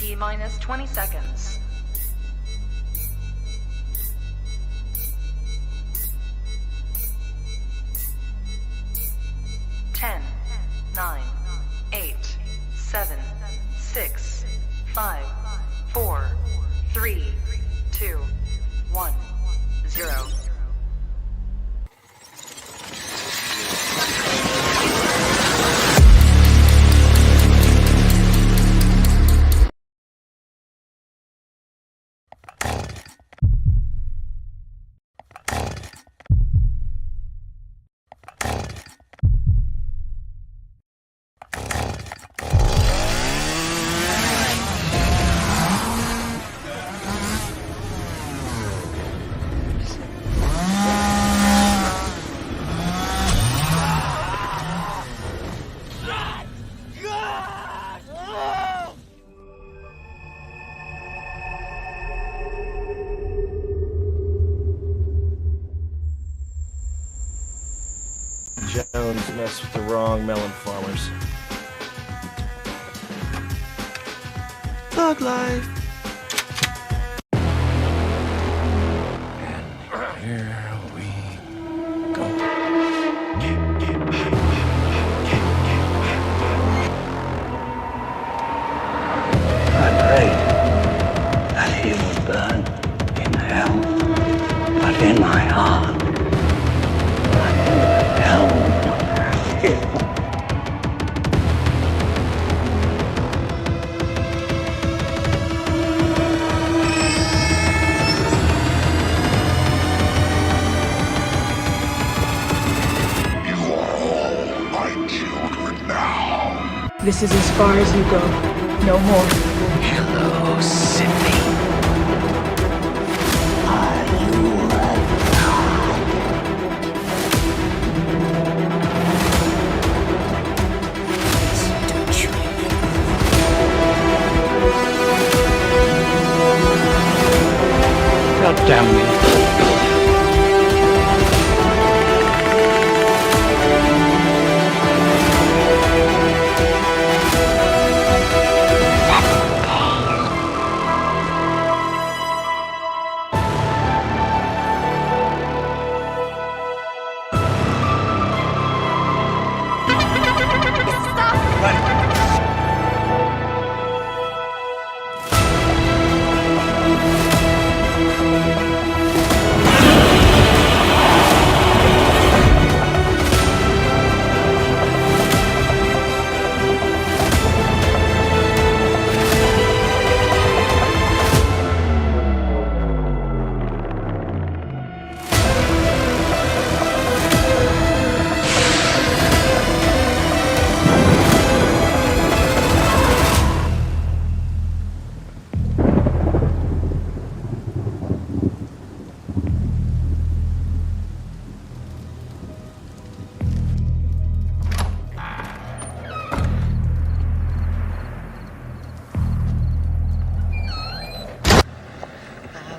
T-minus 20 seconds. 10, 9, 8, 7, 6, 5, 4, 3, 2, 1, 0. Jones messed with the wrong melon farmers. Thug life. And here we go. I prayed that he would burn in hell, but in my heart, hell. This is as far as you go. No more. Hello, Sydney. Are you God damn me.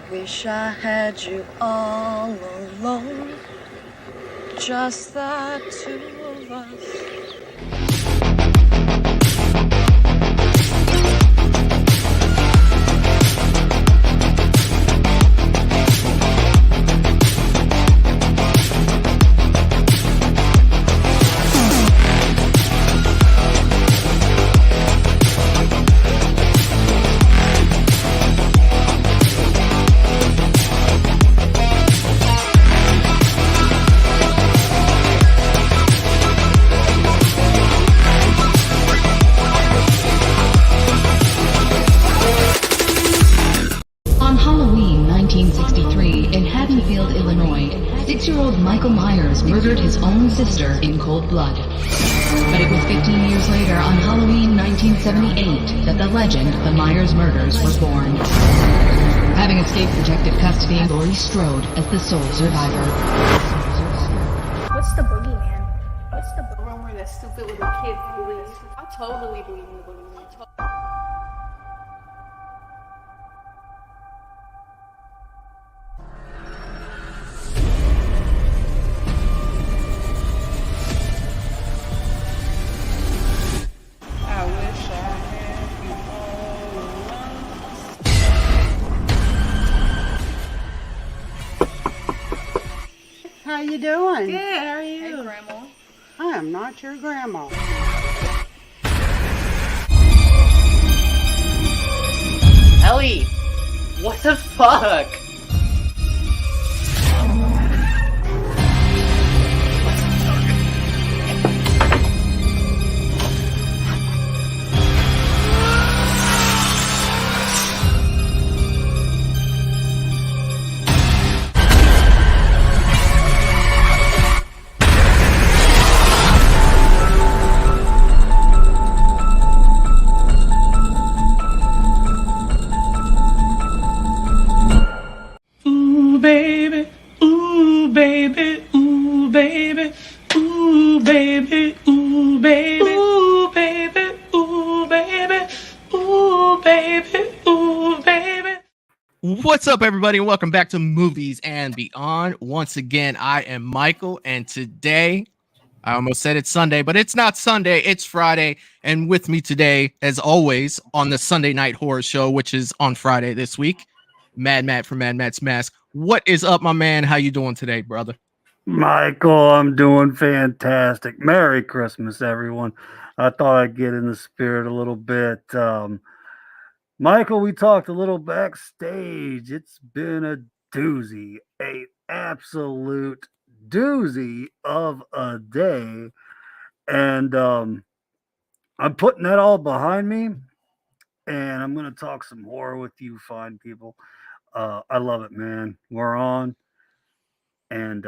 Wish I had you all alone, just the two of us. Michael Myers murdered his own sister in cold blood. But it was 15 years later, on Halloween 1978, that the legend of the Myers murders was born. Having escaped protective custody, Laurie Strode as the sole survivor. What's the boogeyman? What's the The one where that stupid little kid believes. I totally believe in the boogeyman. I wish I had you all along. how you doing? Good, how are you? Hey, Grandma. I am not your grandma. Ellie, what the fuck? Ooh, baby. Ooh, baby. Ooh, baby. Ooh, baby. Ooh, baby. Ooh, baby. Ooh, baby. Ooh, baby. Ooh, baby. What's up, everybody, and welcome back to Movies and Beyond. Once again, I am Michael, and today, I almost said it's Sunday, but it's not Sunday, it's Friday. And with me today, as always, on the Sunday Night Horror Show, which is on Friday this week, Mad Matt from Mad Matt's Mask. What is up, my man? How you doing today, brother? Michael, I'm doing fantastic. Merry Christmas, everyone. I thought I'd get in the spirit a little bit. Michael, we talked a little backstage. It's been a doozy, a absolute doozy of a day. And I'm putting that all behind me. And I'm going to talk some horror with you fine people. I love it, man. We're on. And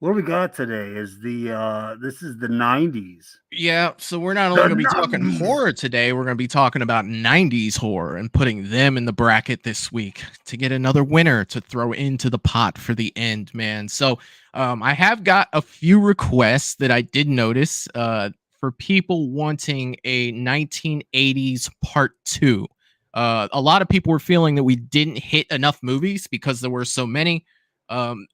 what we got today is this is the 90s. Yeah, so we're not only going to be talking horror today, we're going to be talking about 90s horror and putting them in the bracket this week to get another winner to throw into the pot for the end, man. So I have got a few requests that I did notice for people wanting a 1980s part 2. A lot of people were feeling that we didn't hit enough movies because there were so many.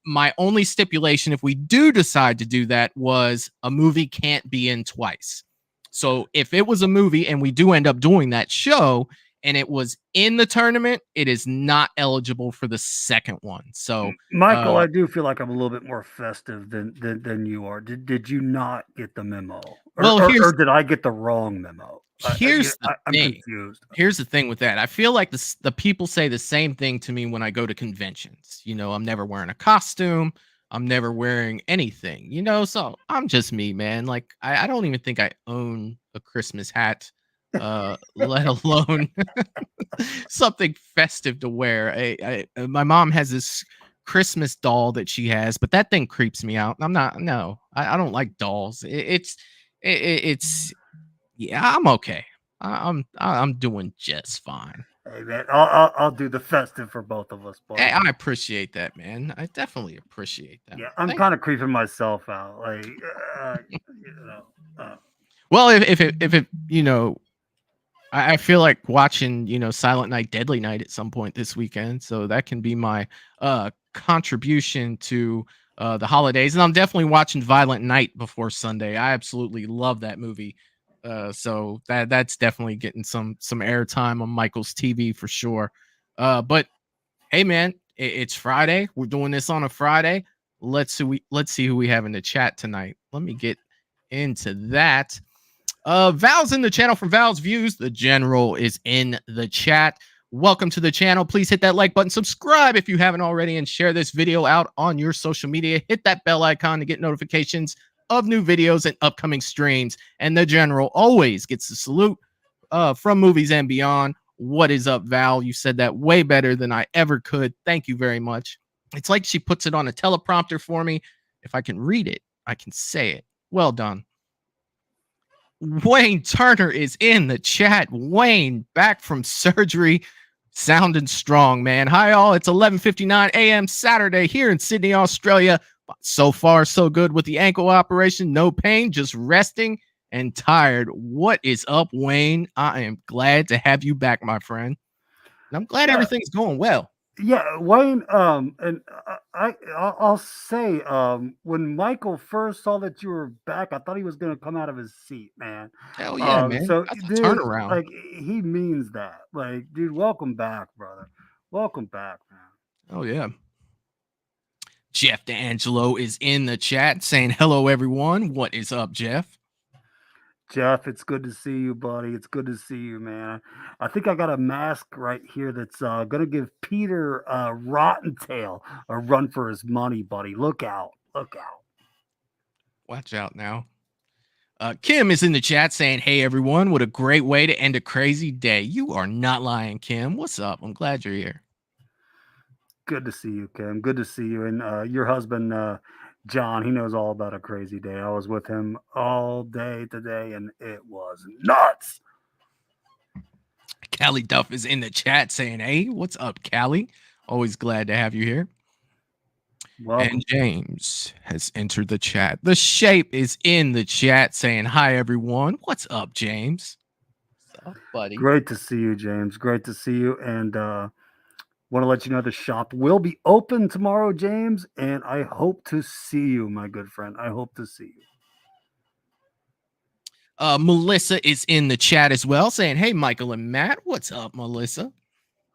My only stipulation, if we do decide to do that, was a movie can't be in twice. So if it was a movie and we do end up doing that show and it was in the tournament, it is not eligible for the second one. So Michael, I do feel like I'm a little bit more festive than you are. Did you not get the memo? Or did I get the wrong memo? I'm confused. Here's the thing with that. I feel like the people say the same thing to me when I go to conventions. You know, I'm never wearing a costume. I'm never wearing anything, you know, so I'm just me, man. Like, I don't even think I own a Christmas hat, let alone something festive to wear. My mom has this Christmas doll that she has, but that thing creeps me out. I don't like dolls. Yeah, I'm okay. I'm doing just fine. Hey man, I'll do the festive for both of us. Hey, I appreciate that, man. I definitely appreciate that. Yeah, I'm kind of creeping myself out, like Well, if it you know, I feel like watching Silent Night, Deadly Night at some point this weekend, so that can be my contribution to the holidays. And I'm definitely watching Violent Night before Sunday. I absolutely love that movie. So that's definitely getting some airtime on Michael's TV for sure. But hey, man, it's Friday. We're doing this on a Friday. Let's see who we have in the chat tonight. Let me get into that. Val's in the channel from Val's Views. The General is in the chat. Welcome to the channel. Please hit that like button, subscribe if you haven't already, and share this video out on your social media. Hit that bell icon to get notifications of new videos and upcoming streams. And the General always gets the salute from Movies and Beyond. What is up, Val? You said that way better than I ever could. Thank you very much. It's like she puts it on a teleprompter for me. If I can read it, I can say it. Well done. Wayne Turner is in the chat. Wayne, back from surgery, sounding strong, man. Hi, all. It's 11:59 a.m. Saturday here in Sydney, Australia. So far, so good with the ankle operation. No pain, just resting and tired. What is up, Wayne? I am glad to have you back, my friend. And I'm glad everything's going well. Yeah, Wayne, and I'll say, when Michael first saw that you were back, I thought he was going to come out of his seat, man. Hell yeah, man. So, That's a dude, turnaround. like, he means that. Like, dude, welcome back, brother. Welcome back, man. Oh, yeah. Jeff D'Angelo is in the chat saying, hello, everyone. What is up, Jeff? Jeff, it's good to see you, buddy. It's good to see you, man. I think I got a mask right here that's going to give Peter Rottentail a run for his money, buddy. Look out. Look out. Watch out now. Kim is in the chat saying, hey, everyone. What a great way to end a crazy day. You are not lying, Kim. What's up? I'm glad you're here. Good to see you, Kim. Good to see you. And your husband, John, he knows all about a crazy day. I was with him all day today, and it was nuts. Callie Duff is in the chat saying, hey, what's up, Callie? Always glad to have you here. Welcome. And James has entered the chat. The Shape is in the chat saying, hi, everyone. What's up, James? What's up, buddy? Great to see you, James. Great to see you. And want to let you know the shop will be open tomorrow, James, and I hope to see you, my good friend. I hope to see you. Melissa is in the chat as well saying, hey, Michael and Matt. What's up, Melissa?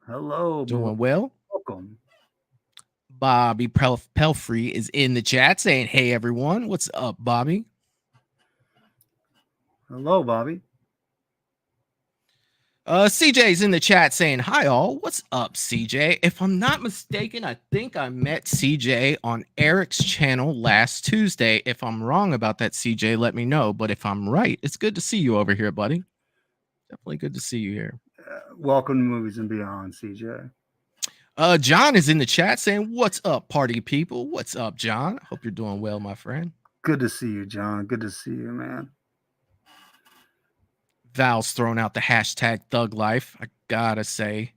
Hello. Doing well. Welcome. Bobby Pelfrey is in the chat saying, hey, everyone. What's up, Bobby? Hello, Bobby. CJ's in the chat saying, hi, all. What's up, CJ? If I'm not mistaken, I think I met CJ on Eric's channel last Tuesday. If I'm wrong about that, CJ, let me know. But if I'm right, it's good to see you over here, buddy. Definitely good to see you here. Welcome to Movies and Beyond, CJ. John is in the chat saying, what's up, party people? What's up, John? Hope you're doing well, my friend. Good to see you, John. Good to see you, man. Val's throwing out the hashtag thug life. I gotta say,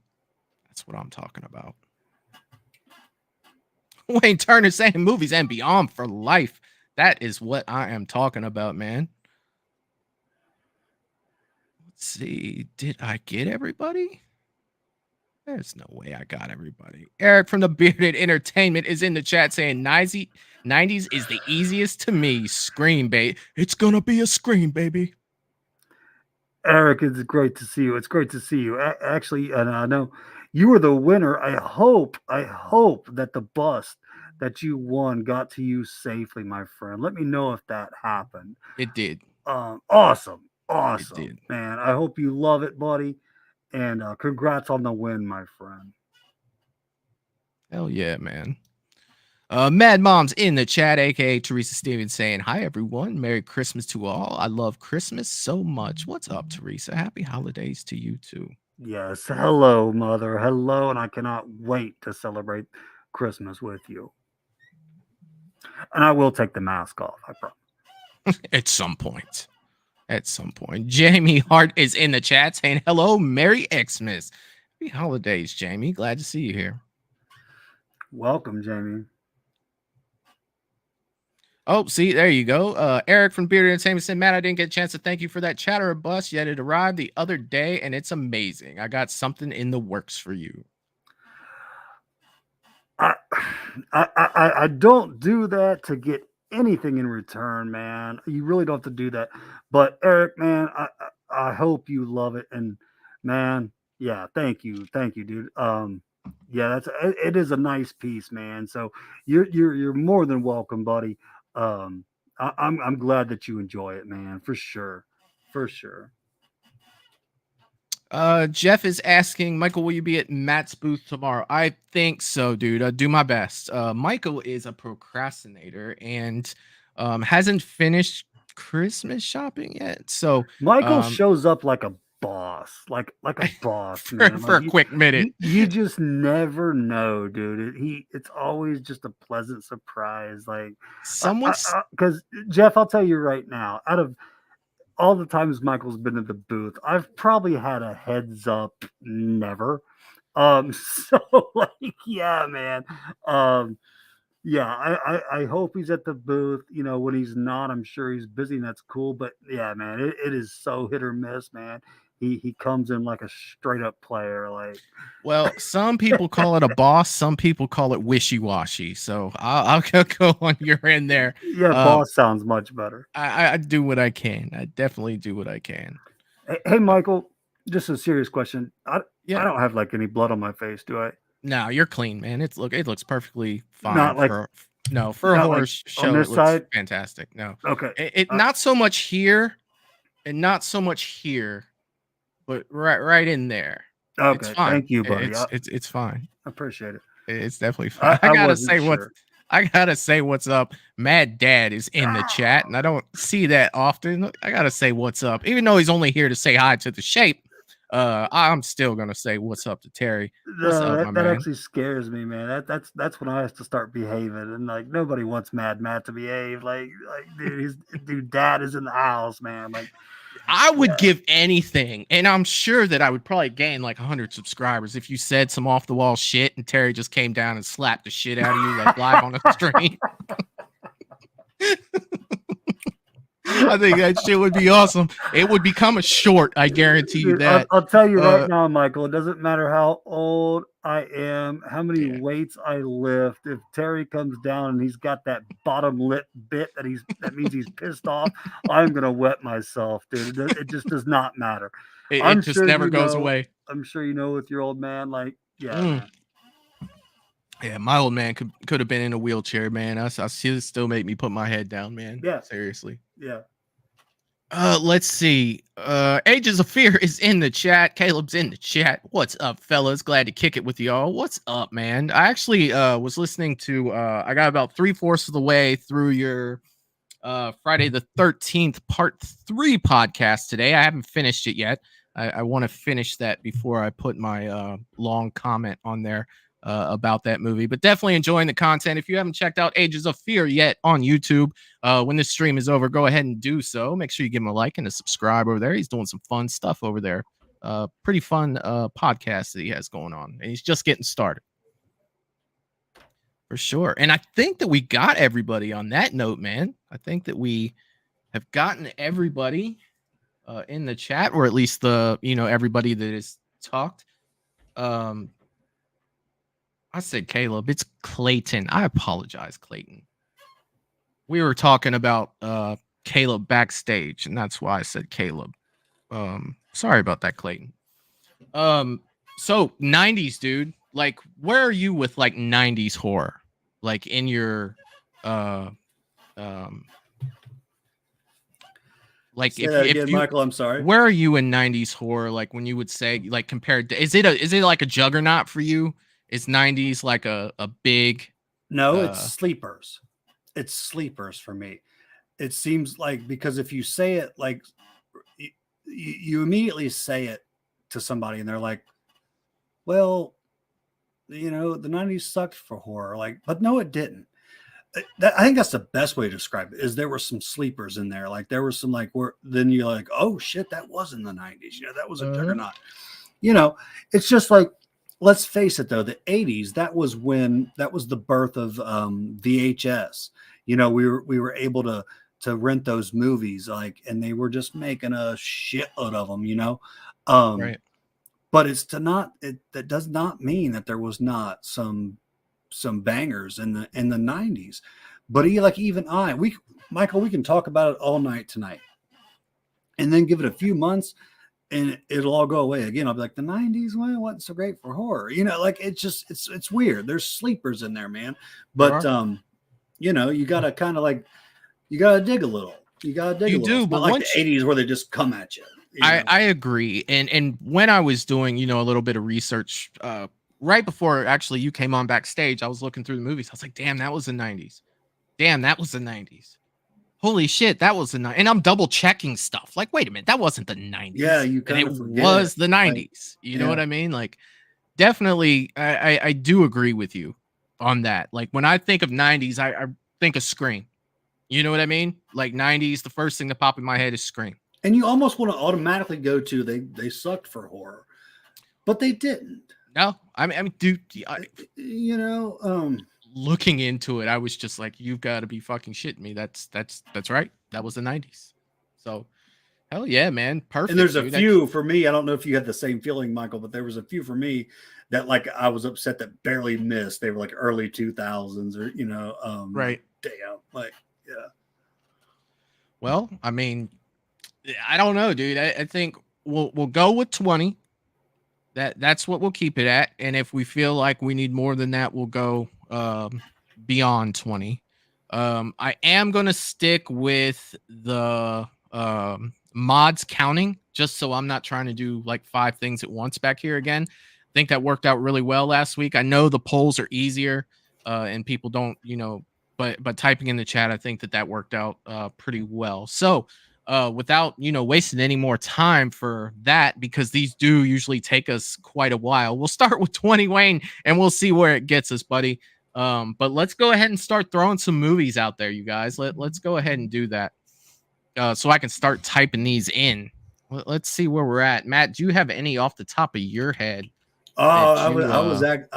that's what I'm talking about. Wayne Turner saying movies and beyond for life. That is what I am talking about, man. Let's see. Did I get everybody? There's no way I got everybody. Eric from the Bearded Entertainment is in the chat saying 90s is the easiest to me. Scream, baby. It's gonna be a scream, baby. Eric, it's great to see you. It's great to see you. Actually, and I know you were the winner. I hope that the bus that you won got to you safely, my friend. Let me know if that happened. It did. Awesome. It did. Man. I hope you love it, buddy. And congrats on the win, my friend. Hell yeah, man. Mad Mom's in the chat, aka Teresa Stevens, saying, hi, everyone. Merry Christmas to all. I love Christmas so much. What's up, Teresa? Happy holidays to you, too. Yes. Hello, mother. Hello. And I cannot wait to celebrate Christmas with you. And I will take the mask off, I promise. At some point. At some point. Jamie Hart is in the chat saying, hello, Merry Xmas. Happy holidays, Jamie. Glad to see you here. Welcome, Jamie. Oh, see, there you go. Eric from Bearded Entertainment said, Matt, I didn't get a chance to thank you for that Chatterer bus, yet it arrived the other day, and it's amazing. I got something in the works for you. I don't do that to get anything in return, man. You really don't have to do that. But Eric, man, I hope you love it. And man, yeah, thank you, dude. Yeah, it is a nice piece, man. So you're more than welcome, buddy. I'm glad that you enjoy it, man, for sure. Jeff is asking, Michael, will you be at Matt's booth tomorrow? I think so, dude. I'll do my best. Michael is a procrastinator and hasn't finished Christmas shopping yet. So Michael shows up like a boss, like a boss, man. for a quick minute. You just never know, dude. It's always just a pleasant surprise. Like because Jeff, I'll tell you right now, out of all the times Michael's been in the booth, I've probably had a heads up never. So like, yeah, man. Yeah, I hope he's at the booth. You know, when he's not, I'm sure he's busy and that's cool. But yeah, man, it is so hit or miss, man. He comes in like a straight up player. Like, well, some people call it a boss, some people call it wishy washy. So I'll go on your end there. Yeah, boss sounds much better. I do what I can. I definitely do what I can. Hey, Michael, just a serious question. I don't have like any blood on my face, do I? No, you're clean, man. It looks perfectly fine. Not like No, for a Not horror like show, on it this looks side. fantastic. No, Okay. it not so much here, and not so much here, but right in there. It's Okay. fine. Thank you, buddy. It's fine. I appreciate it. It's definitely fine. I wasn't sure. I gotta say what's up. Mad Dad is in the chat, and I don't see that often. I gotta say what's up, even though he's only here to say hi to the shape. I'm still gonna say what's up to Terry. What's No, up, my that man? actually scares me, man. That's when I have to start behaving, and like nobody wants Mad Matt to behave. Like dude, Dad is in the house, man. Like I would give anything, and I'm sure that I would probably gain like 100 subscribers if you said some off the wall shit and Terry just came down and slapped the shit out of you like live on the stream. I think that shit would be awesome. It would become a short. I guarantee you that. I'll tell you right now, Michael. It doesn't matter how old I am, how many weights I lift. If Terry comes down and he's got that bottom lip bit that means he's pissed off, I'm gonna wet myself, dude. It just does not matter. It just never goes away. I'm sure you know with your old man, like man. Yeah, my old man could have been in a wheelchair, man. I still make me put my head down, man. Yeah, seriously. Yeah. Let's see. Ages of Fear is in the chat. Caleb's in the chat. What's up, fellas? Glad to kick it with y'all. What's up, man? I actually was listening to I got about 3/4 of the way through your Friday the 13th part 3 podcast today. I haven't finished it yet. I want to finish that before I put my long comment on there about that movie, but definitely enjoying the content. If you haven't checked out Ages of Fear yet on YouTube, when this stream is over, go ahead and do so. Make sure you give him a like and a subscribe over there. He's doing some fun stuff over there. Pretty fun podcast that he has going on, and he's just getting started for sure. And I think that we got everybody on that note, man. I think that we have gotten everybody in the chat, or at least the everybody that has talked. I said Caleb. It's Clayton. I apologize, Clayton. We were talking about Caleb backstage, and that's why I said Caleb. Sorry about that, Clayton. So 90s, dude. Like, where are you with like 90s horror? Like in your like say that again, Michael, I'm sorry. Where are you in 90s horror? Like when you would say, like, compared to, is it like a juggernaut for you? Is 90s like a big? No, it's sleepers. It's sleepers for me. It seems like, because if you say it like you immediately say it to somebody and they're like, well, the 90s sucked for horror. Like, but no, it didn't. I think that's the best way to describe it, is there were some sleepers in there. Like there was some like where then you're like, oh shit, that was in the 90s. That was a juggernaut. It's just like, let's face it though, the 80s, that was the birth of VHS. We were able to rent those movies, like, and they were just making a shitload of them, right. But that does not mean that there was not some bangers in the 90s. But Michael, we can talk about it all night tonight, and then give it a few months and it'll all go away again. I'll be like, the 90s, well, it wasn't so great for horror. Like it's weird. There's sleepers in there, man. But you gotta kind of like, you gotta dig a little. You gotta dig a little. Do, it's but not like the 80s where they just come at you. I agree. And when I was doing, a little bit of research, right before actually you came on backstage, I was looking through the movies. I was like, damn, that was the 90s. Damn, that was the 90s. Holy shit, that was the 90s. And I'm double checking stuff. Like, wait a minute, that wasn't the 90s. Yeah, you kind of forget was the 90s. Like, you know what I mean? Like, definitely, I do agree with you on that. Like, when I think of 90s, I think of Scream. You know what I mean? Like 90s, the first thing that popped in my head is Scream. And you almost want to automatically go to they sucked for horror, but they didn't. No, I mean, dude, looking into it, I was just like, you've got to be fucking shitting me. That's right. That was the 90s. So, hell yeah, man, perfect. And there's a few for me. I don't know if you had the same feeling, Michael, but there was a few for me that like I was upset that barely missed. They were like early 2000s or right. Damn, like yeah. Well, I mean, I don't know, dude. I think we'll go with 20. That's what we'll keep it at. And if we feel like we need more than that, we'll go beyond 20. I am going to stick with the mods counting, just so I'm not trying to do like 5 things at once back here again. I think that worked out really well last week. I know the polls are easier and people don't, but typing in the chat, I think that worked out pretty well. So without, wasting any more time for that, because these do usually take us quite a while, we'll start with 20, Wayne, and we'll see where it gets us, buddy. But let's go ahead and start throwing some movies out there, you guys. Let's go ahead and do that. So I can start typing these in. Let's see where we're at. Matt, do you have any off the top of your head? Oh, I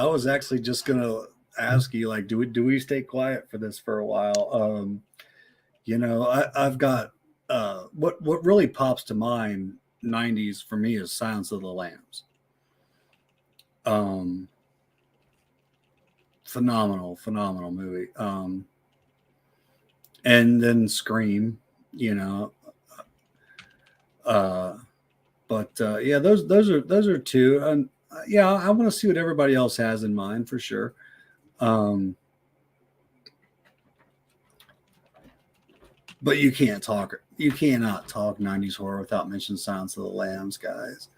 was actually just gonna ask you, like, do we stay quiet for this for a while? I've got what really pops to mind 90s for me is Silence of the Lambs. Phenomenal movie. And then Scream, but yeah, those are two. And yeah, I want to see what everybody else has in mind for sure. But you cannot talk 90s horror without mentioning Silence of the Lambs, guys.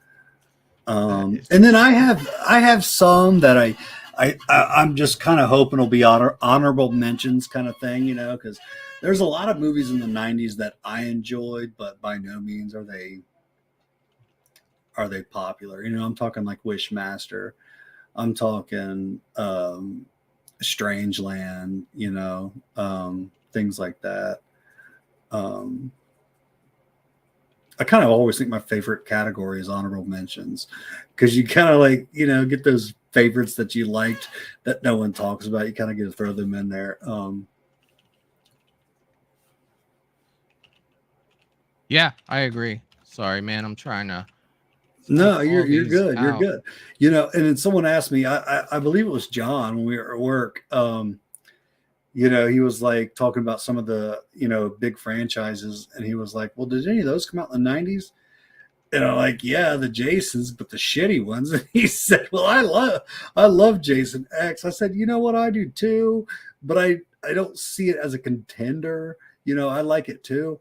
And then I have some that I'm just kind of hoping will be honorable mentions kind of thing, because there's a lot of movies in the 90s that I enjoyed, but by no means are they popular. I'm talking like Wishmaster. I'm talking Strangeland, things like that. I kind of always think my favorite category is honorable mentions, because you kind of like, get those favorites that you liked that no one talks about. You kind of get to throw them in there. Yeah, I agree. Sorry, man. I'm trying to. No, you're good. You're good. And then someone asked me, I believe it was John when we were at work. He was like talking about some of the, big franchises. And he was like, well, did any of those come out in the 90s? And I'm like, yeah, the Jasons, but the shitty ones. And he said, well, I love Jason X. I said, you know what? I do too, but I don't see it as a contender. I like it too.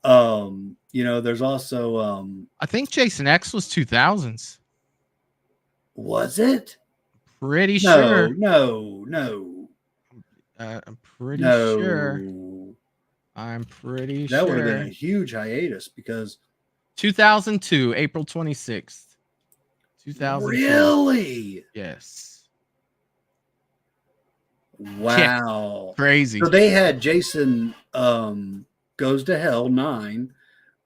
There's also I think Jason X was 2000s. Was it? Pretty sure. No. I'm pretty sure. I'm pretty sure. That would have been a huge hiatus because 2002, April 26th. 2002. Really? Yes. Wow. Yeah, crazy. So they had Jason Goes to Hell 9.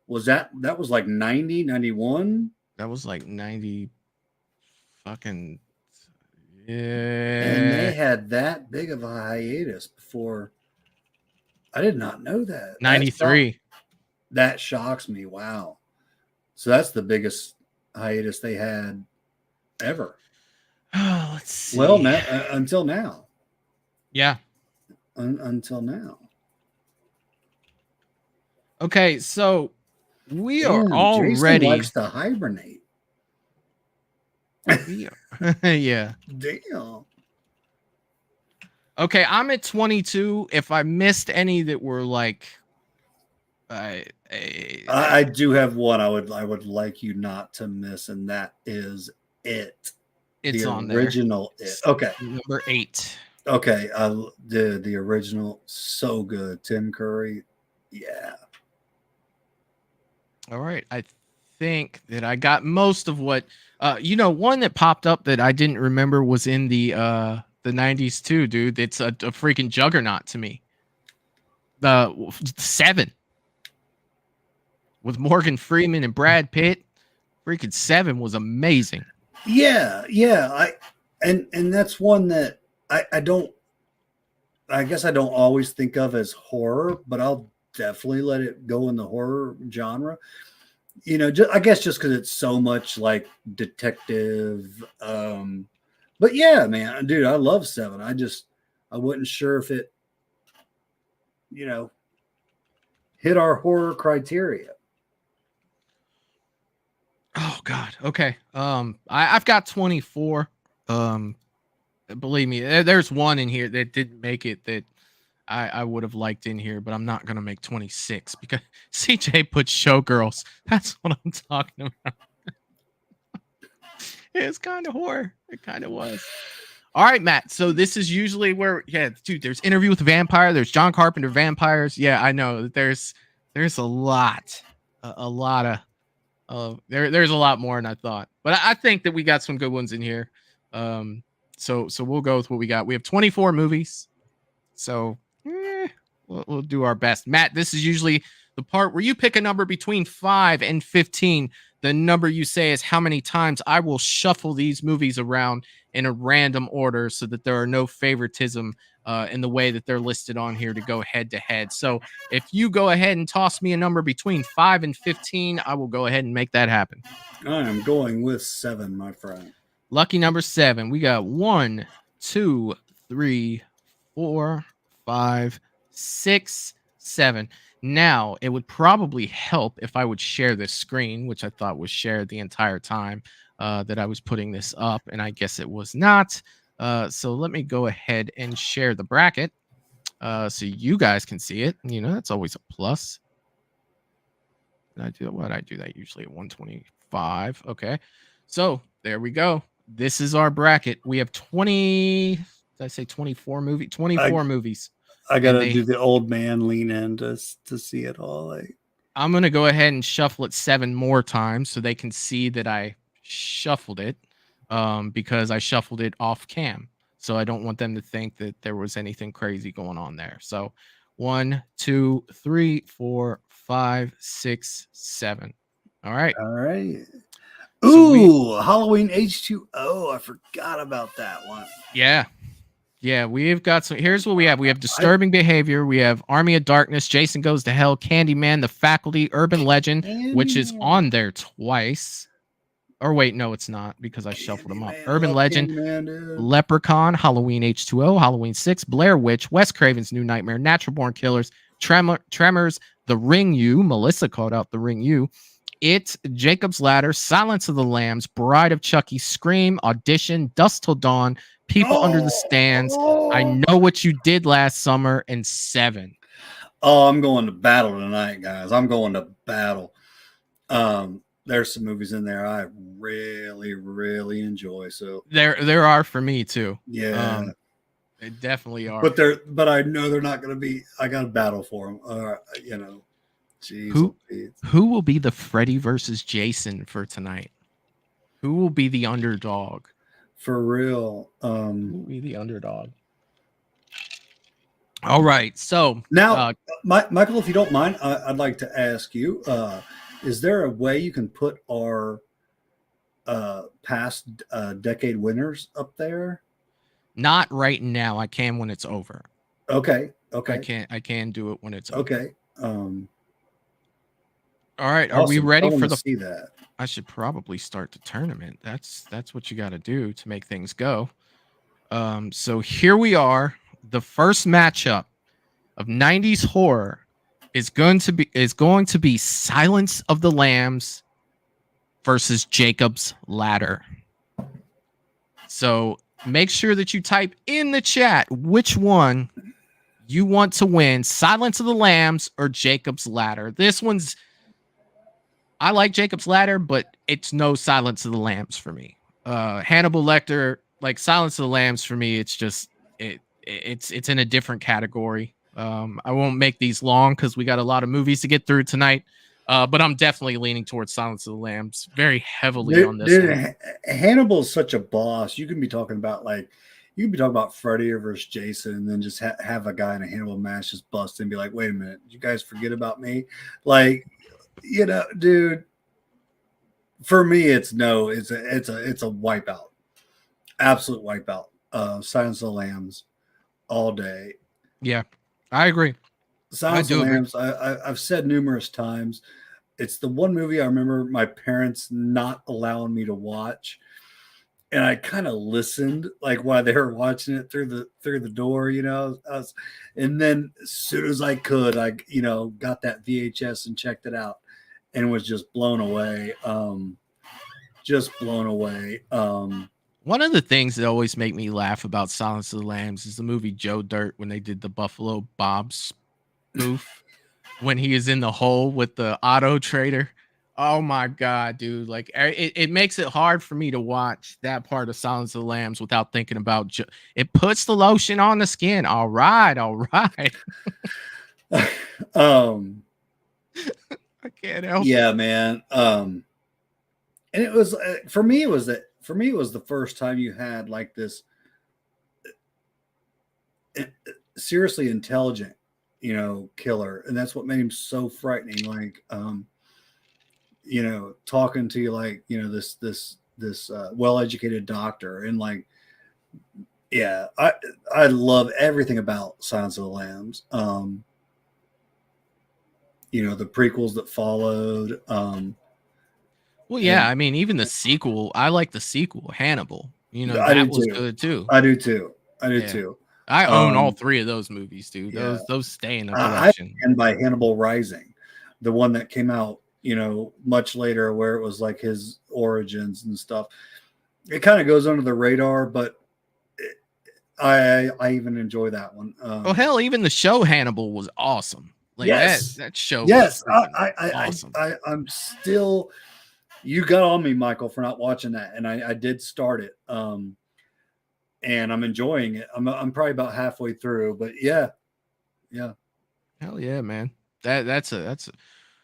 Was that was like 90, 91? That was like 90 fucking yeah. And they had that big of a hiatus before. I did not know that. 93. That shocks me. Wow. So that's the biggest hiatus they had ever. Oh, let's see. Well, until now. Yeah. Until now. Okay, so we are already. Jason likes to hibernate. Yeah. Damn. Okay, I'm at 22. If I missed any that were like, I do have one I would like you not to miss, and that is It. It's the on original there. It. Okay. Number 8. Okay, the original, so good. Tim Curry. Yeah. All right. I think that I got most of what one that popped up that I didn't remember was in the 90s too, dude. It's a freaking juggernaut to me. The 7 with Morgan Freeman and Brad Pitt. Freaking 7 was amazing. Yeah. And that's one that I guess I don't always think of as horror, but I'll definitely let it go in the horror genre. I guess just because it's so much like detective. But yeah, man, dude, I love 7. I wasn't sure if it, hit our horror criteria. Oh God. Okay. I've got 24. Believe me, there's one in here that didn't make it that I would have liked in here, but I'm not gonna make 26 because CJ put Showgirls. That's what I'm talking about. It's kind of horror. It kind of was. All right, Matt. So this is usually where, yeah, dude. There's Interview with the Vampire. There's John Carpenter vampires. Yeah, I know. There's a lot, a lot of there's a lot more than I thought. But I think that we got some good ones in here. So we'll go with what we got. We have 24 movies. So we'll do our best. Matt, this is usually the part where you pick a number between 5 and 15. The number you say is how many times. I will shuffle these movies around in a random order so that there are no favoritism in the way that they're listed on here to go head to head. So if you go ahead and toss me a number between 5 and 15, I will go ahead and make that happen. I am going with 7, my friend. Lucky number 7. We got 1, 2, 3, 4, 5, 6, 7. Now, it would probably help if I would share this screen, which I thought was shared the entire time that I was putting this up, and I guess it was not. So let me go ahead and share the bracket so you guys can see it. You know, that's always a plus. Did I do that? What I do that usually at 125. Okay. So there we go. This is our bracket. We have 20. Did I say 24 movies? 24 movies. I gotta do the old man lean in to see it all. I'm gonna go ahead and shuffle it 7 more times so they can see that I shuffled it, because I shuffled it off cam. So I don't want them to think that there was anything crazy going on there. So 1, 2, 3, 4, 5, 6, 7. All right. All right. Ooh, Halloween H2O. I forgot about that one. Yeah. Yeah, we've got some. Here's what we have. We have Disturbing Behavior. We have Army of Darkness, Jason Goes to Hell, Candyman, The Faculty, Urban Legend, which is on there twice. Or wait, no, it's not because I shuffled them up. Urban Legend, Leprechaun, Halloween H2O, Halloween 6, Blair Witch, Wes Craven's New Nightmare, Natural Born Killers, Tremors, The Ring You. Melissa called out The Ring You. It, Jacob's Ladder, Silence of the Lambs, Bride of Chucky, Scream, Audition, Dusk Till Dawn, People Under the Stands, I Know What You Did Last Summer, and 7. Oh, I'm going to battle tonight, guys. I'm going to battle. There's some movies in there I really, really enjoy. So there are for me too. Yeah, they definitely are. But I know they're not going to be. I got to battle for them. You know, geez, who will be the Freddy versus Jason for tonight? Who will be the underdog? For real. Who will be the underdog? All right. So now, Michael, if you don't mind, I'd like to ask you: is there a way you can put our past decade winners up there? Not right now. I can when it's over. Okay. I can do it when it's over. Okay. All right. Are awesome. we ready for see that? I should probably start the tournament. That's what you got to do to make things go. So here we are. The first matchup of 90s horror is going to be Silence of the Lambs versus Jacob's Ladder. So make sure that you type in the chat which one you want to win, Silence of the Lambs or Jacob's Ladder. I like Jacob's Ladder, but it's no Silence of the Lambs for me. Hannibal Lecter, like Silence of the Lambs for me, it's just it's in a different category. I won't make these long because we got a lot of movies to get through tonight. But I'm definitely leaning towards Silence of the Lambs very heavily on this. Dude, Hannibal's such a boss. You can be talking about Freddy versus Jason, and then just have a guy in a Hannibal mask just bust and be like, "Wait a minute, did you guys forget about me?" Like, you know, dude. For me, it's a wipeout, absolute wipeout. Silence of the Lambs, all day. Yeah, I agree. Silence of the Lambs. I've said numerous times, it's the one movie I remember my parents not allowing me to watch, and I kind of listened like while they were watching it through the door, you know. And then as soon as I could, I got that VHS and checked it out, and was just blown away. Just blown away. One of the things that always make me laugh about Silence of the Lambs is the movie Joe Dirt when they did the Buffalo Bob spoof when he is in the hole with the auto trader. Oh my god, dude! Like it makes it hard for me to watch that part of Silence of the Lambs without thinking about it. Puts the lotion on the skin. All right, all right. I can't help yeah, it. man. And it was for me. It was the first time you had like this seriously intelligent, killer, and that's what made him so frightening. Like, talking to you like, this well-educated doctor, and like, yeah, I love everything about Silence of the Lambs. The prequels that followed. Well, yeah, I mean, even the sequel. I like the sequel, Hannibal. I That do was too. good too. I do too. Yeah. I own all three of those movies, dude. Yeah. Those stay in the I collection. stand by Hannibal Rising, the one that came out, much later, where it was like his origins and stuff. It kind of goes under the radar, but I even enjoy that one. Well, hell, even the show Hannibal was awesome. Like yes, that show. Yes, was awesome. I'm still. You got on me, Michael, for not watching that, and I did start it. And I'm enjoying it. I'm probably about halfway through, but yeah. Hell yeah, man. That's a.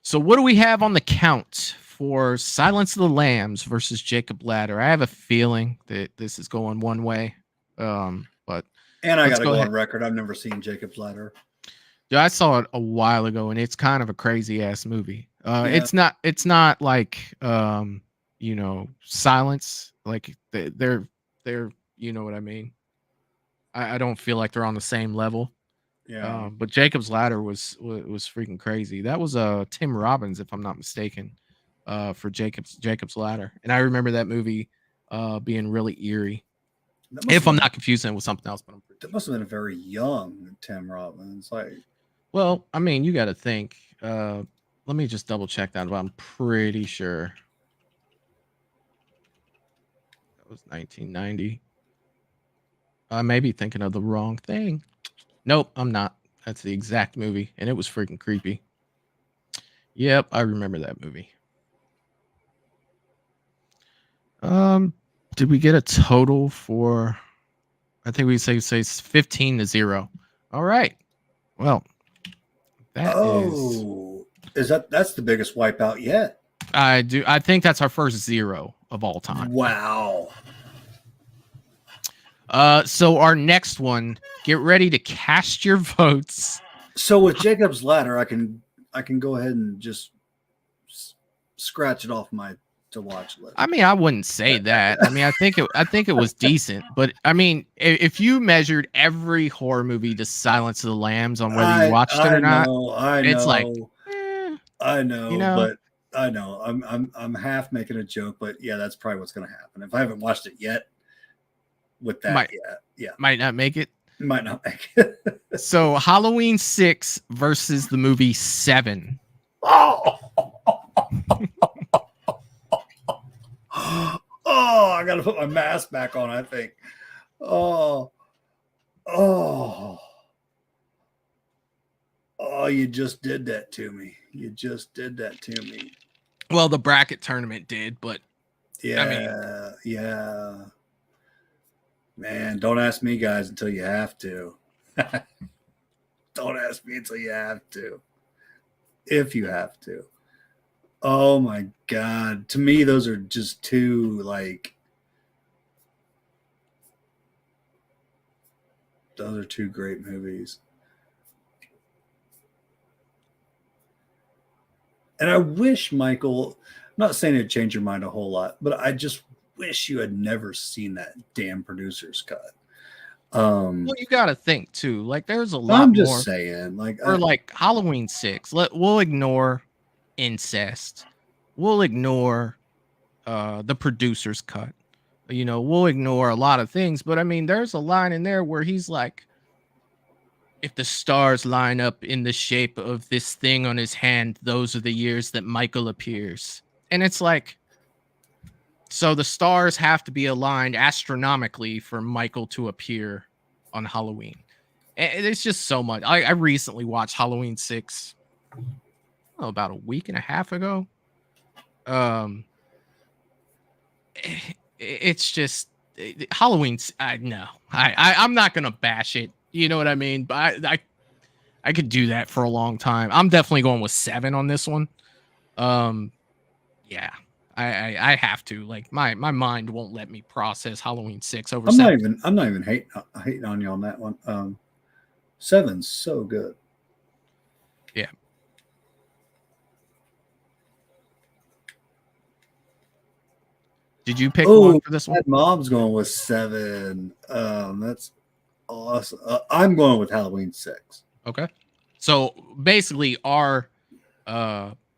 So what do we have on the count for Silence of the Lambs versus Jacob Ladder? I have a feeling that this is going one way. But I gotta go on record. I've never seen Jacob's Ladder. Yeah, I saw it a while ago, and it's kind of a crazy ass movie. Yeah. It's not like Silence. Like they're you know what I mean. I don't feel like they're on the same level. Yeah. But Jacob's Ladder was freaking crazy. That was Tim Robbins, if I'm not mistaken, for Jacob's Ladder, and I remember that movie being really eerie. If I'm not confusing it with something else, but that must have been a very young Tim Robbins. Well, I mean, you got to think. Let me just double check that, but I'm pretty sure that was 1990. I may be thinking of the wrong thing. Nope, I'm not. That's the exact movie, and it was freaking creepy. Yep, I remember that movie. Did we get a total for? I think we say 15-0. All right. Well, that's the biggest wipeout yet. I think that's our first 0 of all time. Wow. So our next one, get ready to cast your votes. So with Jacob's Ladder, I can go ahead and just scratch it off my to watch list. I mean, I wouldn't say that. I mean, I think it was decent, but I mean, if you measured every horror movie to Silence of the Lambs on whether you watched it or not, it's like I know, but I know I'm half making a joke, but yeah, that's probably what's going to happen. If I haven't watched it yet, with that, might not make it. Might not make it. So Halloween 6 versus the movie 7. Oh, I gotta put my mask back on, I think. Oh, you just did that to me. Well, the bracket tournament did, but yeah. Man, don't ask me, guys, until you have to. Don't ask me until you have to. If you have to. Oh my God. To me, those are just two, those are two great movies. And I wish, Michael, I'm not saying it'd change your mind a whole lot, but I just wish you had never seen that damn producer's cut. Well, you got to think too. Like, there's a lot. I'm just saying, like Halloween 6. We'll ignore incest. We'll ignore the producer's cut. We'll ignore a lot of things. But I mean, there's a line in there where he's like, "If the stars line up in the shape of this thing on his hand, those are the years that Michael appears." And it's like, So the stars have to be aligned astronomically for Michael to appear on Halloween. And it's just so much. I recently watched Halloween 6 about a week and a half ago. It's just Halloween. I'm not gonna bash it. You know what I mean? But I could do that for a long time. I'm definitely going with 7 on this one. Yeah, I have to. Like my mind won't let me process Halloween 6 over 7. I'm not even hating on you on that one. 7's so good. Yeah. Did you pick one for this one? Mom's going with 7. That's awesome. I'm going with Halloween 6. Okay. So basically our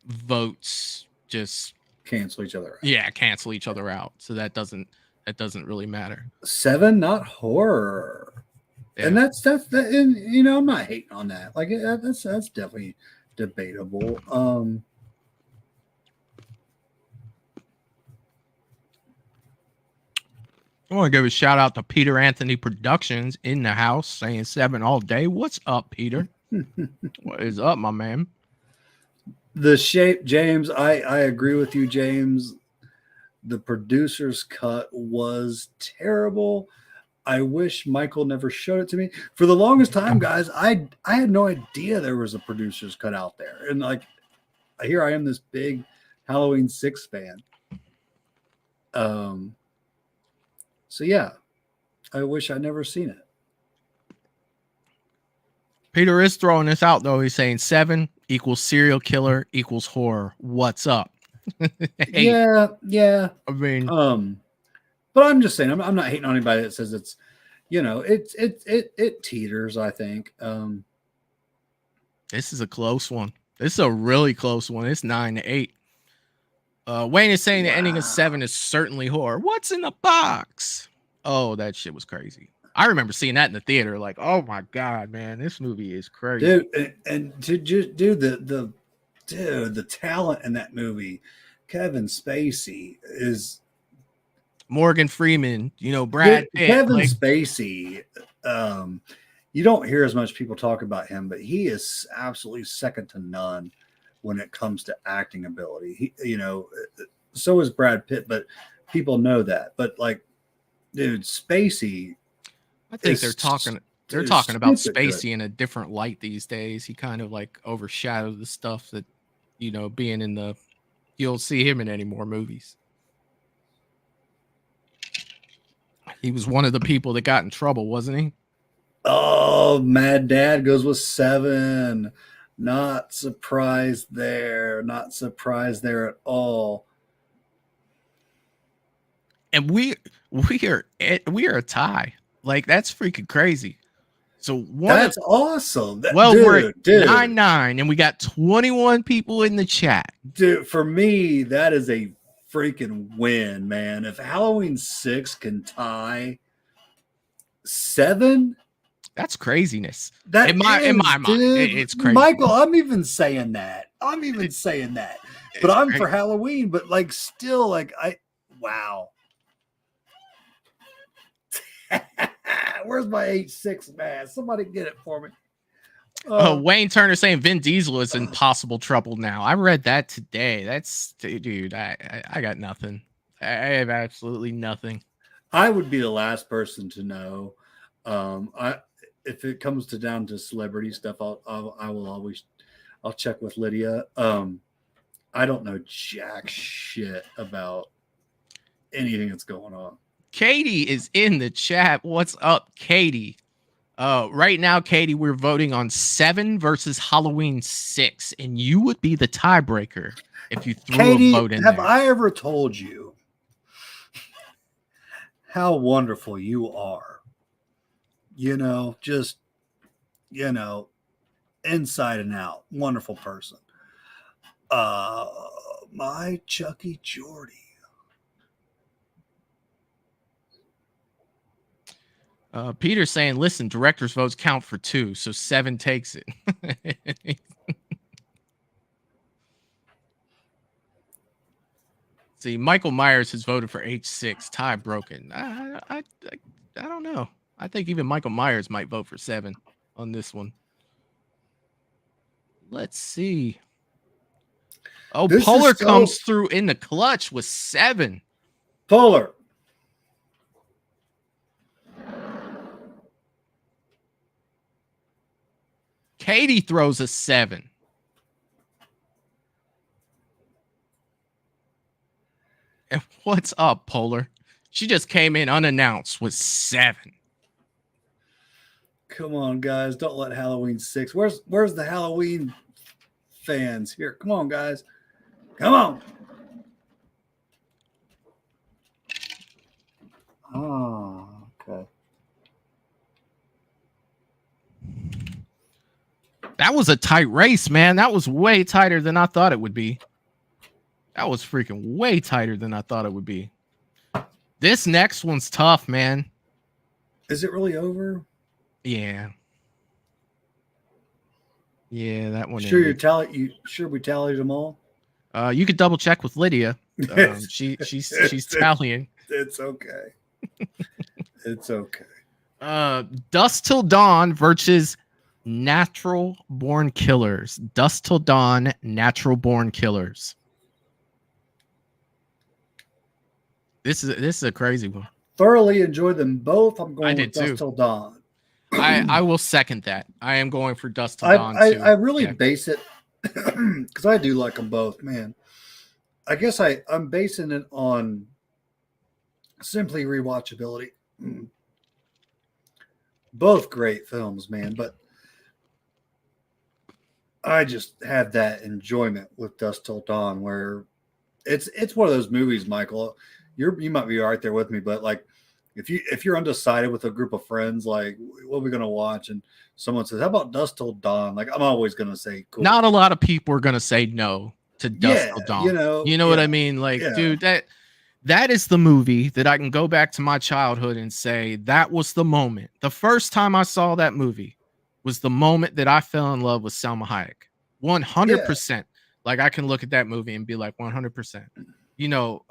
votes just cancel each other out. Yeah, cancel each other out. So that doesn't really matter. 7, not horror. Yeah. And that's and you know, I'm not hating on that. Like that's definitely debatable. I want to give a shout out to Peter Anthony Productions in the house saying 7 all day. What's up, Peter? What is up, my man? The shape, James. I agree with you, James. The producer's cut was terrible. I wish Michael never showed it to me. For the longest time, guys, I had no idea there was a producer's cut out there. And like here I am, this big Halloween 6 fan. So yeah, I wish I'd never seen it. Peter is throwing this out though. He's saying 7 equals serial killer equals horror. What's up? Hey, yeah. I mean, but I'm just saying, I'm not hating on anybody that says it's, you know, it teeters. I think. This is a close one. This is a really close one. It's 9-8. Wayne is saying the ending of 7 is certainly horror. What's in the box? Oh, that shit was crazy. I remember seeing that in the theater. Like, oh my god, man, this movie is crazy, dude. And to just do the talent in that movie, Kevin Spacey is Morgan Freeman. You know, Brad Pitt. Kevin Spacey. You don't hear as much people talk about him, but he is absolutely second to none when it comes to acting ability. He, so is Brad Pitt, but people know that. But like, dude, Spacey. I think they're talking about Spacey in a different light these days. He kind of like overshadowed the stuff that, being in you'll see him in any more movies. He was one of the people that got in trouble, wasn't he? Oh, Mad Dad goes with 7. Not surprised there. Not surprised there at all. And we are a tie. Like, that's freaking crazy. So that's awesome. We're at 9-9, and we got 21 people in the chat. Dude, for me, that is a freaking win, man. If Halloween 6 can tie 7, that's craziness. In my mind, it's crazy. Michael, I'm even saying that. But I'm for Halloween, but like still, like wow. Where's my 8-6 man? Somebody get it for me. Wayne Turner saying Vin Diesel is in possible trouble now. I read that today. That's dude. I got nothing. I have absolutely nothing. I would be the last person to know. If it comes down to celebrity stuff, I'll check with Lydia. I don't know jack shit about anything that's going on. Katie is in the chat. What's up, Katie? Right now, Katie, we're voting on 7 versus Halloween 6, and you would be the tiebreaker if you threw a vote in have there. I ever told you how wonderful you are? Just, inside and out. Wonderful person. My Chucky Jordy. Peter's saying, listen, director's votes count for 2, so 7 takes it. See, Michael Myers has voted for H6. Tie broken. I don't know. I think even Michael Myers might vote for 7 on this one. Let's see. Oh, This Polar is so- comes through in the clutch with 7. Polar. Katie throws a 7. And what's up, Polar? She just came in unannounced with 7. Come on, guys. Don't let Halloween 6. Where's the Halloween fans here? Come on, guys. Come on. Oh, okay. That was a tight race, man. That was way tighter than I thought it would be. That was freaking way tighter than I thought it would be. This next one's tough, man. Is it really over? Yeah. Yeah, that one. Sure, you sure we tallied them all? You could double check with Lydia. She's tallying. It's okay. It's okay. Dusk Till Dawn versus Natural Born Killers. Dusk Till Dawn, Natural Born Killers. This is a crazy one. Thoroughly enjoyed them both. I'm going with too. Dusk Till Dawn. I will second that. I am going for Dusk Till Dawn too. I really base it because I do like them both, man. I guess I'm basing it on simply rewatchability. Both great films, man, but I just had that enjoyment with Dusk Till Dawn where it's one of those movies, Michael. You might be right there with me, but like if you're undecided with a group of friends, like what are we gonna watch, and someone says, "How about Dusk Till Dawn?" Like I'm always gonna say, "Cool." Not a lot of people are gonna say no to Dusk Till Dawn. You know what I mean? Like, dude, that is the movie that I can go back to my childhood and say that was the moment. The first time I saw that movie was the moment that I fell in love with Salma Hayek. 100%. Like I can look at that movie and be like 100%. You know,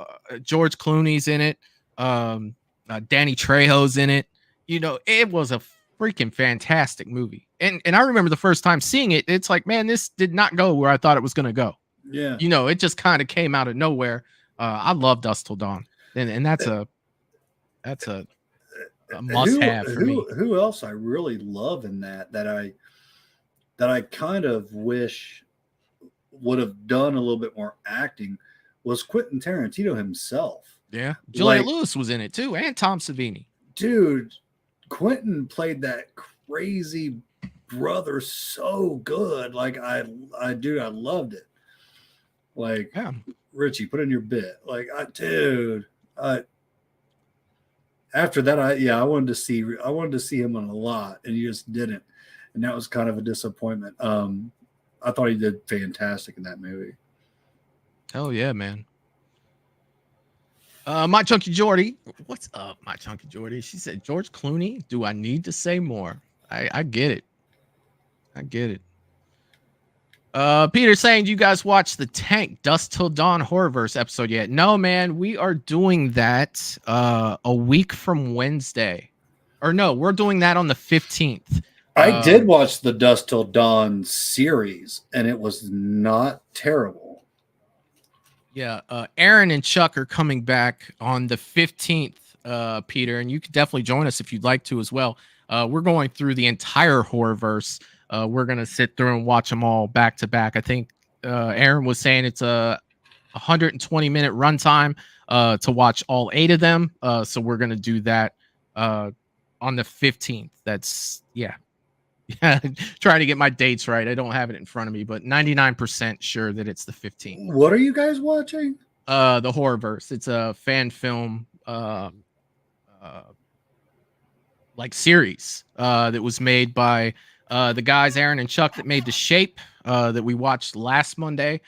George Clooney's in it. Danny Trejo's in it. You know, it was a freaking fantastic movie. And I remember the first time seeing it, it's like, man, this did not go where I thought it was going to go. Yeah. You know, it just kind of came out of nowhere. I love Dusk Till Dawn. And that's a must have for me. Who else I really love in that I kind of wish would have done a little bit more acting was Quentin Tarantino himself. Yeah. Juliette Lewis was in it too, and Tom Savini. Dude, Quentin played that crazy brother so good. Like I loved it. Like, yeah. Richie, put in your bit. Like, after that, I wanted to see him on a lot, and he just didn't, and that was kind of a disappointment. I thought he did fantastic in that movie. Hell yeah, man. My Chunky Jordy, what's up, my Chunky Jordy? She said, George Clooney, do I need to say more? I get it. I get it. Peter saying, do you guys watch the Tank Dusk Till Dawn Horrorverse episode yet? No, man. We are doing that a week from Wednesday. Or no, we're doing that on the 15th. I did watch the Dusk Till Dawn series, and it was not terrible. Yeah, Aaron and Chuck are coming back on the 15th, Peter, and you can definitely join us if you'd like to as well. We're going through the entire Horrorverse. We're going to sit through and watch them all back to back. I think Aaron was saying it's a 120-minute runtime to watch all 8 of them. So we're going to do that on the 15th. That's, yeah. Trying to get my dates right. I don't have it in front of me, but 99% sure that it's the 15th. What are you guys watching? The Horrorverse. It's a fan film like series that was made by the guys Aaron and Chuck that made The Shape that we watched last Monday.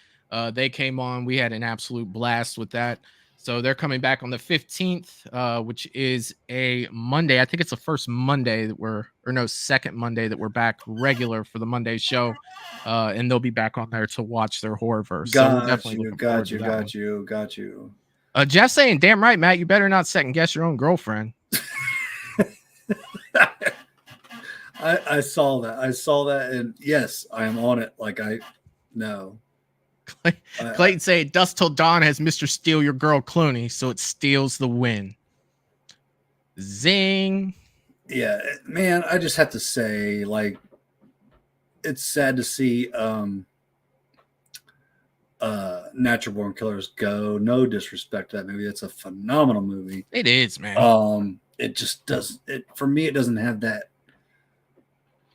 They came on. We had an absolute blast with that. So they're coming back on the 15th, which is a Monday. I think it's the first Monday that second Monday that we're back regular for the Monday show. And they'll be back on there to watch their Horrorverse. Got you. Jeff saying, damn right, Matt, you better not second guess your own girlfriend. I saw that. I saw that, and yes, I am on it. Like no. Clayton saying, Dust Till Dawn has Mr. Steal Your Girl Clooney, so it steals the win. Zing. Yeah, man, I just have to say, like, it's sad to see Natural Born Killers go. No disrespect to that movie. It's a phenomenal movie. It is, man. It just does it for me. It doesn't have that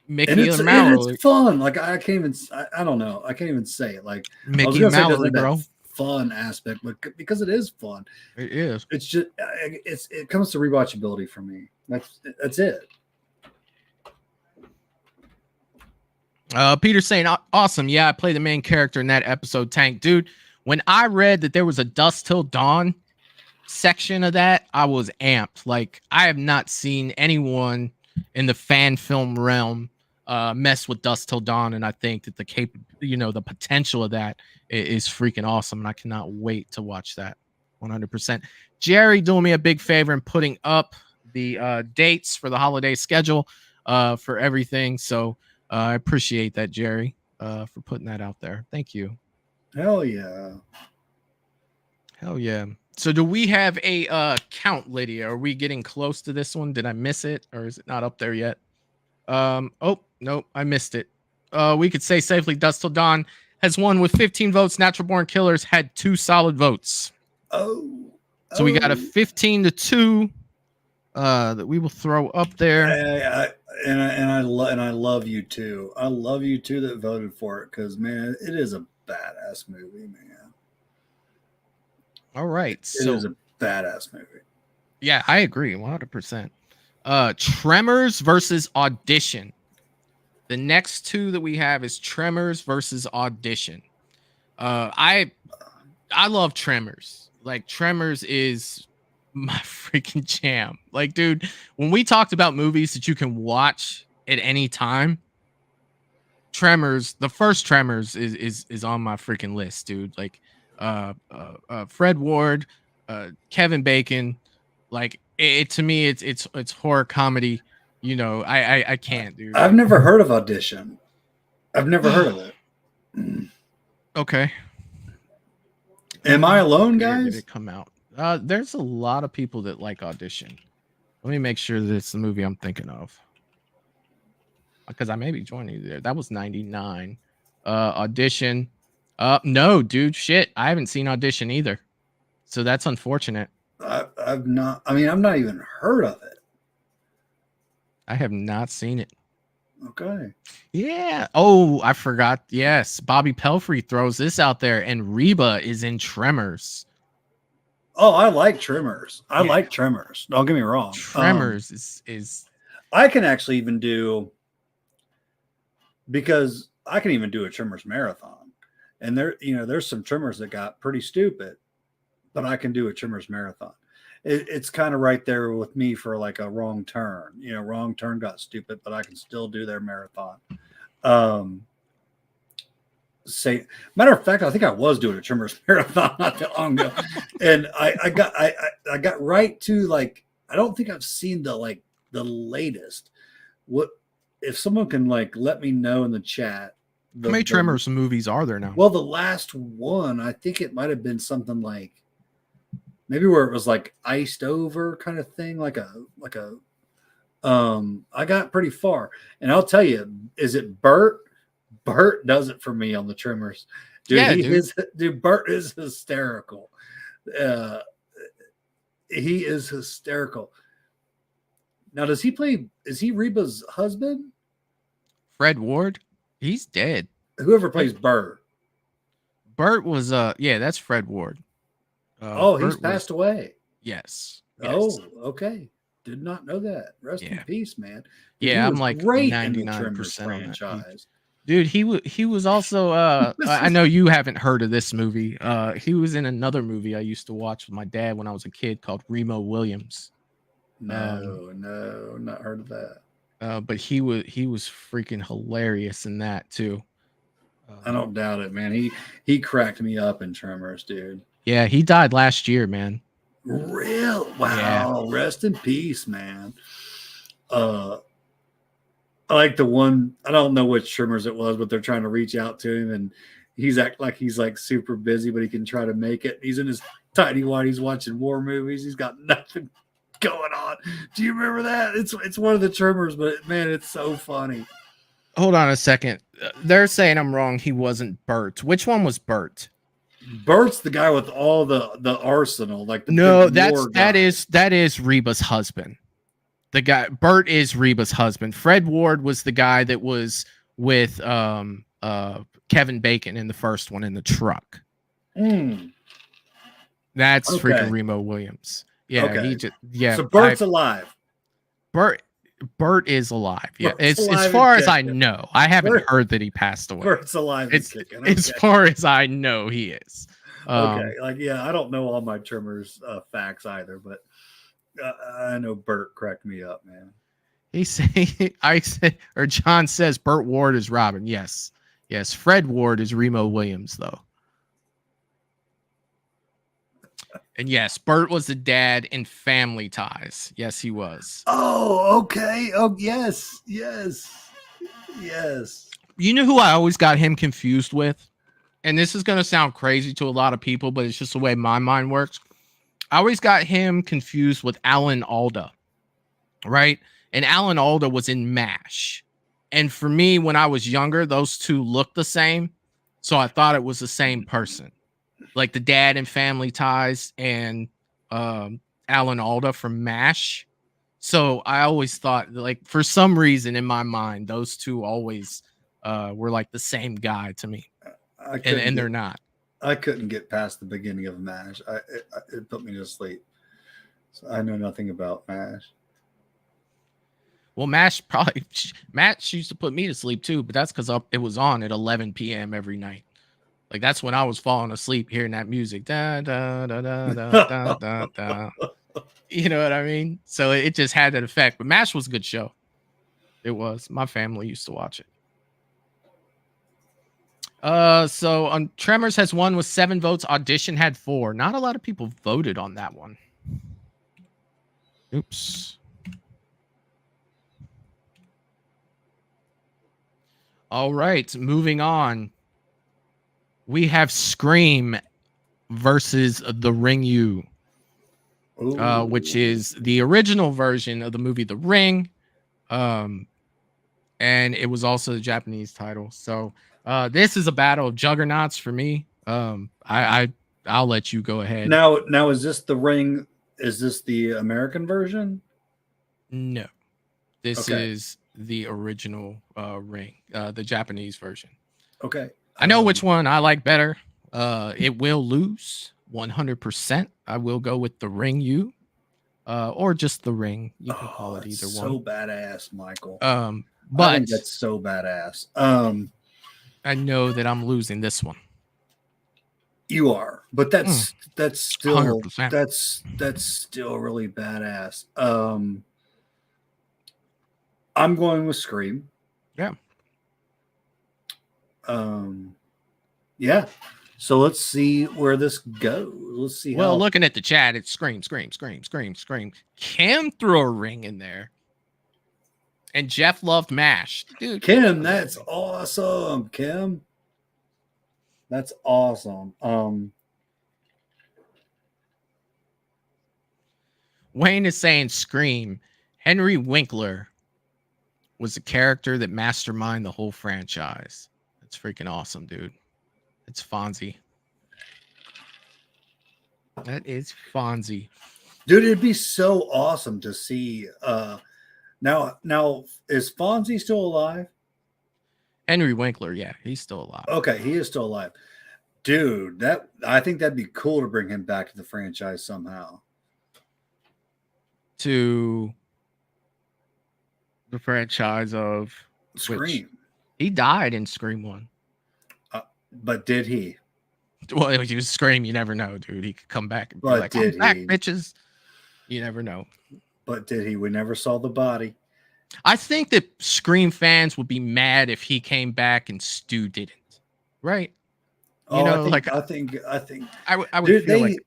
Mickey and Mallory. it's fun. Like I can't even. I don't know. I can't even say it. Like Mickey Mallory, bro. Fun aspect, but because it is fun, it is. It's just it comes to rewatchability for me. That's it. Peter saying, awesome. Yeah, I played the main character in that episode, Tank. Dude, when I read that there was a Dust Till Dawn section of that, I was amped. Like, I have not seen anyone in the fan film realm mess with Dust Till Dawn, and I think that the potential of that is freaking awesome, and I cannot wait to watch that 100%. Jerry doing me a big favor and putting up the dates for the holiday schedule for everything. So I appreciate that, Jerry, for putting that out there. Thank you. Hell yeah. Hell yeah. So do we have a count, Lydia? Are we getting close to this one? Did I miss it, or is it not up there yet? Oh, no, I missed it. We could say safely Dust Till Dawn has won with 15 votes. Natural Born Killers had 2 solid votes. So we got a 15-2 that we will throw up there. I love you too. I love you too that voted for it, because man, it is a badass movie, man. All right, it is a badass movie. Yeah, I agree 100%. Tremors versus Audition. The next 2 that we have is Tremors versus Audition. I love Tremors. Like, Tremors is my freaking jam. Like, dude, when we talked about movies that you can watch at any time, Tremors, the first Tremors is on my freaking list, dude. Like, Fred Ward, Kevin Bacon, like it to me, it's horror comedy. You know, I can't, dude. I've never heard of Audition. I've never heard of it. Okay. Am I alone, guys? Did it come out? There's a lot of people that like Audition. Let me make sure that it's the movie I'm thinking of, because I may be joining you there. That was 99. Audition. No, dude, shit. I haven't seen Audition either. So that's unfortunate. I've not even heard of it. I have not seen it. Okay. Yeah. Oh, I forgot. Yes. Bobby Pelfrey throws this out there, and Reba is in Tremors. Oh, I like Tremors. I like Tremors. Don't get me wrong. Tremors is I can actually even do, because I can even do a Tremors marathon. And there's some Tremors that got pretty stupid, but I can do a Tremors marathon. It's kind of right there with me for like a Wrong Turn. Wrong Turn got stupid, but I can still do their marathon. Matter of fact, I think I was doing a Tremors marathon not that long ago, and I got right to, like, I don't think I've seen the latest. What if someone can let me know in the chat? How many Tremors movies are there now? Well, the last one, I think it might have been something like maybe where it was like iced over kind of thing, I got pretty far, and I'll tell you, is it Bert? Bert does it for me on the Tremors. Dude, yeah, Bert is hysterical. He is hysterical. Now, is he Reba's husband? Fred Ward? He's dead. Whoever plays Bert. Bert was that's Fred Ward. He's passed away. Yes. Oh, okay. Did not know that. Rest in peace, man. Dude, I'm like 99% franchise. Dude, he was also I know you haven't heard of this movie. He was in another movie I used to watch with my dad when I was a kid called Remo Williams. No, not heard of that. But he was freaking hilarious in that too. I don't doubt it, man. He cracked me up in Tremors, dude. Yeah, he died last year, man. Real wow. Yeah. Rest in peace, man. I like the one, I don't know which trimmers it was, but they're trying to reach out to him and he's like super busy, but he can try to make it. He's in his tiny whities watching war movies. He's got nothing going on. Do you remember that? It's one of the trimmers, but man, it's so funny. Hold on a second. They're saying I'm wrong. He wasn't Bert. Which one was Bert? Bert's the guy with all the arsenal, like the No, big war guy. that is Reba's husband. The guy Bert is Reba's husband. Fred Ward was the guy that was with Kevin Bacon in the first one in the truck. That's freaking Remo Williams. Yeah, he just So Bert's alive. Bert is alive. Yeah, Bert's alive as far and as I kicking. know, I haven't heard that he passed away. Bert's alive and kicking. As far as I know, he is. Okay, like I don't know all my trimmers facts either, but I know Bert cracked me up, man. He say or John says Bert Ward is Robin. Yes. Fred Ward is Remo Williams, though. And yes, Bert was the dad in Family Ties. Yes, he was. Oh, okay. Oh, yes. You know who I always got him confused with? And this is going to sound crazy to a lot of people, but it's just the way my mind works. I always got him confused with Alan Alda, right? And Alan Alda was in MASH. And for me, when I was younger, those two looked the same. So I thought it was the same person. Like the dad in Family Ties and Alan Alda from MASH. So I always thought, like, for some reason in my mind, those two always were like the same guy to me. And they're not. I couldn't get past the beginning of MASH. It put me to sleep. So I know nothing about MASH. Well, MASH used to put me to sleep too, but that's because it was on at 11 p.m. every night. Like that's when I was falling asleep hearing that music. Da, da, da, da, da, da, da, da. You know what I mean? So it just had that effect. But MASH was a good show. It was. My family used to watch it. So on Tremors has won with 7 votes. Audition had 4. Not a lot of people voted on that one. Oops. All right, moving on. We have Scream versus The Ring U, which is the original version of the movie The Ring. And it was also the Japanese title. So this is a battle of juggernauts for me. I'll let you go ahead. Now is this The Ring? Is this the American version? No. This is the original Ring, the Japanese version. Okay. I know which one I like better. It will lose 100%. I will go with The Ring U, or just The Ring. You can call it either one. So badass, Michael. But I think that's so badass. I know that I'm losing this one. You are, but that's still 100%. that's still really badass. I'm going with Scream. Yeah. Yeah. So let's see where this goes. Let's see. Well, looking at the chat, it's Scream, Scream, Scream, Scream, Scream. Kim threw a ring in there. And Jeff loved MASH. Dude. Kim, that's awesome. Kim. That's awesome. Wayne is saying Scream. Henry Winkler was the character that masterminded the whole franchise. That's freaking awesome, dude. It's Fonzie. That is Fonzie. Dude, it'd be so awesome to see. Now, is Fonzie still alive? Henry Winkler, yeah, he's still alive. Okay, he is still alive. Dude, I think that'd be cool to bring him back to the franchise somehow. To the franchise of Scream. He died in Scream 1. But did he? Well, if he was Scream, you never know, dude. He could come back and be like, "I'm back, bitches." You never know. But did he? We never saw the body. I think that Scream fans would be mad if he came back and Stu didn't. Right? You know, I think I would dude, feel like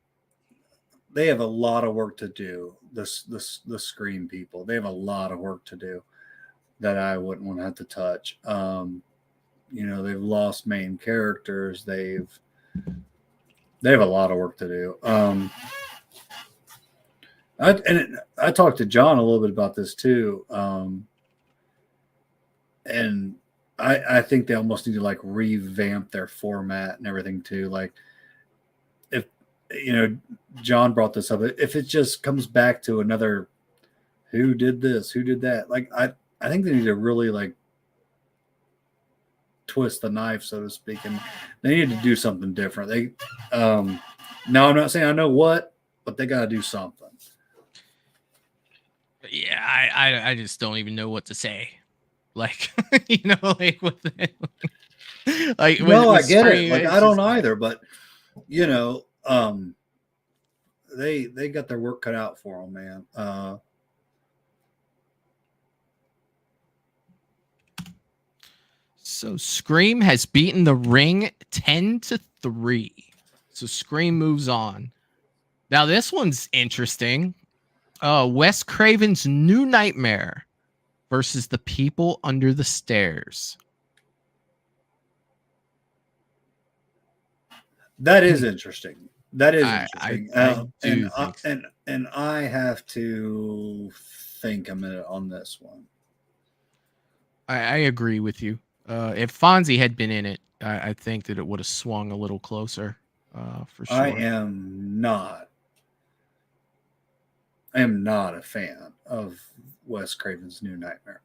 they have a lot of work to do. The Scream people, they have a lot of work to do that I wouldn't want to have to touch. You know, they've lost main characters. They have a lot of work to do. I talked to John a little bit about this too. And I think they almost need to like revamp their format and everything too. Like, if you know, John brought this up. If it just comes back to another, who did this, who did that? Like, I think they need to really like twist the knife, so to speak, and they need to do something different. They, now I'm not saying I know what, but they got to do something. yeah, I just don't even know what to say. Like, you know, like with like No, with I get Scream, it. Like, it's I don't just like, either, but you know, they got their work cut out for them, man. So Scream has beaten The Ring 10-3. So Scream moves on. Now this one's interesting. Wes Craven's New Nightmare versus The People Under the Stairs. That is interesting. That is interesting. I do think so. And I have to think a minute on this one. I agree with you. If Fonzie had been in it, I think that it would have swung a little closer, for sure. I am not a fan of Wes Craven's New Nightmare.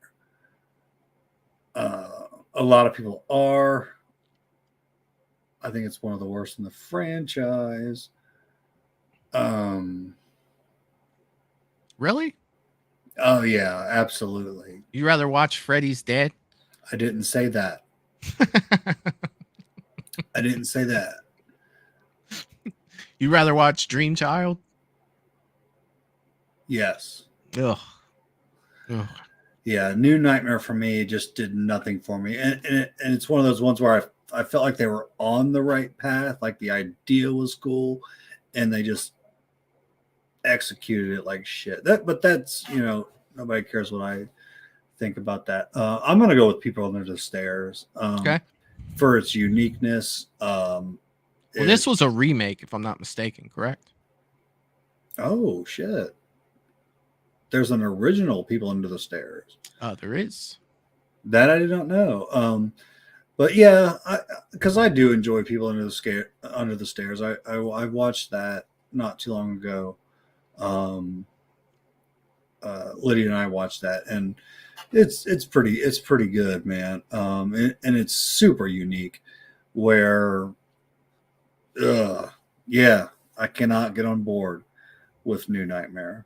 A lot of people are. I think it's one of the worst in the franchise. Really? Oh yeah, absolutely. You rather watch Freddy's Dead? I didn't say that. I didn't say that. You rather watch Dream Child? Yes. Ugh. Ugh. Yeah, New Nightmare for me just did nothing for me, and it's one of those ones where I felt like they were on the right path, like the idea was cool, and they just executed it like shit. But that's, you know, nobody cares what I think about that. I'm gonna go with People Under the Stairs. Okay. For its uniqueness. Well, this was a remake, if I'm not mistaken, correct? Oh shit! There's an original People Under the Stairs. There is. That I did not know. But yeah, because I do enjoy People Under the Stairs. I watched that not too long ago. Lydia and I watched that, and it's pretty good, man. And it's super unique. Where, yeah, I cannot get on board with New Nightmare.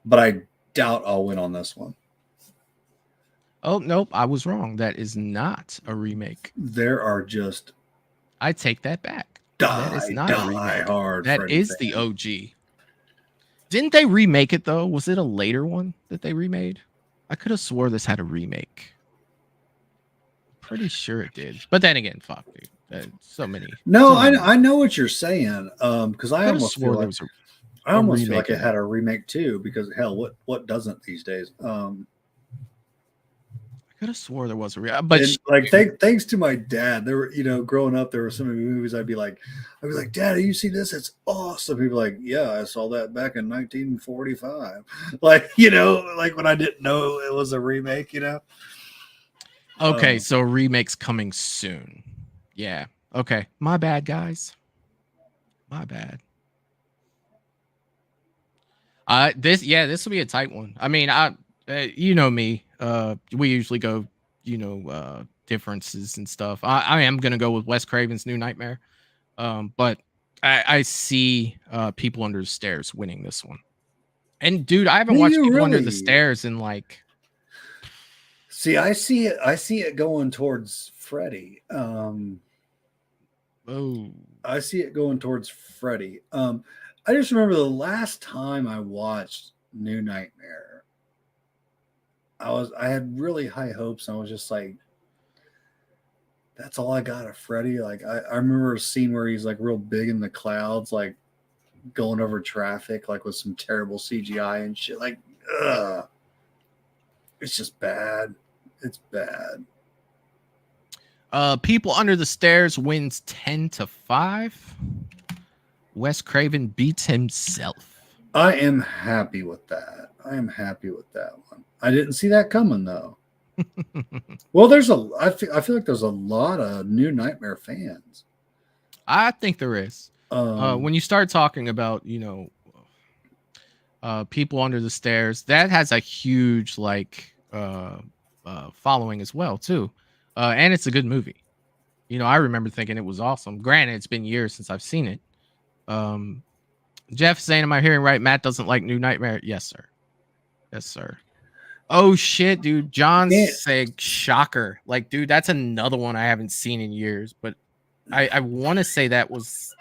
But I doubt I'll win on this one. Oh, nope. I was wrong. That is not a remake. There are just... I take that back. That is not a remake. Hard, that Freddy is fan. the OG. Didn't they remake it, though? Was it a later one that they remade? I could have swore this had a remake. Pretty sure it did. But then again, fuck, dude. So many. No, so many. I know what you're saying. Because I almost feel like... I almost feel like it had a remake too, because hell, what doesn't these days? I could have swore there was a remake, but like thanks to my dad, there were, you know, growing up, there were so many movies I'd be like, Dad, you see this? It's awesome. People like, yeah, I saw that back in 1945. Like, you know, like when I didn't know it was a remake, you know. Okay, so remake's coming soon. Yeah. Okay, my bad, guys. My bad. This will be a tight one. I mean, you know me. We usually go, you know, differences and stuff. I am gonna go with Wes Craven's New Nightmare, but I see People Under the Stairs winning this one. And dude, I haven't watched People Under the Stairs in like. See, I see it going towards Freddy. I see it going towards Freddy. I just remember the last time I watched New Nightmare, I had really high hopes, and I was just like, that's all I got of Freddy. Like I remember a scene where he's like real big in the clouds, like going over traffic, like with some terrible CGI and shit. Like, ugh. It's just bad. It's bad. People Under the Stairs wins 10-5. Wes Craven beats himself. I am happy with that. I am happy with that one. I didn't see that coming though. Well, I feel like there's a lot of New Nightmare fans. I think there is. When you start talking about, People Under the Stairs, that has a huge following as well too. And it's a good movie. I remember thinking it was awesome. Granted, it's been years since I've seen it. Jeff saying, am I hearing right? Matt doesn't like New Nightmare. Yes, sir. Yes, sir. Oh shit, dude. John said shocker. Like, dude, that's another one I haven't seen in years, but I want to say that was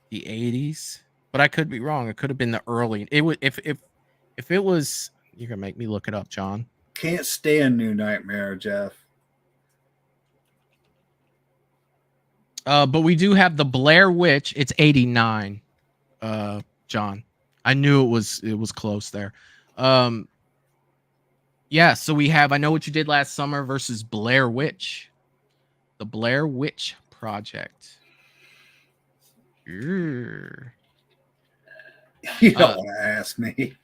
the 80s, but I could be wrong. It could have been the early. It would if it was. You're gonna make me look it up, John. Can't stand New Nightmare, Jeff. But we do have the Blair Witch. It's 89. John, I knew it was close there. Yeah, so we have I Know What You Did Last Summer versus Blair Witch. The Blair Witch Project. You don't want to ask me.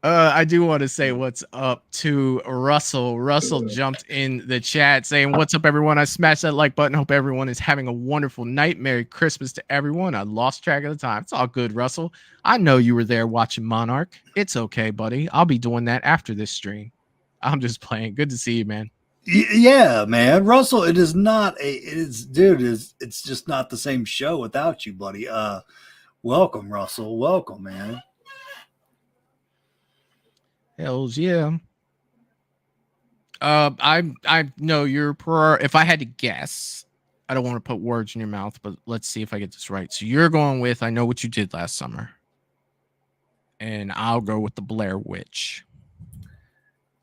I do want to say what's up to Russell. Russell jumped in the chat saying, what's up, everyone? I smashed that like button. Hope everyone is having a wonderful night. Merry Christmas to everyone. I lost track of the time. It's all good, Russell. I know you were there watching Monarch. It's okay, buddy. I'll be doing that after this stream. I'm just playing. Good to see you, man. Yeah, man. Russell, it's just not the same show without you, buddy. Welcome, Russell. Welcome, man. Hells yeah. I know you're if I had to guess, I don't want to put words in your mouth, but let's see if I get this right. So you're going with I Know What You Did Last Summer. And I'll go with the Blair Witch.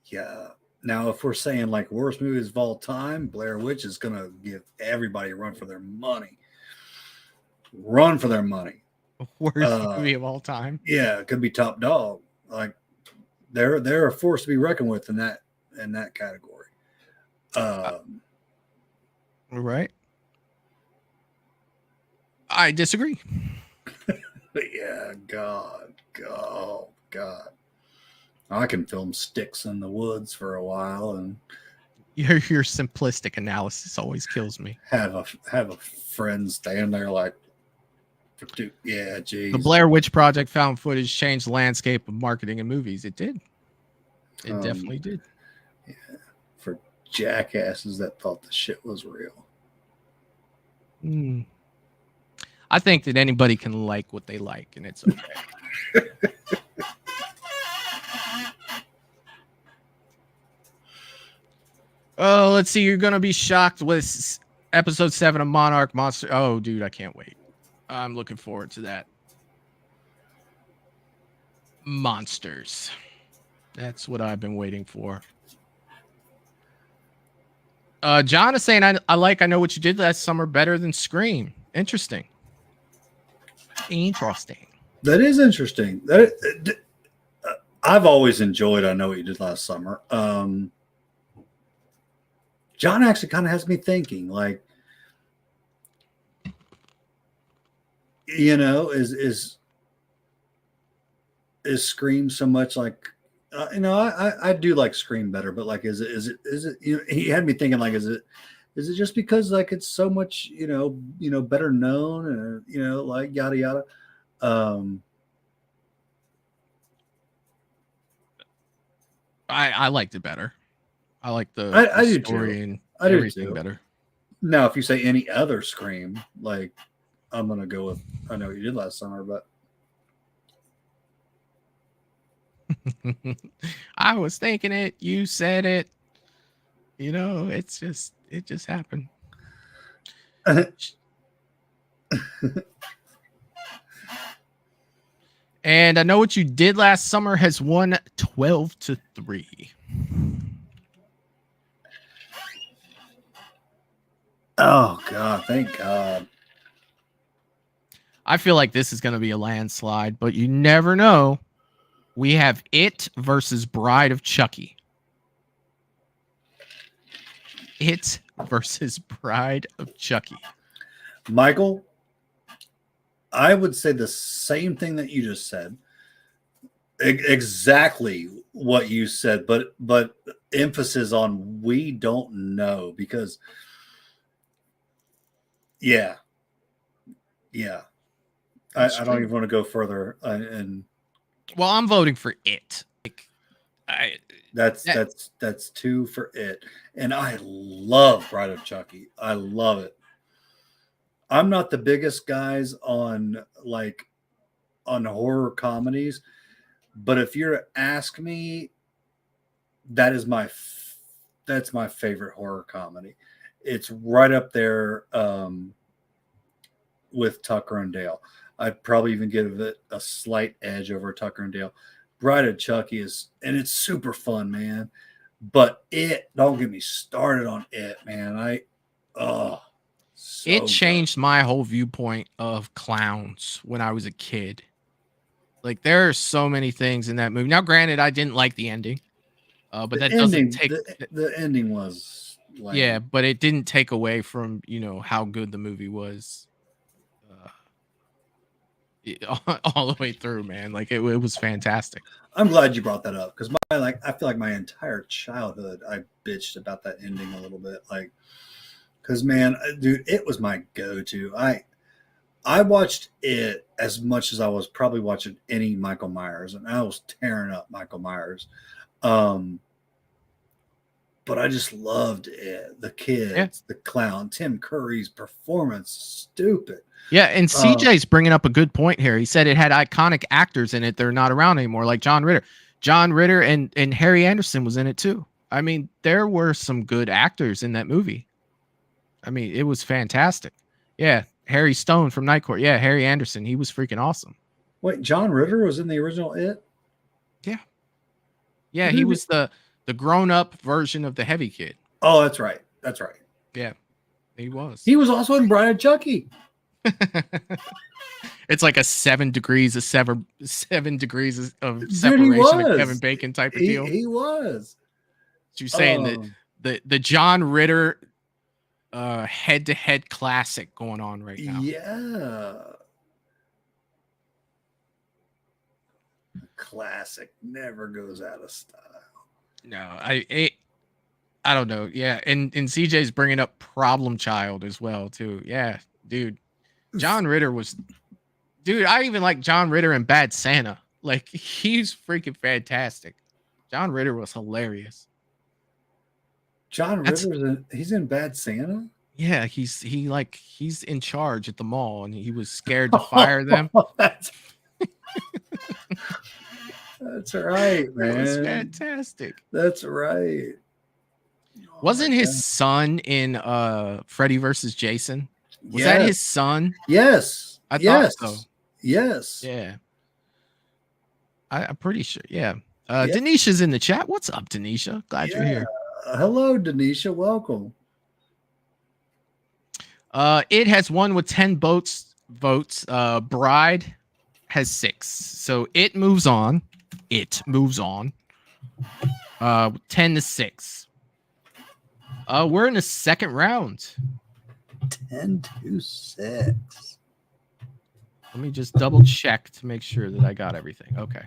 Yeah. Now, if we're saying like worst movies of all time, Blair Witch is gonna give everybody a run for their money. Run for their money. Worst movie of all time. Yeah, it could be top dog. Like they're a force to be reckoned with in that category. Right. I disagree. Yeah, God. I can film sticks in the woods for a while, and your simplistic analysis always kills me. Have a friend stand there like, yeah, geez. The Blair Witch Project found footage changed the landscape of marketing and movies. It did. It definitely did. Yeah, for jackasses that thought the shit was real. I think that anybody can like what they like, and it's okay. Oh, let's see. You're gonna be shocked with episode 7 of Monarch Monster. Oh, dude, I can't wait. I'm looking forward to that. Monsters. That's what I've been waiting for. John is saying I Know What You Did Last Summer better than Scream. Interesting. That is interesting. I've always enjoyed I Know What You Did Last Summer. John actually kind of has me thinking, like, is Scream so much like, I do like Scream better, but like, is it, he had me thinking, like, is it just because like it's so much, better known and, like yada, yada. I liked it better. I like the story and everything better. Now, if you say any other Scream, like I'm gonna go with I Know What You Did Last Summer, but I was thinking it. You said it. It just happened. And I Know What You Did Last Summer has won 12-3. Oh God, thank God. I feel like this is going to be a landslide, but you never know. We have It versus Bride of Chucky. It versus Bride of Chucky. Michael, I would say the same thing that you just said. Exactly what you said, but emphasis on we don't know, because yeah. I don't even want to go further. Well, I'm voting for It. That's 2 for It, and I love Bride of Chucky. I love it. I'm not the biggest guys on horror comedies, but if you're to ask me, that's my favorite horror comedy. It's right up there with Tucker and Dale. I'd probably even give it a slight edge over Tucker and Dale. Bride of Chucky and it's super fun, man. But don't get me started on It, man. It changed my whole viewpoint of clowns when I was a kid. Like, there are so many things in that movie. Now, granted, I didn't like the ending, but that doesn't take the ending was like, yeah, but it didn't take away from how good the movie was. All the way through, man. Like it was fantastic. I'm glad you brought that up, because I feel like my entire childhood I bitched about that ending a little bit, because man, dude, it was my go-to. I watched it as much as I was probably watching any Michael Myers, and I was tearing up Michael Myers. But I just loved it. The kids, the clown, Tim Curry's performance, stupid. Yeah, and CJ's bringing up a good point here. He said it had iconic actors in it. They're not around anymore, like John Ritter. John Ritter and Harry Anderson was in it too. I mean, there were some good actors in that movie. I mean, it was fantastic. Yeah, Harry Stone from Night Court. Yeah, Harry Anderson. He was freaking awesome. Wait, John Ritter was in the original It? Yeah. Yeah, he was the grown-up version of the heavy kid. Oh, that's right. That's right. Yeah, he was. He was also in Bride of Chucky. It's like a 7 degrees of separation of Kevin Bacon type of deal. He was. You're saying that the John Ritter head-to-head classic going on right now. Yeah. Classic never goes out of style. No, I don't know. Yeah, and CJ's bringing up Problem Child as well too. Yeah, dude. John Ritter was, dude. I even like John Ritter in Bad Santa. Like, he's freaking fantastic. John Ritter was hilarious. John Ritter, he's in Bad Santa. Yeah, he's in charge at the mall, and he was scared to fire them. That's right, man. It was fantastic. That's right. Wasn't his son in Freddy versus Jason? Was that his son? Yes. I thought so. Yes. Yeah. I'm pretty sure. Yeah. Denisha's in the chat. What's up, Denisha? Glad you're here. Hello, Denisha. Welcome. It has won with 10 votes. Bride has 6. So it moves on. 10-6. We're in the second round. 10-6. Let me just double check to make sure that I got everything. Okay.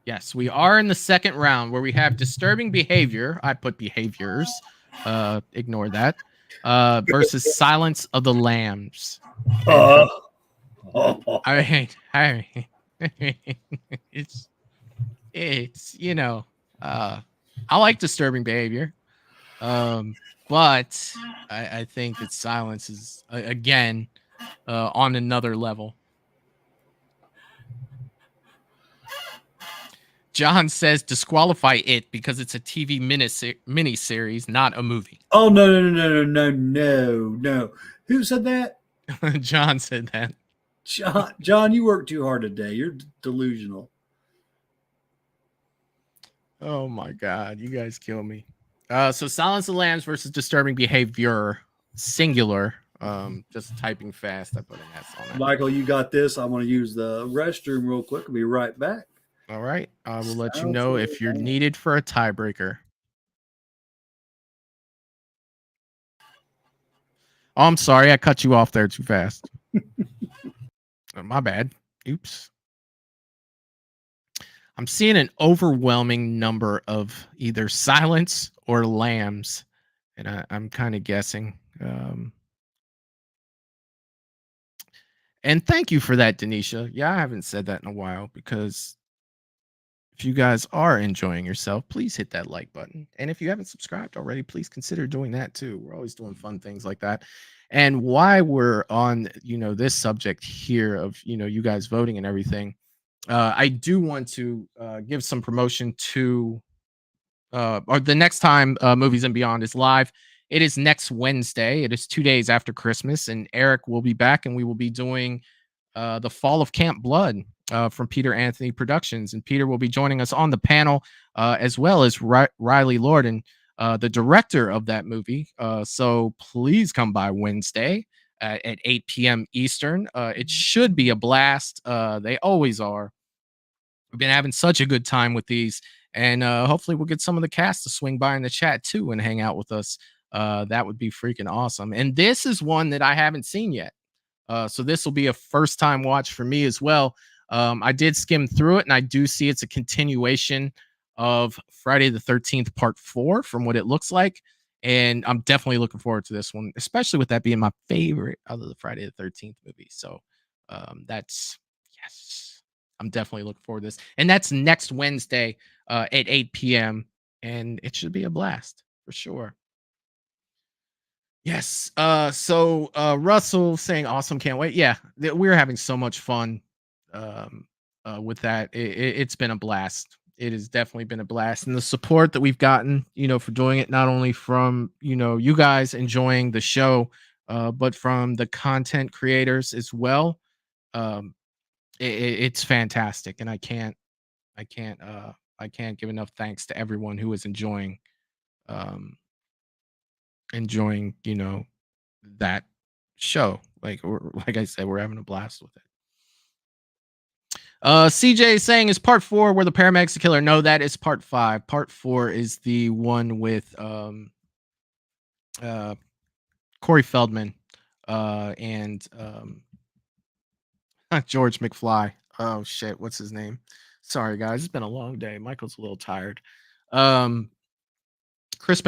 Yes, we are in the second round where we have disturbing behavior. I put behaviors. Ignore that. Versus Silence of the Lambs. I mean, it's I like disturbing behavior. But I think that Silence is again on another level. John says disqualify it because it's a TV miniseries, not a movie. Oh no. Who said that? John said that. John, you work too hard today. You're delusional. Oh my God, you guys kill me. So Silence of the Lambs versus Disturbing Behavior, singular. Just typing fast. I put an S on it. Michael, you got this. I'm going to use the restroom real quick. I'll be right back. All right. I will let you know if you're needed for a tiebreaker. Oh, I'm sorry. I cut you off there too fast. My bad. Oops. I'm seeing an overwhelming number of either Silence or Lambs, and I'm kind of guessing. And thank you for that, Denisha. Yeah, I haven't said that in a while, because if you guys are enjoying yourself, please hit that like button. And if you haven't subscribed already, please consider doing that too. We're always doing fun things like that. And why we're on, this subject here of, you guys voting and everything, I do want to give some promotion to, or the next time Movies and Beyond is live. It is next Wednesday. It is 2 days after Christmas, and Eric will be back, and we will be doing The Fall of Camp Blood from Peter Anthony Productions. And Peter will be joining us on the panel, as well as Riley Lorden, the director of that movie. So please come by Wednesday at 8 p.m. Eastern. It should be a blast. They always are. We've been having such a good time with these, and hopefully we'll get some of the cast to swing by in the chat too and hang out with us. That would be freaking awesome. And this is one that I haven't seen yet. So this will be a first time watch for me as well. I did skim through it, and I do see it's a continuation of Friday the 13th part 4 from what it looks like. And I'm definitely looking forward to this one, especially with that being my favorite out of the Friday the 13th movie. So that's, yes, I'm definitely looking forward to this. And that's next Wednesday at 8 p.m. And it should be a blast for sure. Yes. So Russell saying awesome, can't wait. Yeah, we're having so much fun with that. It's been a blast. It has definitely been a blast. And the support that we've gotten, for doing it, not only from, you guys enjoying the show, but from the content creators as well. It's fantastic. And I can't give enough thanks to everyone who is enjoying that show. Like I said, we're having a blast with it. CJ is saying, is part 4 where the paramedics the killer? No, that is part 5. Part 4 is the one with Corey Feldman and George McFly. Oh shit, what's his name? Sorry guys, it's been a long day. Michael's a little tired. Crispin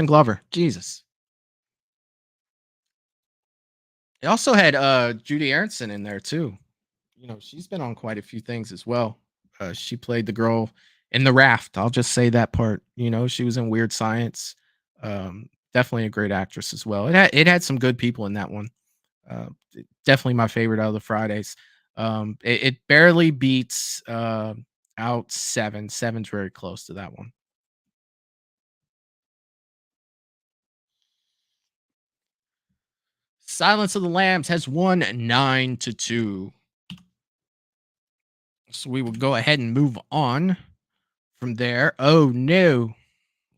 Glover. Jesus. It also had Judy Aronson in there too. She's been on quite a few things as well. She played the girl in The Raft. I'll just say that part. She was in Weird Science. Definitely a great actress as well. It had some good people in that one. Definitely my favorite out of the Fridays. It barely beats out 7. 7's very close to that one. Silence of the Lambs has won 9-2. So we will go ahead and move on from there. Oh no.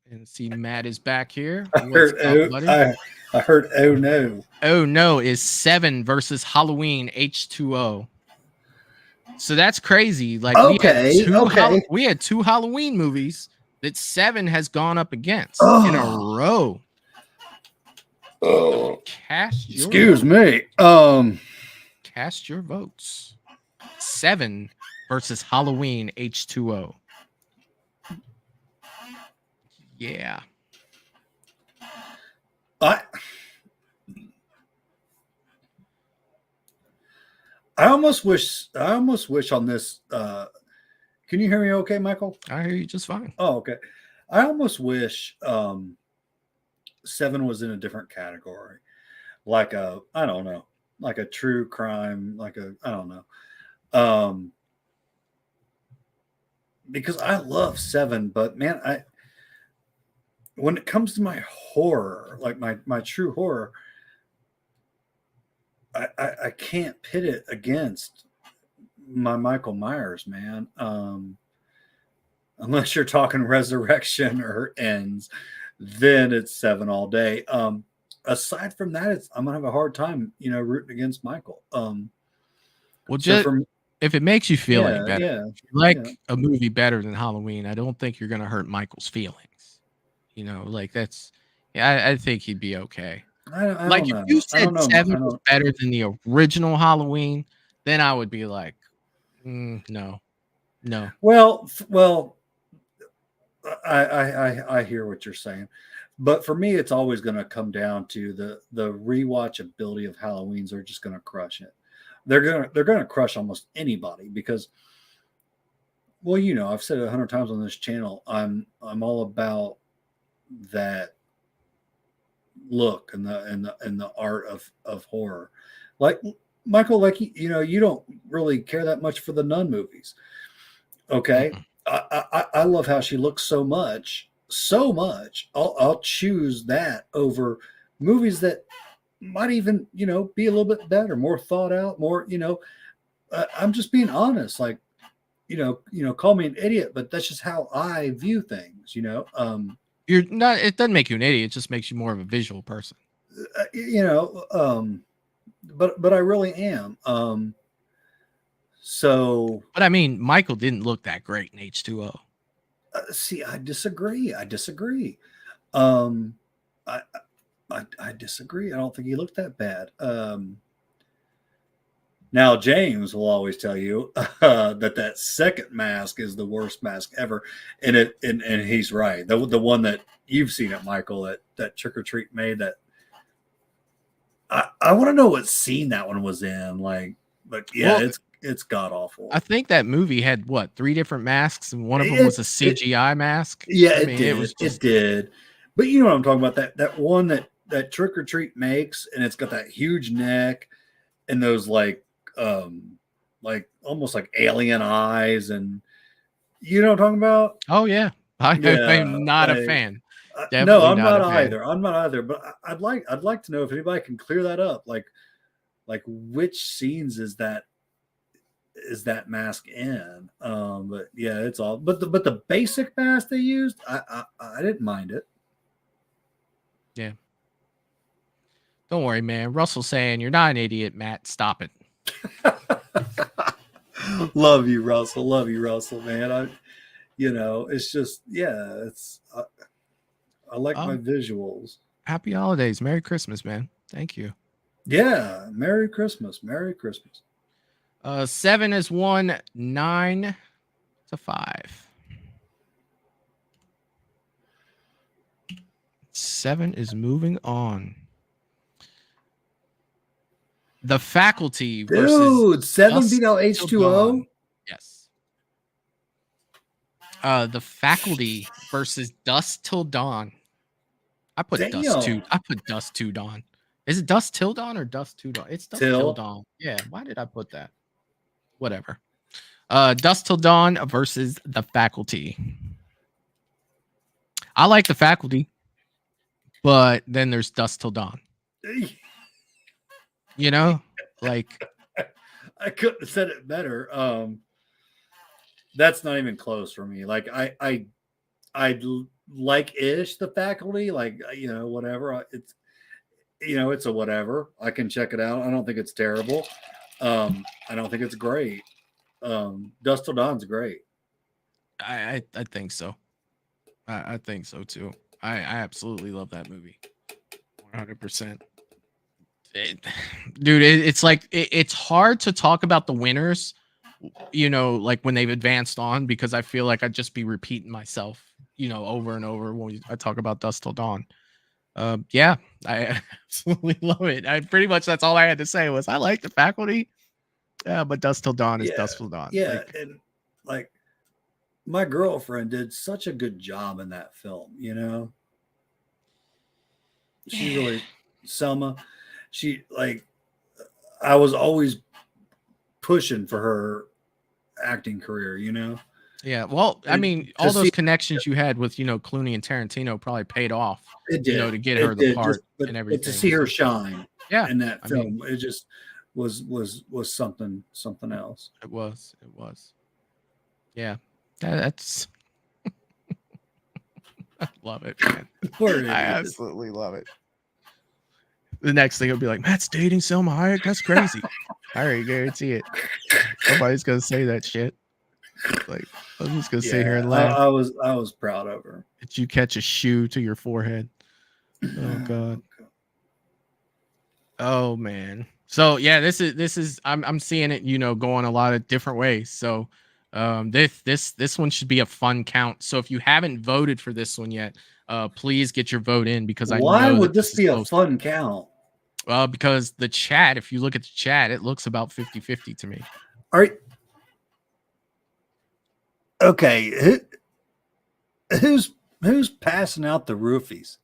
And see, Matt is back here. I heard oh no. Oh no is 7 versus Halloween H2O. So that's crazy. Like we had 2 Halloween movies that 7 has gone up against in a row. Oh, Excuse me. Cast your votes. 7 versus Halloween H2O. Yeah. I almost wish on this. Can you hear me okay, Michael? I hear you just fine. Oh, okay. I almost wish 7 was in a different category. Like a true crime, I don't know. Because I love 7, but man, when it comes to my horror, like my true horror, I can't pit it against my Michael Myers, man. Unless you're talking Resurrection or Ends, then it's 7 all day. Aside from that, I'm gonna have a hard time, rooting against Michael. Well, So just if it makes you feel any better, yeah, if you like a movie better than Halloween, I don't think you're gonna hurt Michael's feelings. Like that's, I think he'd be okay. I Like don't if know. you I don't said know. 7 was better than the original Halloween, then I would be like, no. Well, I hear what you're saying, but for me, it's always going to come down to the rewatchability of Halloweens are just going to crush it. They're going to crush almost anybody because, well, I've said it 100 times on this channel. I'm all about that look and the art of horror. Like Michael, like you don't really care that much for the Nun movies. Okay. I love how she looks so much. I'll choose that over movies that might even, be a little bit better, more thought out, more, I'm just being honest. Like, call me an idiot, but that's just how I view things, You're not, it doesn't make you an idiot. It just makes you more of a visual person. But I really am. But I mean, Michael didn't look that great in H2O. See, I disagree. I disagree. I disagree. I don't think he looked that bad. Now James will always tell you that second mask is the worst mask ever, and he's right. The one that you've seen it, Michael, that Trick or Treat made. That I want to know what scene that one was in. Like, but yeah, well, it's god awful. I think that movie had 3 different masks, and one of them was a CGI mask. Yeah, it did. But you know what I'm talking about? That one that Trick or Treat makes, and it's got that huge neck and those like almost like alien eyes, and you know what I'm talking about? Oh yeah, I'm not a fan. No, I'm not either. I'm not either. But I'd like to know if anybody can clear that up. Like which scenes is that mask in? But yeah, it's all. But the basic mask they used, I didn't mind it. Yeah. Don't worry, man. Russell's saying you're not an idiot, Matt. Stop it. Love you, Russell, man. It's just, it's I like my visuals. Happy holidays. Merry Christmas, man. Thank you. Yeah. Merry Christmas. 7 is 1, 9 to 5. 7 is moving on. The Faculty versus 7 beat out H2O. Yes. The Faculty versus Dusk Till Dawn. I put Dusk to Dawn. Is it Dusk Till Dawn or Dusk to Dawn? It's Dusk Till Dawn. Yeah. Why did I put that? Whatever. Dusk Till Dawn versus The Faculty. I like The Faculty, but then there's Dusk Till Dawn. Like I couldn't have said it better. That's not even close for me. Like I like The Faculty, like whatever. It's it's a whatever. I can check it out. I don't think it's terrible. I don't think it's great. Dusk Till Dawn's great. I think so. I think so too. I absolutely love that movie. 100%. Dude, it's like it's hard to talk about the winners, like when they've advanced on, because I feel like I'd just be repeating myself, over and over when I talk about Dusk Till Dawn. Yeah, I absolutely love it. Pretty much that's all I had to say was I like The Faculty. Yeah, but Dusk Till Dawn is Dusk Till Dawn. Yeah, and like my girlfriend did such a good job in that film, She really, Selma, she I was always pushing for her acting career, Yeah, well, I mean, all those connections you had with, Clooney and Tarantino probably paid off, it did. To get her the part and everything. But to see her shine in that film, it just was something else. It was. Yeah, that's. I love it, man. I absolutely love it. The next thing will be like, Matt's dating Selma Hayek. That's crazy. I already guarantee it. Somebody's gonna say that shit. Like, I'm just gonna sit here and laugh. I was proud of her. Did you catch a shoe to your forehead? Oh God. Oh man. So yeah, this is I'm seeing it, going a lot of different ways. So this one should be a fun count. So if you haven't voted for this one yet, please get your vote in, because why would this be a fun count? Because the chat, if you look at the chat, it looks about 50-50 to me. All right. Okay, who's passing out the roofies?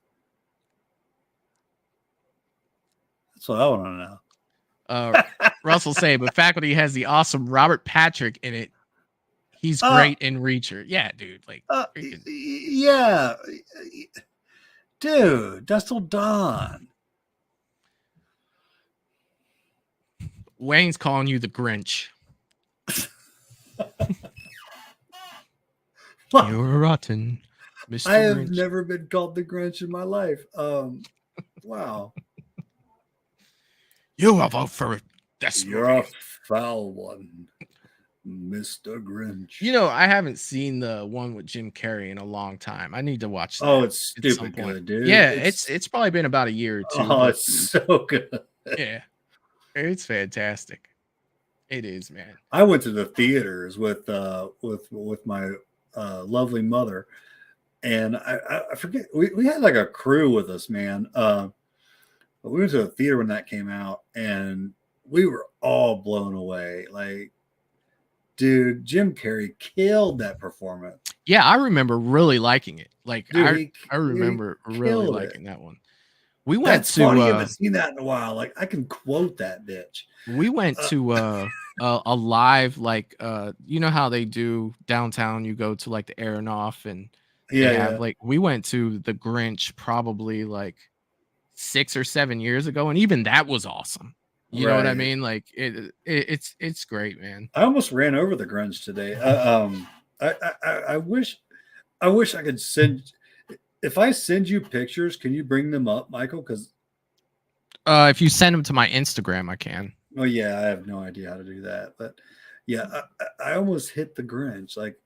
That's what I want to know. Russell say, but faculty has the awesome Robert Patrick in it. He's great in Reacher. Yeah, dude. Like, yeah, dude. Dustin Dawn. Wayne's calling you the Grinch. You're rotten, Mr. I have Grinch. never been called the Grinch in my life. Wow. You will vote for this. You're a foul one, Mr. Grinch. I haven't seen the one with Jim Carrey in a long time. I need to watch that. Oh, it's stupid good, dude. Yeah, it's probably been about a year or two. Oh, it's so good. Yeah, it's fantastic. It is, man. I went to the theaters with my lovely mother, and I forget, we had like a crew with us, man. But we went to the theater when that came out, and we were all blown away. Like, dude, Jim Carrey killed that performance. Yeah, I remember really liking it. Like, dude, I remember really liking that one. We went That's to. Funny, I haven't seen that in a while. Like, I can quote that bitch. We went to a live, like, you know how they do downtown. You go to like the Aronoff, and like, we went to the Grinch probably like 6 or 7 years ago, and even that was awesome. You know what I mean? Like, it's great, man. I almost ran over the Grinch today. I wish I could send. If I send you pictures, can you bring them up, Michael? Because if you send them to my Instagram, I can. Oh yeah, I have no idea how to do that, but yeah, I almost hit the Grinch. Like,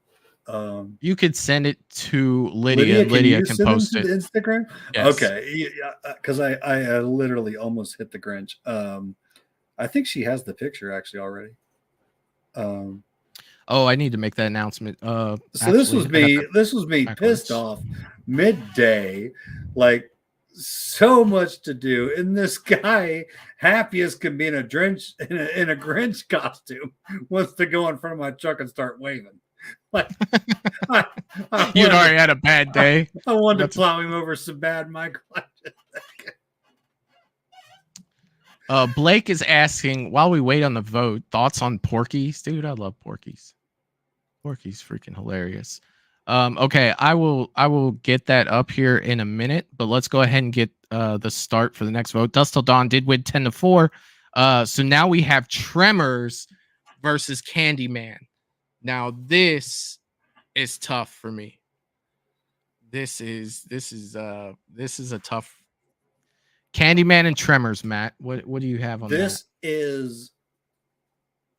you could send it to Lydia. Lydia can post it to Instagram. Yes. Okay, because I literally almost hit the Grinch. I think she has the picture actually already. Oh, I need to make that announcement. So this was me pissed off midday, like so much to do, and this guy, happy as can be in a Grinch costume, wants to go in front of my truck and start waving. Like, you'd already had a bad day. I wanted to plow him over so bad, Michael. Blake is asking, while we wait on the vote, thoughts on Porky's. Dude, I love Porky's. Porky's freaking hilarious. Okay, I will get that up here in a minute, but let's go ahead and get the start for the next vote. Dust Till Dawn did win 10-4. So now we have Tremors versus Candyman. Now this is tough for me. This is a tough Candyman and Tremors, Matt. What do you have on this? That?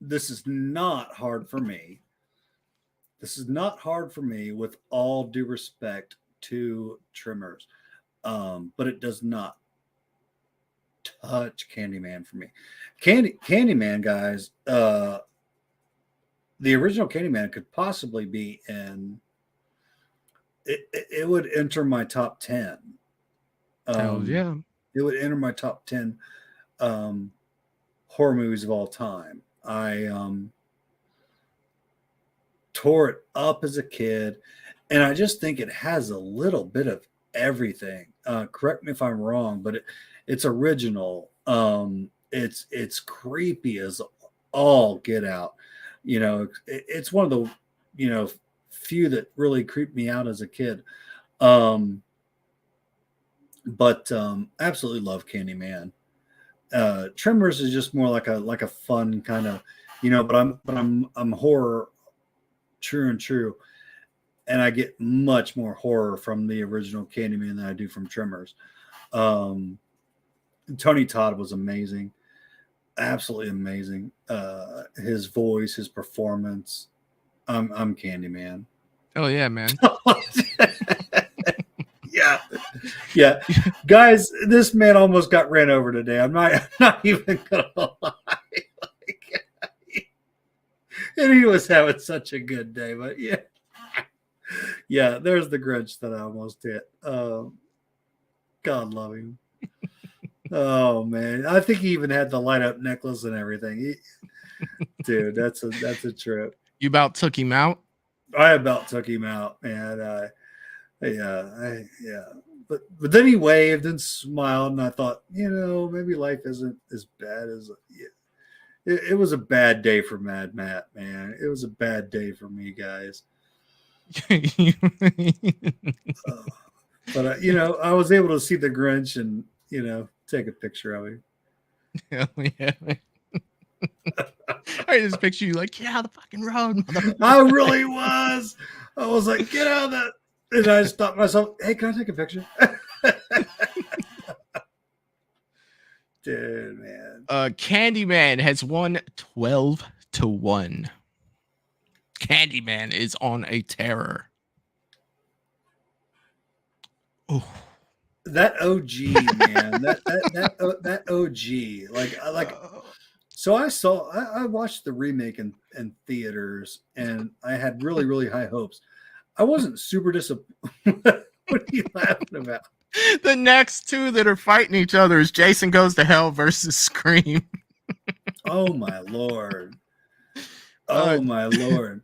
This is not hard for me. This is not hard for me, with all due respect to Tremors, but it does not touch Candyman for me. Candyman, guys. The original Candyman could possibly be in. It would enter my top 10. Yeah. It would enter my top 10 horror movies of all time. I tore it up as a kid, and I just think it has a little bit of everything. Correct me if I'm wrong, but it's original. It's creepy as all get out. It's one of the few that really creeped me out as a kid. But absolutely love Candyman. Tremors is just more like a fun kind of, but I'm horror true and true, and I get much more horror from the original Candyman than I do from Tremors. Tony Todd was amazing, absolutely amazing. His voice, his performance. I'm Candyman. Oh yeah, man. Yeah, guys, this man almost got ran over today. I'm not even gonna lie. And he was having such a good day, but yeah, there's the Grinch that I almost hit. God love him. Oh man, I think he even had the light up necklace and everything. Dude, that's a trip. You about took him out? I about took him out, man. Yeah. But then he waved and smiled, and I thought, maybe life isn't as bad as it was a bad day for Mad Matt, man. It was a bad day for me, guys. But I was able to see the Grinch and take a picture of him. Hell yeah. I just picture you like, get out of the fucking road. I really was. I was like, get out of that. And I stopped myself. Hey, can I take a picture? Dude, man. Candyman has won 12-1. Candyman is on a terror. Oh. That OG, man. that OG. Like so I watched the remake in theaters, and I had really, really high hopes. I wasn't super disappointed. What are you laughing about? The next two that are fighting each other is Jason Goes to Hell versus Scream. Oh my lord. Oh my lord.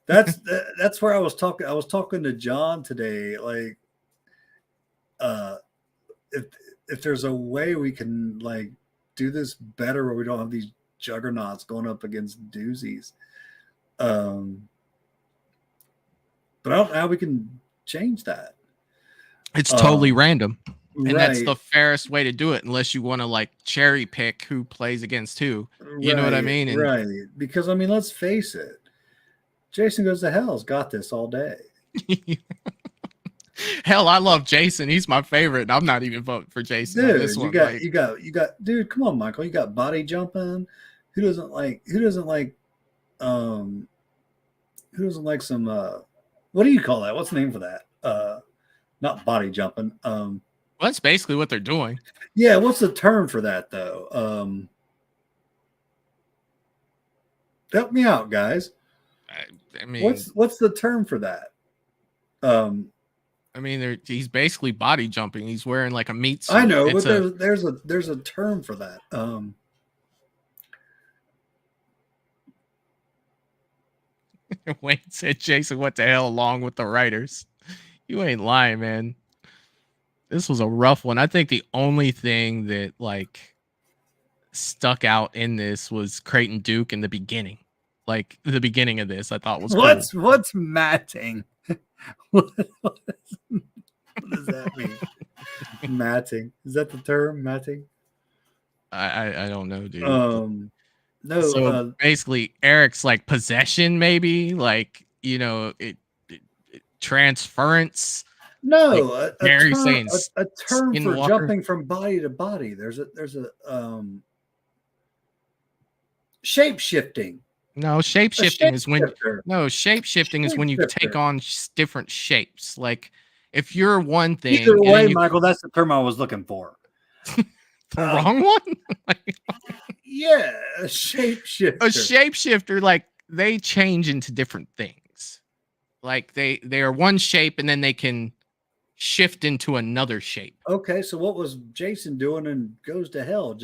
That's where I was talking. I was talking to John today. Like, if there's a way we can like do this better, where we don't have these juggernauts going up against doozies. But I don't know how we can change that. It's totally random. And right. That's the fairest way to do it, unless you want to like cherry pick who plays against who. You know what I mean? And right. Because let's face it. Jason Goes to Hell's got this all day. Hell, I love Jason. He's my favorite. I'm not even voting for Jason. Dude, on this one. You got dude, come on, Michael. You got body jumping. Who doesn't like some what do you call that? What's the name for that? Not body jumping. Well, that's basically what they're doing. Yeah, what's the term for that though? Help me out, guys. I mean, what's the term for that? I mean, he's basically body jumping. He's wearing like a meat suit. I know, but there's a term for that. Wayne said Jason, what the hell, along with the writers. You ain't lying, man. This was a rough one. I think the only thing that like stuck out in this was Creighton Duke in the beginning. Like the beginning of this, I thought was cool. What's matting? What does that mean? Matting. Is that the term? Matting? I don't know, dude. No. So basically, Eric's like possession, maybe like it transference. No, like a term for jumping from body to body. There's a shape shifting. No, shape shifting is when you take on different shapes. Like if you're one thing, either way, Michael, that's the term I was looking for. The wrong one. Yeah, a shapeshifter. A shapeshifter, like they change into different things. Like they are one shape and then they can shift into another shape. Okay, so what was Jason doing in Goes to Hell?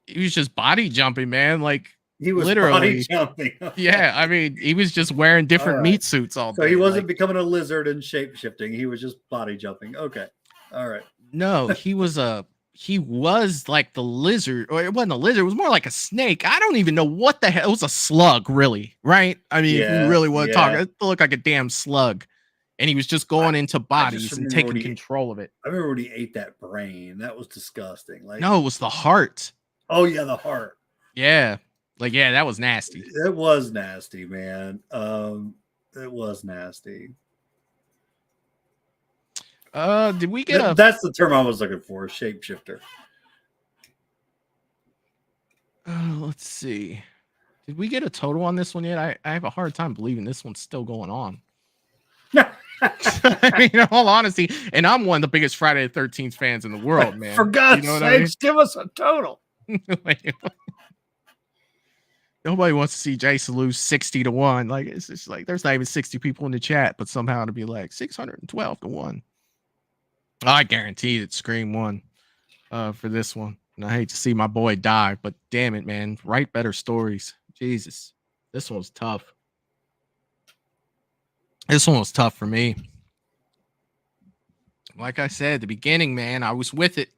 He was just body jumping, man. Like he was literally body jumping. Yeah, I mean, he was just wearing different meat suits all day. So he wasn't becoming a lizard and shape shifting. He was just body jumping. Okay, all right. No, he was like the lizard, or it wasn't a lizard. It was more like a snake. I don't even know what the hell. It was a slug, really, right? I mean, if you really want to talk, it looked like a damn slug. And he was just going into bodies and taking control of it. I remember when he ate that brain. That was disgusting. Like, no, it was the heart. Oh yeah, the heart. Yeah. Like, yeah, that was nasty. It was nasty, man. It was nasty. Did we get a... That's the term I was looking for, shapeshifter. Let's see. Did we get a total on this one yet? I have a hard time believing this one's still going on. I mean, in all honesty, and I'm one of the biggest Friday the 13th fans in the world, man. For God's you know sakes, give us a total. Nobody wants to see Jason lose 60-1. Like, it's just like there's not even 60 people in the chat, but somehow to be like 612-1. I guarantee that Scream won for this one. And I hate to see my boy die, but damn it, man. Write better stories. Jesus. This one's tough. This one was tough for me. Like I said at the beginning, man, I was with it.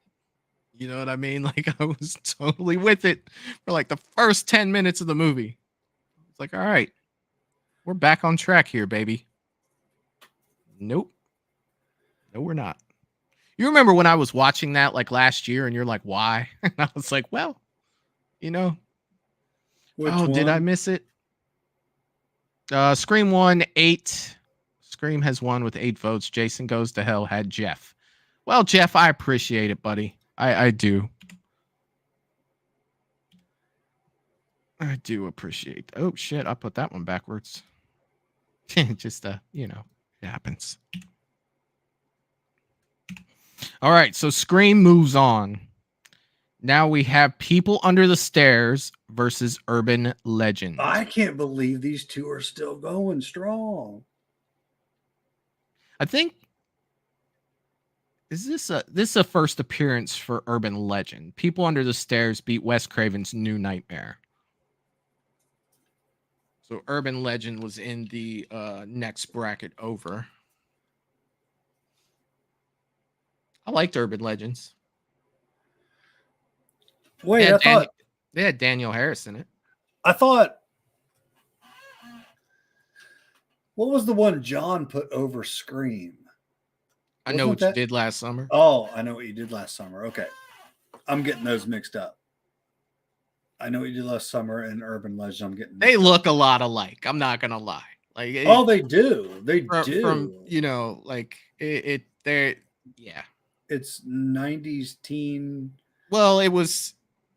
You know what I mean? Like, I was totally with it for like the first 10 minutes of the movie. It's like, all right, we're back on track here, baby. Nope. No, we're not. You remember when I was watching that like last year and you're like, why? And I was like, well, you know. Which one? Did I miss it? Scream won 8. Scream has won with 8 votes. Jason Goes to Hell had Jeff. Well, Jeff, I appreciate it, buddy. I do. I do appreciate. Oh shit! I put that one backwards. Just you know, it happens. All right, so Scream moves on. Now we have People Under the Stairs versus Urban Legend. I can't believe these two are still going strong. I think is this a first appearance for Urban Legend? People Under the Stairs beat Wes Craven's New Nightmare. So Urban Legend was in the next bracket over. I liked Urban Legends. Wait, I thought they had Daniel Harris in it. I thought, what was the one John put over Scream? I know what you did last summer. Oh, I know what you did last summer. Okay. I'm getting those mixed up. I know what you did last summer and Urban Legend. I'm getting They look a lot alike. I'm not gonna lie. Like, they do. They do. From you know, like they're yeah. It's 90s teen. Well, it was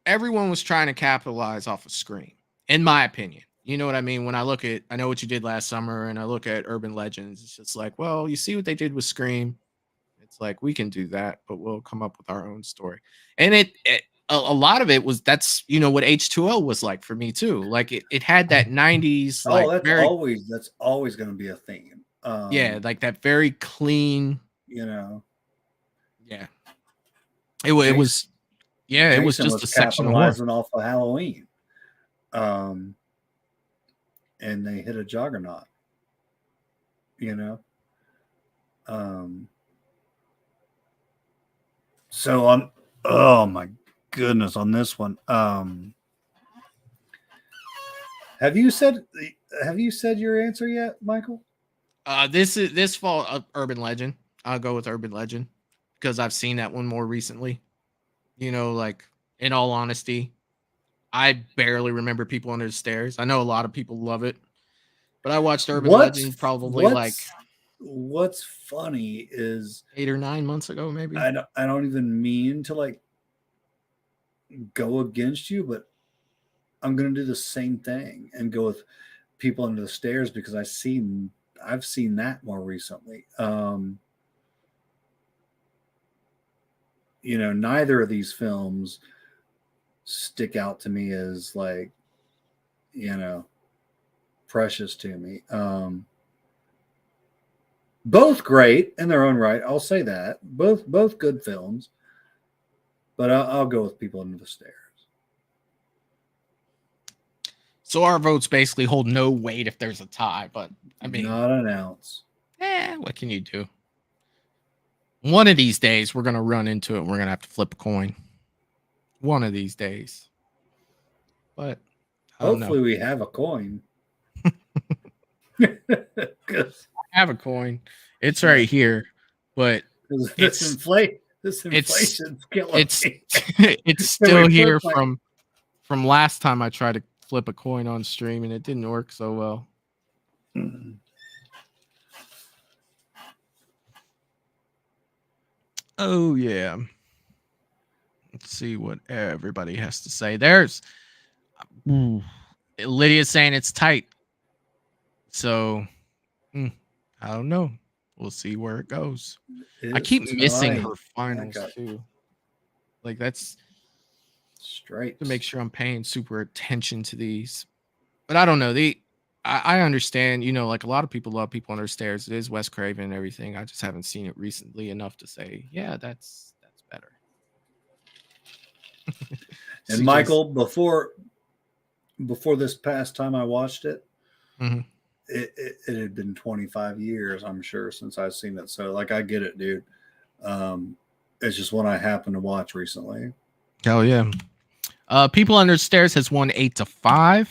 everyone was trying to capitalize off of Scream, in my opinion. You know what I mean? When I look at I Know What You Did Last Summer and I look at Urban Legends, it's just like, well, you see what they did with Scream. It's like, we can do that, but we'll come up with our own story. And a lot of it was, that's, you know, what H2O was like for me too. Like it had that 90s, like that's always going to be a theme. Yeah, like that very clean, you know. Yeah. It was yeah, it was just a section of horror off of Halloween. And they hit a juggernaut. You know. So on, oh my goodness, on this one, have you said your answer yet, Michael? This fall Urban Legend. I'll go with Urban Legend because I've seen that one more recently. You know, like, in all honesty, I barely remember People Under the Stairs. I know a lot of people love it, but I watched Urban Legend probably like. What's funny is 8 or 9 months ago, maybe. I don't even mean to like go against you, but I'm gonna do the same thing and go with People Under the Stairs because I've seen that more recently. You know, neither of these films stick out to me as like, you know, precious to me. Both great in their own right. I'll say that. Both good films. But I'll go with People Under the Stairs. So our votes basically hold no weight if there's a tie, but I mean, not an ounce. What can you do? One of these days we're gonna run into it. We're gonna have to flip a coin. One of these days. But hopefully we have a coin. I have a coin. It's right here, but it's inflate. This It's inflation's killing it's me. it's still here from last time I tried to flip a coin on stream and it didn't work so well. Oh yeah. Let's see what everybody has to say. There's Lydia's saying it's tight. So I don't know. We'll see where it goes. I keep missing her finals too. Like that's straight to make sure I'm paying super attention to these. But I don't know. I understand, you know, like a lot of people love People Under Stairs. It is Wes Craven and everything. I just haven't seen it recently enough to say, yeah, that's better. And Michael, before this past time I watched it, it had been 25 years, I'm sure, since I've seen it. So like I get it, dude. It's just one I happened to watch recently. Oh yeah. People Under Stairs has won 8-5.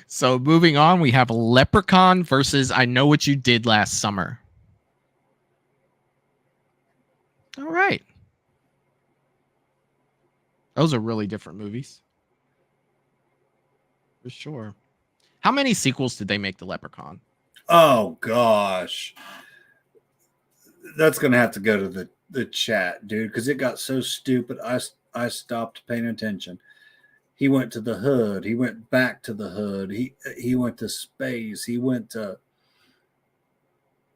So moving on, we have Leprechaun versus I Know What You Did Last Summer. All right. Those are really different movies. For sure. How many sequels did they make to Leprechaun? Oh gosh. That's gonna have to go to the chat, dude, because it got so stupid. I stopped paying attention. He went to the hood. He went back to the hood. He went to space. He went to.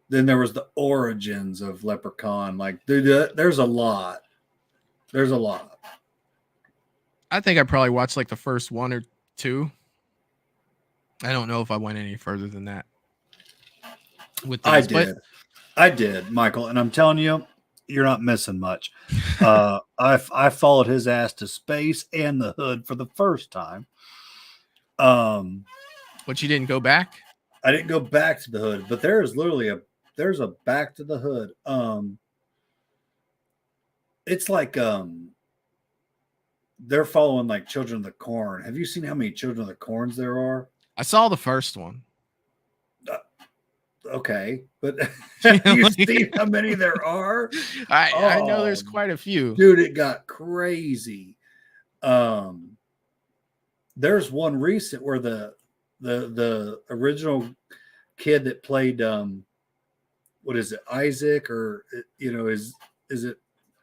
Then there was the origins of Leprechaun. Like, dude, there's a lot. There's a lot. I think I probably watched like the first one or two. I don't know if I went any further than that. With these, I did, Michael, and I'm telling you, you're not missing much. I followed his ass to space and the hood for the first time. But you didn't go back? I didn't go back to the hood, but there is literally there's a back to the hood. It's like they're following like Children of the Corn. Have you seen how many Children of the Corns there are? I saw the first one. Okay, but have you seen how many there are? I know there's quite a few. Dude, it got crazy. There's one recent where the original kid that played what is it, Isaac, or is it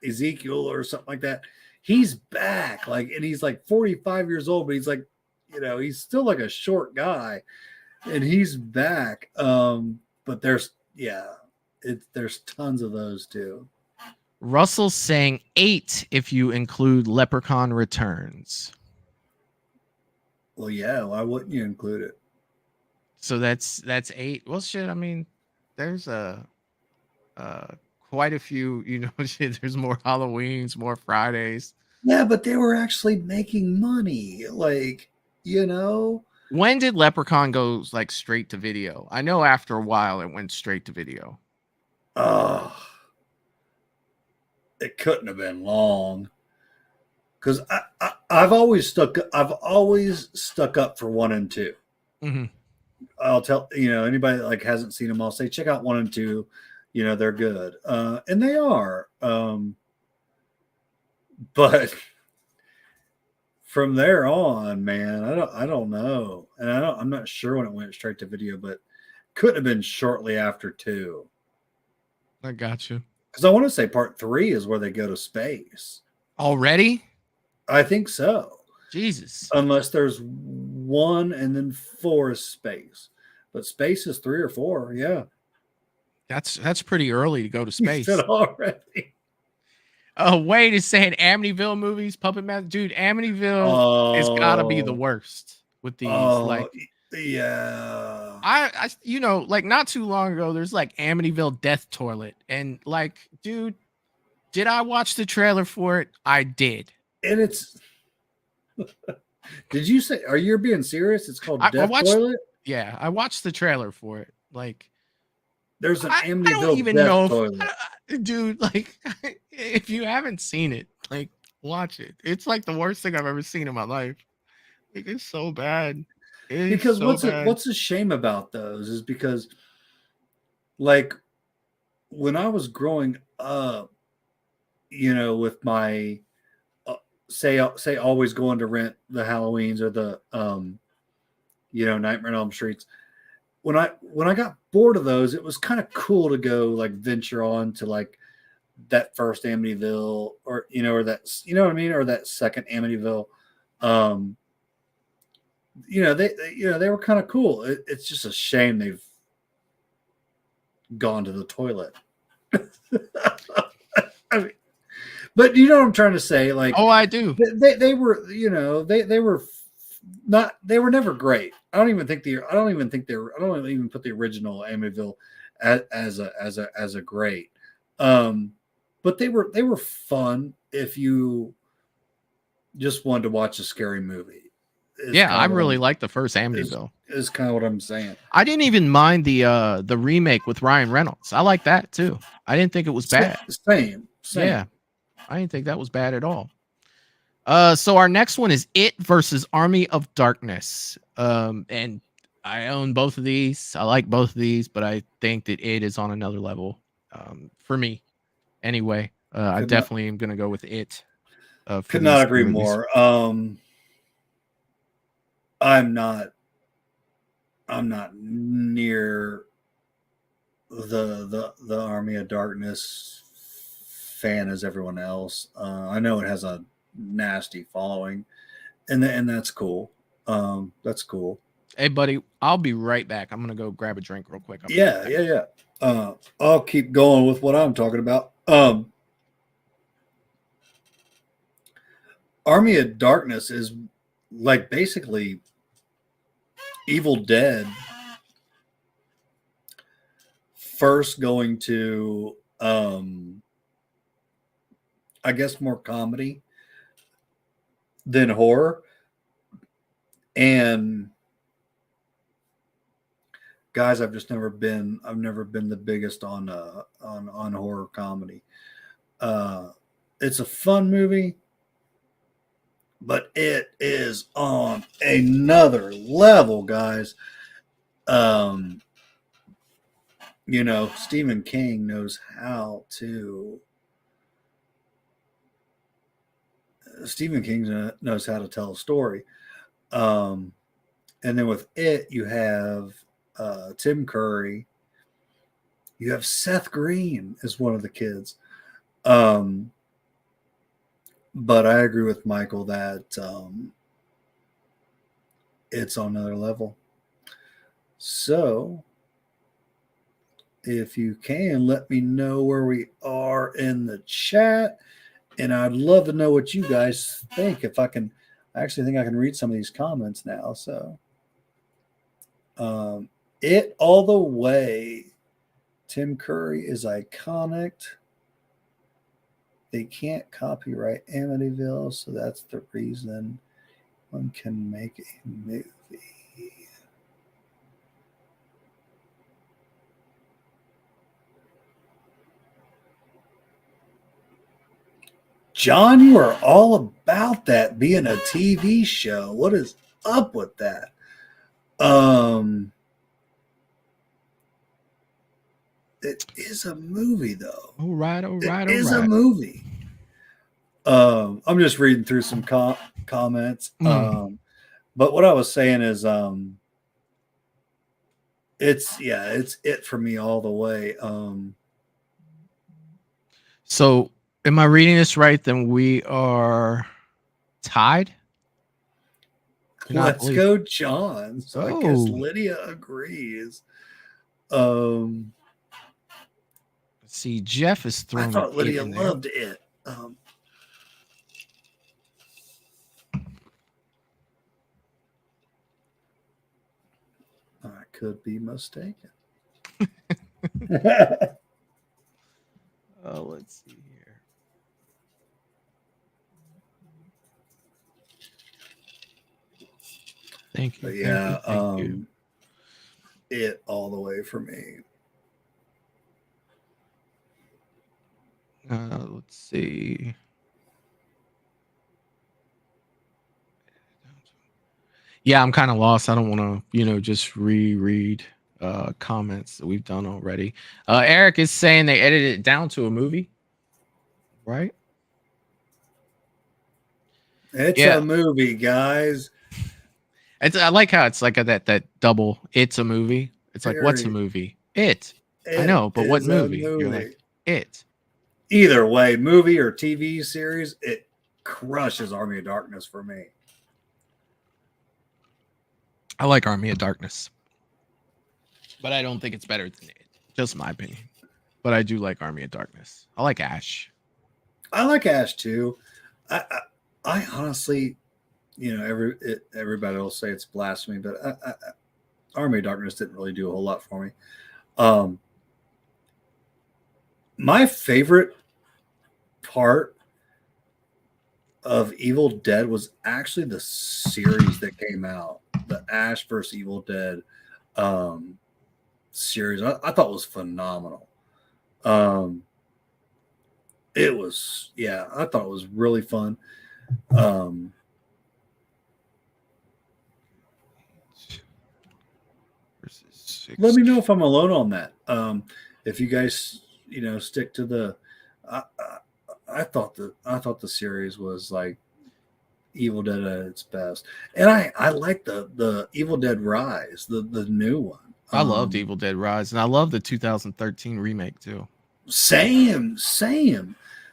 Ezekiel or something like that? He's back, like, and he's like 45 years old, but he's like, he's still like a short guy, and he's back. But there's tons of those too. Russell's saying 8 if you include Leprechaun Returns. Well, yeah, why wouldn't you include it? So that's 8. Well, shit, I mean, there's quite a few, shit, there's more Halloweens, more Fridays. Yeah, but they were actually making money, like, When did Leprechaun go like straight to video? I know after a while it went straight to video. It couldn't have been long, because I've always stuck up for 1 and 2. Mm-hmm. I'll tell anybody that like hasn't seen them, I'll say check out 1 and 2. They're good, and they are. But from there on, man, I don't know, and I'm not sure when it went straight to video, but couldn't have been shortly after 2. I got you. Because I want to say part 3 is where they go to space. Already? I think so. Jesus. Unless there's 1 and then 4 is space, but space is 3 or 4. Yeah. That's pretty early to go to space. You said already. Wade is saying Amityville movies, Puppet Master. Dude, Amityville has got to be the worst with these. Yeah. I like not too long ago, there's like Amityville Death Toilet. And like, dude, did I watch the trailer for it? I did. And it's. Did you say, are you being serious? It's called Death Toilet? Yeah, I watched the trailer for it. Like, there's an Amityville I don't even Death know Toilet. Dude, like, if you haven't seen it, like, watch it. It's like the worst thing I've ever seen in my life. Like, it's so bad. Because what's a shame about those is because like when I was growing up, with my say always going to rent the Halloweens or the Nightmare on Elm Streets. When I got bored of those, it was kind of cool to go like venture on to like that first Amityville or or that what I mean, or that second Amityville. They were kind of cool. It's just a shame they've gone to the toilet. I mean, but you know what I'm trying to say? Like, oh, I do. They were, they were not. They were never great. I don't even think I don't even put the original Amityville as a great. But they were fun if you just wanted to watch a scary movie. Yeah, I really like the first Amityville. Is kind of what I'm saying. I didn't even mind the remake with Ryan Reynolds. I like that too. I didn't think it was bad. Same. Yeah, I didn't think that was bad at all. So our next one is It versus Army of Darkness. And I own both of these. I like both of these, but I think that It is on another level. For me, anyway. I definitely am gonna go with It. Could not agree more. I'm not near the Army of Darkness fan as everyone else. I know it has a nasty following, and that's cool. That's cool. Hey, buddy, I'll be right back. I'm gonna go grab a drink real quick. Yeah. I'll keep going with what I'm talking about. Army of Darkness is like basically Evil Dead first going to I guess more comedy than horror. And guys, I've never been the biggest on horror comedy. It's a fun movie, but it is on another level, guys. Stephen King knows how to. Stephen King knows how to tell a story. And then with It, you have Tim Curry. You have Seth Green as one of the kids. But I agree with Michael that it's on another level. So if you can, let me know where we are in the chat. And I'd love to know what you guys think. If I can, I actually think I can read some of these comments now. So It all the way. Tim Curry is iconic. They can't copyright Amityville, so that's the reason one can make a movie. John, you are all about that being a TV show. What is up with that? It is a movie, though. All right. It is a movie. I'm just reading through some comments. But what I was saying is, it's It for me all the way. So, am I reading this right? Then we are tied. Let's go, John. So I guess Lydia agrees. Let's see, Jeff is throwing. I thought Lydia loved It. I could be mistaken. Let's see here. Thank you. Thank you. It all the way for me. Let's see. Yeah, I'm kind of lost. I don't want to, just reread comments that we've done already. Eric is saying they edited it down to a movie, right? It's a movie, guys. I like how it's like that double. It's a movie. It's like, what's a Period. movie? I know, but what is a movie? You're like, it. Either way, movie or TV series, it crushes Army of Darkness for me. I like Army of Darkness, but I don't think it's better than it. Just my opinion. But I do like Army of Darkness. I like Ash. I like Ash too. I honestly, you know, everybody will say it's blasphemy, but Army of Darkness didn't really do a whole lot for me. My favorite part of Evil Dead was actually the series that came out, the Ash vs. Evil Dead series. I thought was phenomenal. It was, I thought it was really fun. Let me know if I'm alone on that. If you guys, you know, stick to the, I thought the series was like Evil Dead at its best, and I like the Evil Dead Rise, the new one. I loved Evil Dead Rise, and I love the 2013 remake too. Same.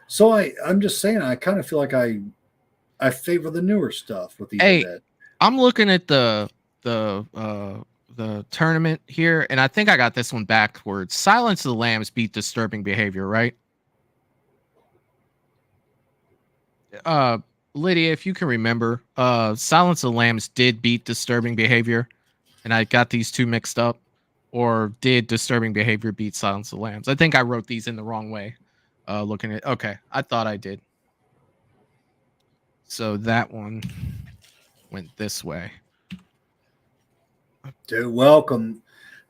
So I'm just saying, I kind of feel like I favor the newer stuff with Evil Dead. I'm looking at the tournament here, and I think I got this one backwards. Silence of the Lambs beat Disturbing Behavior, right? Lydia, if you can remember, Silence of the Lambs did beat Disturbing Behavior, and I got these two mixed up. Or did Disturbing Behavior beat Silence of the Lambs? I think I wrote these in the wrong way. Looking at, okay, I thought I did. So that one went this way. Dude, welcome.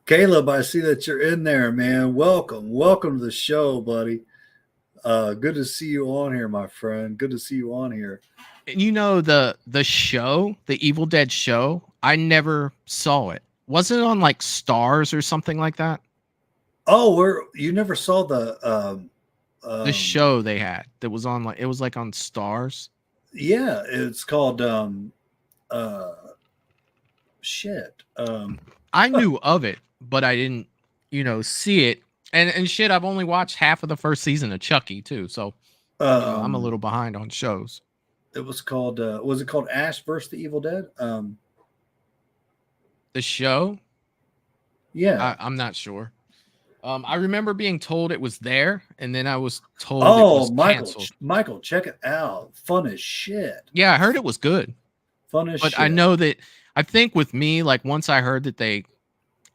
Caleb, I see that you're in there, man. Welcome to the show, buddy. Good to see you on here, my friend. Good to see you on here. You know, the show, the Evil Dead show, I never saw it. Wasn't it on like Stars or something like that? Oh, you never saw the show they had that was on, like, it was like on Stars. Yeah, it's called shit. I knew of it, but I didn't, see it. And shit, I've only watched half of the first season of Chucky too, so I'm a little behind on shows. It was called Ash vs. the Evil Dead? The show? Yeah. I'm not sure. I remember being told it was there, and then I was told it was canceled. Michael, check it out. Fun as shit. Yeah, I heard it was good. Fun as shit. But I know that, I think with me, like, once I heard that they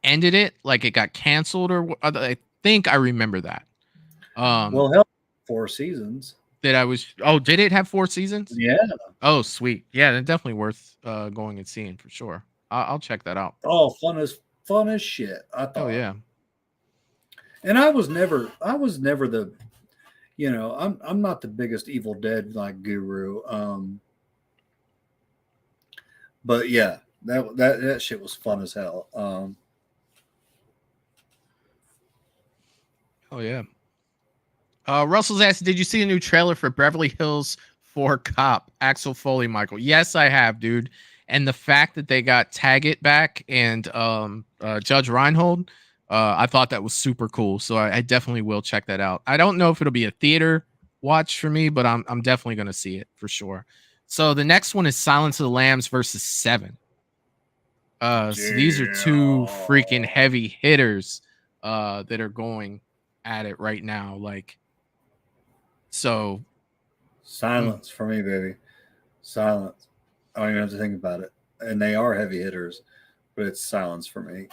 ended it, like it got canceled, or I think I remember that. Well, hell, 4 seasons. Did it have 4 seasons? Yeah. Oh, sweet. Yeah, that's definitely worth going and seeing for sure. I'll check that out. Oh, fun as shit. I thought. Oh yeah. And I was never the, I'm not the biggest Evil Dead like guru. But yeah, that shit was fun as hell. Oh yeah. Russell's asked, did you see a new trailer for Beverly Hills 4 Cop? Axel Foley, Michael. Yes, I have, dude. And the fact that they got Taggart back and Judge Reinhold, I thought that was super cool. So I definitely will check that out. I don't know if it'll be a theater watch for me, but I'm definitely going to see it for sure. So the next one is Silence of the Lambs versus 7. So these are two freaking heavy hitters that are going at it right now. Like, so silence for me, baby. Silence. I don't even have to think about it. And they are heavy hitters, but it's silence for me.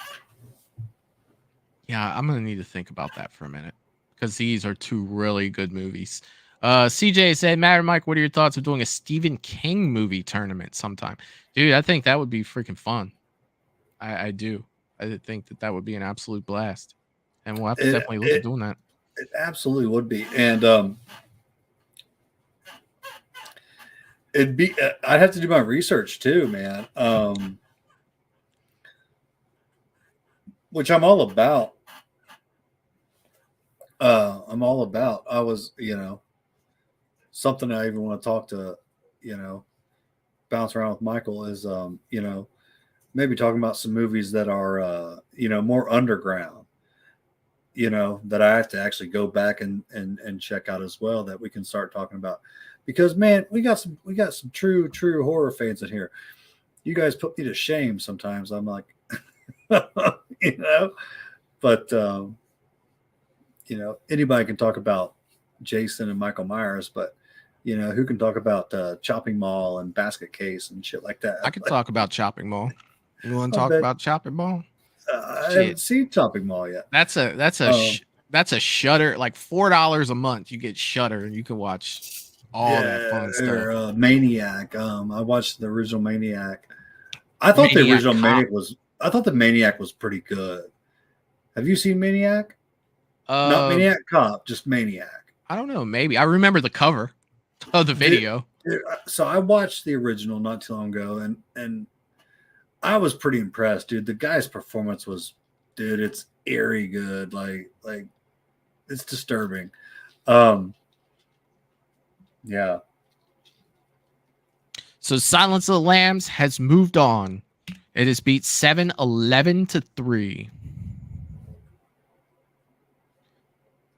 Yeah, I'm going to need to think about that for a minute because these are two really good movies. CJ said, Matt and Mike, what are your thoughts of doing a Stephen King movie tournament sometime? Dude, I think that would be freaking fun. I do. I think that would be an absolute blast. And we'll have to definitely look at doing that. It absolutely would be. And it'd be, I'd have to do my research too, man. which I'm all about. I'm all about. I was, something I even want to talk to, bounce around with Michael is, maybe talking about some movies that are, more underground, that I have to actually go back and check out as well, that we can start talking about, because man, we got some true horror fans in here. You guys put me to shame sometimes. I'm like, but anybody can talk about Jason and Michael Myers, but who can talk about Chopping Mall and Basket Case and shit like that? I could talk about Chopping Mall. You want to I talk bet. about Chopping Mall? I haven't seen Chopping Mall yet. That's a Shudder, like $4 a month. You get Shudder and you can watch all that fun stuff. Or Maniac. I watched the original Maniac. I thought the original Maniac was pretty good. Have you seen Maniac? Not Maniac Cop, just Maniac. I don't know. Maybe I remember the cover of the video. So I watched the original not too long ago, and I was pretty impressed, dude. The guy's performance was, dude, it's eerie good. Like it's disturbing. Yeah. So Silence of the Lambs has moved on. It has beat 7-11-3.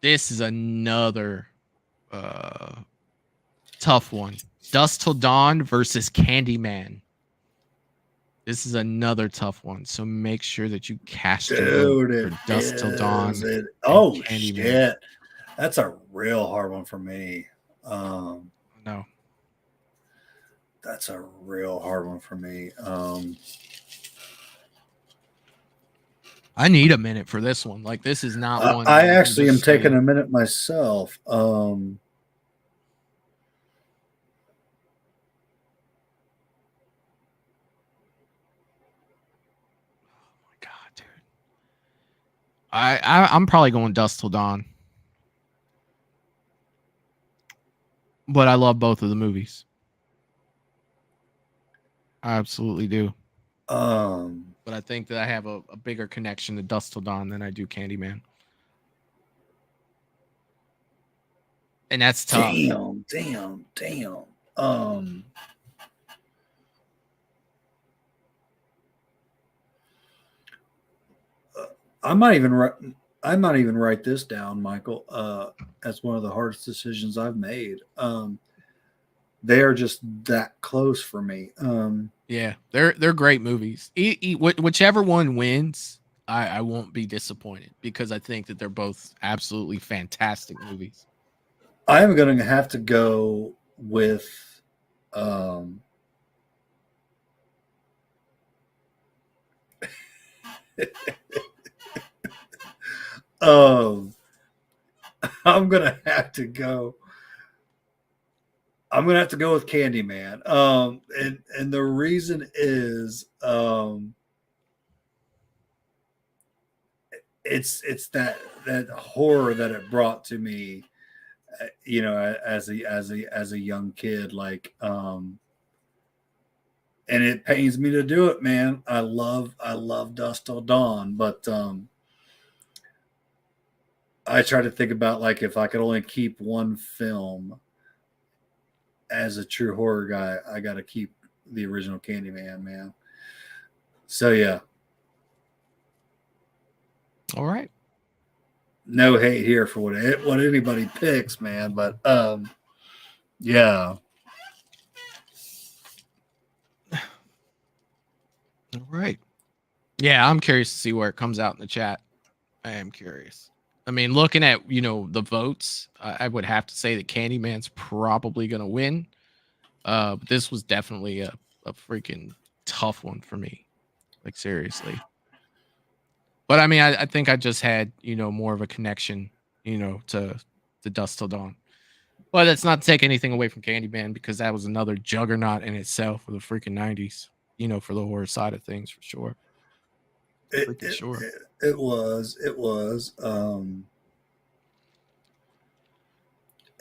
This is another tough one. Dusk Till Dawn versus Candyman. This is another tough one. So make sure that you cast your vote for Dusk Till Dawn. Oh, shit. That's a real hard one for me. No. That's a real hard one for me. I need a minute for this one. Like, this is not one. I actually am taking a minute myself. Oh my God, dude. I'm probably going Dusk Till Dawn. But I love both of the movies. I absolutely do. But I think that I have a bigger connection to Dusk Till Dawn than I do Candyman. And that's tough. Damn. I might even write this down, Michael, as one of the hardest decisions I've made. They are just that close for me. Yeah, they're great movies. Whichever one wins, I won't be disappointed, because I think that they're both absolutely fantastic movies. I am going to have to go with I'm gonna have to go with Candyman. And the reason is it's that horror that it brought to me, as a young kid, like and it pains me to do it, man. I love Dusk Till Dawn, but I try to think about, like, if I could only keep one film as a true horror guy, I got to keep the original Candyman, man. So yeah. All right. No hate here for what anybody picks, man, but yeah. All right. Yeah, I'm curious to see where it comes out in the chat. I am curious. I mean, looking at, the votes, I would have to say that Candyman's probably going to win. But this was definitely a freaking tough one for me. Like, seriously. But I mean, I think I just had, more of a connection, to Dusk Till Dawn. But that's not to take anything away from Candyman, because that was another juggernaut in itself for the freaking 90s, for the horror side of things, for sure. It was.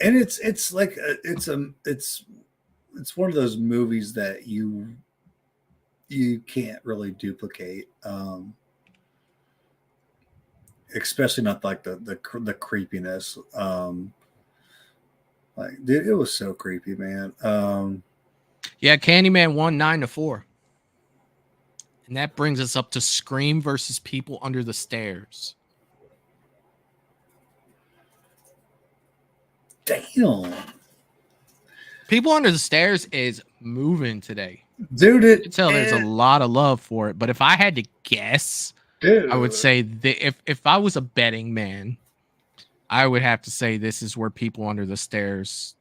And it's like it's one of those movies that you can't really duplicate. especially not like the creepiness. Like, dude, it was so creepy, man. Yeah, Candyman won 9-4. And that brings us up to Scream versus People Under the Stairs. Damn. People Under the Stairs is moving today. Dude, you can tell there's a lot of love for it. But if I had to guess, dude, I would say that if I was a betting man, I would have to say this is where People Under the Stairs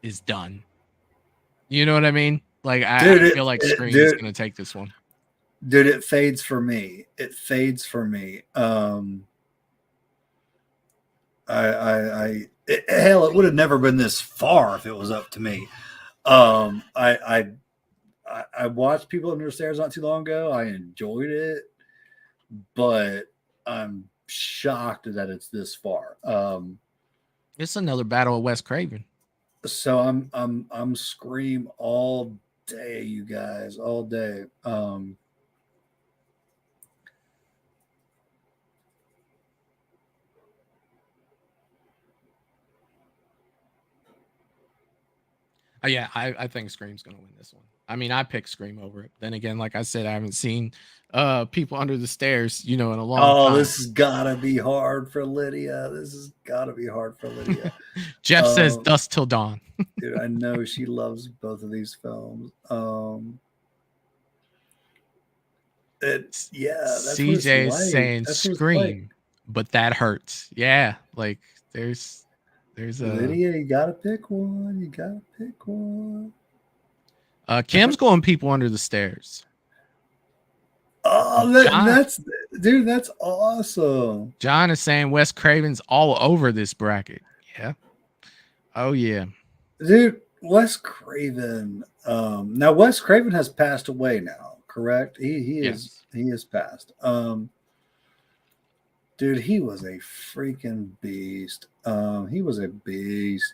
is done. You know what I mean? Like, I feel like Scream is going to take this one. Dude, it fades for me. It fades for me. Hell, it would have never been this far if it was up to me. I watched People Under the Stairs not too long ago. I enjoyed it, but I'm shocked that it's this far. It's another battle of Wes Craven. So I'm Scream all day, you guys, all day. Yeah, I think Scream's going to win this one. I mean, I picked Scream over it. Then again, like I said, I haven't seen People Under the Stairs, in a long time. Oh, this has got to be hard for Lydia. Jeff says Dusk Till Dawn. Dude, I know she loves both of these films. That's CJ is saying Scream, but that hurts. Yeah, like there's a Lydia, you gotta pick one. Kim's going People Under the Stairs. Oh, that's awesome. John is saying Wes Craven's all over this bracket. Yeah. Oh yeah. Dude, Wes Craven. Now Wes Craven has passed away now, correct? He has passed. Dude, he was a freaking beast. He was a beast.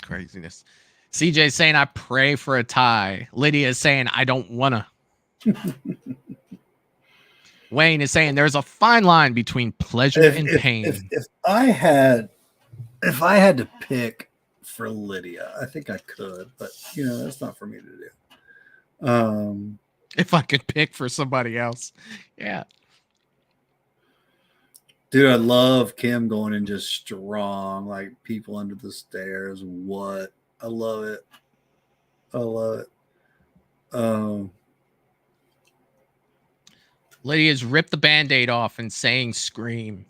Craziness. CJ saying I pray for a tie. Lydia is saying I don't wanna. Wayne is saying there's a fine line between pleasure and pain. If I had to pick for Lydia, I think I could, but that's not for me to do. If I could pick for somebody else, yeah. Dude, I love Kim going in just strong, like People Under the Stairs. What? I love it. Lydia's ripped the Band-Aid off and saying Scream.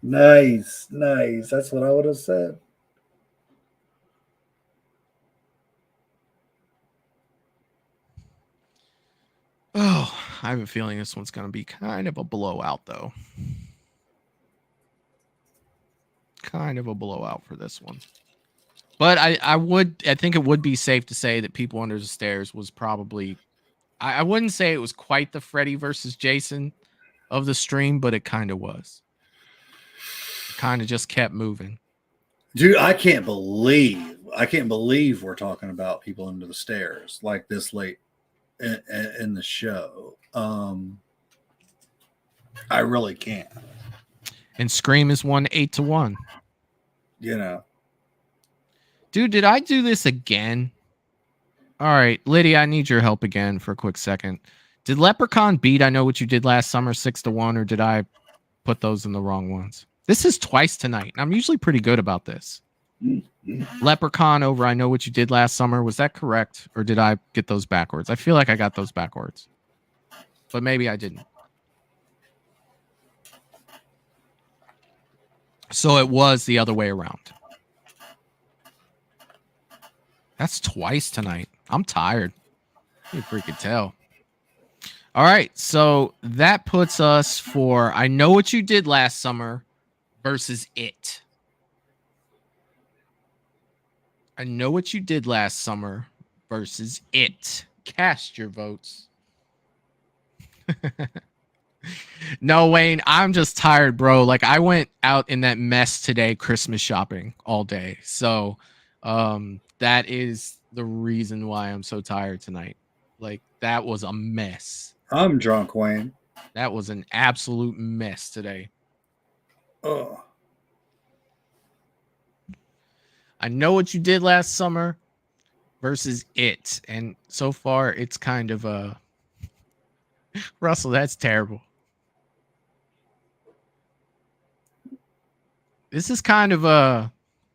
Nice. That's what I would have said. Oh, I have a feeling this one's going to be kind of a blowout, though. Kind of a blowout for this one. But I think it would be safe to say that People Under the Stairs was probably, I wouldn't say it was quite the Freddy versus Jason of the stream, but it kind of was. It kind of just kept moving. Dude, I can't believe we're talking about People Under the Stairs like this late in the show. I really can't. And Scream is 8-1. Dude, did I do this again? All right, Lydia, I need your help again for a quick second. Did Leprechaun beat I Know What You Did Last Summer 6-1, or did I put those in the wrong ones? This is twice tonight, and I'm usually pretty good about this. Leprechaun over I Know What You Did Last Summer. Was that correct, or did I get those backwards? I feel like I got those backwards, but maybe I didn't. So it was the other way around. That's twice tonight. I'm tired. You freaking tell. All right, so that puts us for I Know What You Did Last Summer versus It. I Know What You Did Last Summer versus It. Cast your votes. No, Wayne, I'm just tired, bro. Like I went out in that mess today, Christmas shopping all day. So, that is the reason why I'm so tired tonight. Like that was a mess. I'm drunk, Wayne. That was an absolute mess today. Oh, I know what you did last summer versus it, and so far it's kind of Russell, that's terrible. This is kind of